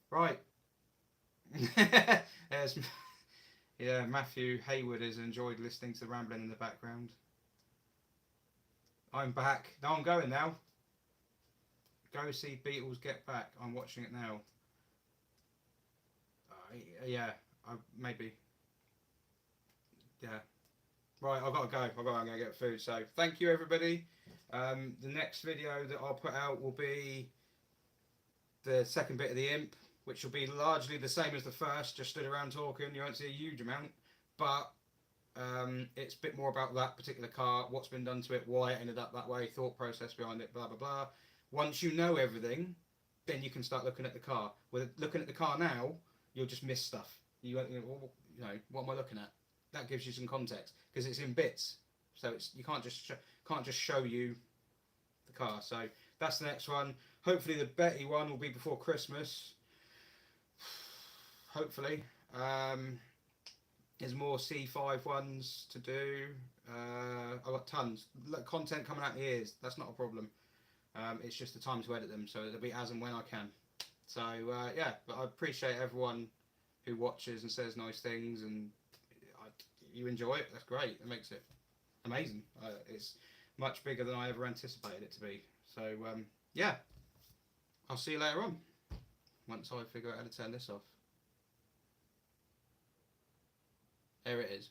right. There's, yeah, Matthew Hayward has enjoyed listening to the rambling in the background. I'm back. No, I'm going now. Go see Beatles Get Back. I'm watching it now. Yeah, maybe. Yeah. Right, I've got to go. I'm going to get food. So thank you, everybody. The next video that I'll put out will be the second bit of the imp, which will be largely the same as the first, just stood around talking. You won't see a huge amount, but it's a bit more about that particular car, what's been done to it, why it ended up that way, thought process behind it, blah blah blah. Once you know everything, then you can start looking at the car. With looking at the car now, you'll just miss stuff. You know, what am I looking at? That gives you some context because it's in bits, so it's you can't just show you the car. So that's the next one. Hopefully the Betty one will be before Christmas. Hopefully. There's more C5 ones to do. I've got tons. Content coming out the ears. That's not a problem. It's just the time to edit them, so it'll be as and when I can. So yeah, but I appreciate everyone who watches and says nice things, and you enjoy it. That's great. It makes it amazing. It's much bigger than I ever anticipated it to be. So yeah, I'll see you later on once I figure out how to turn this off. There it is.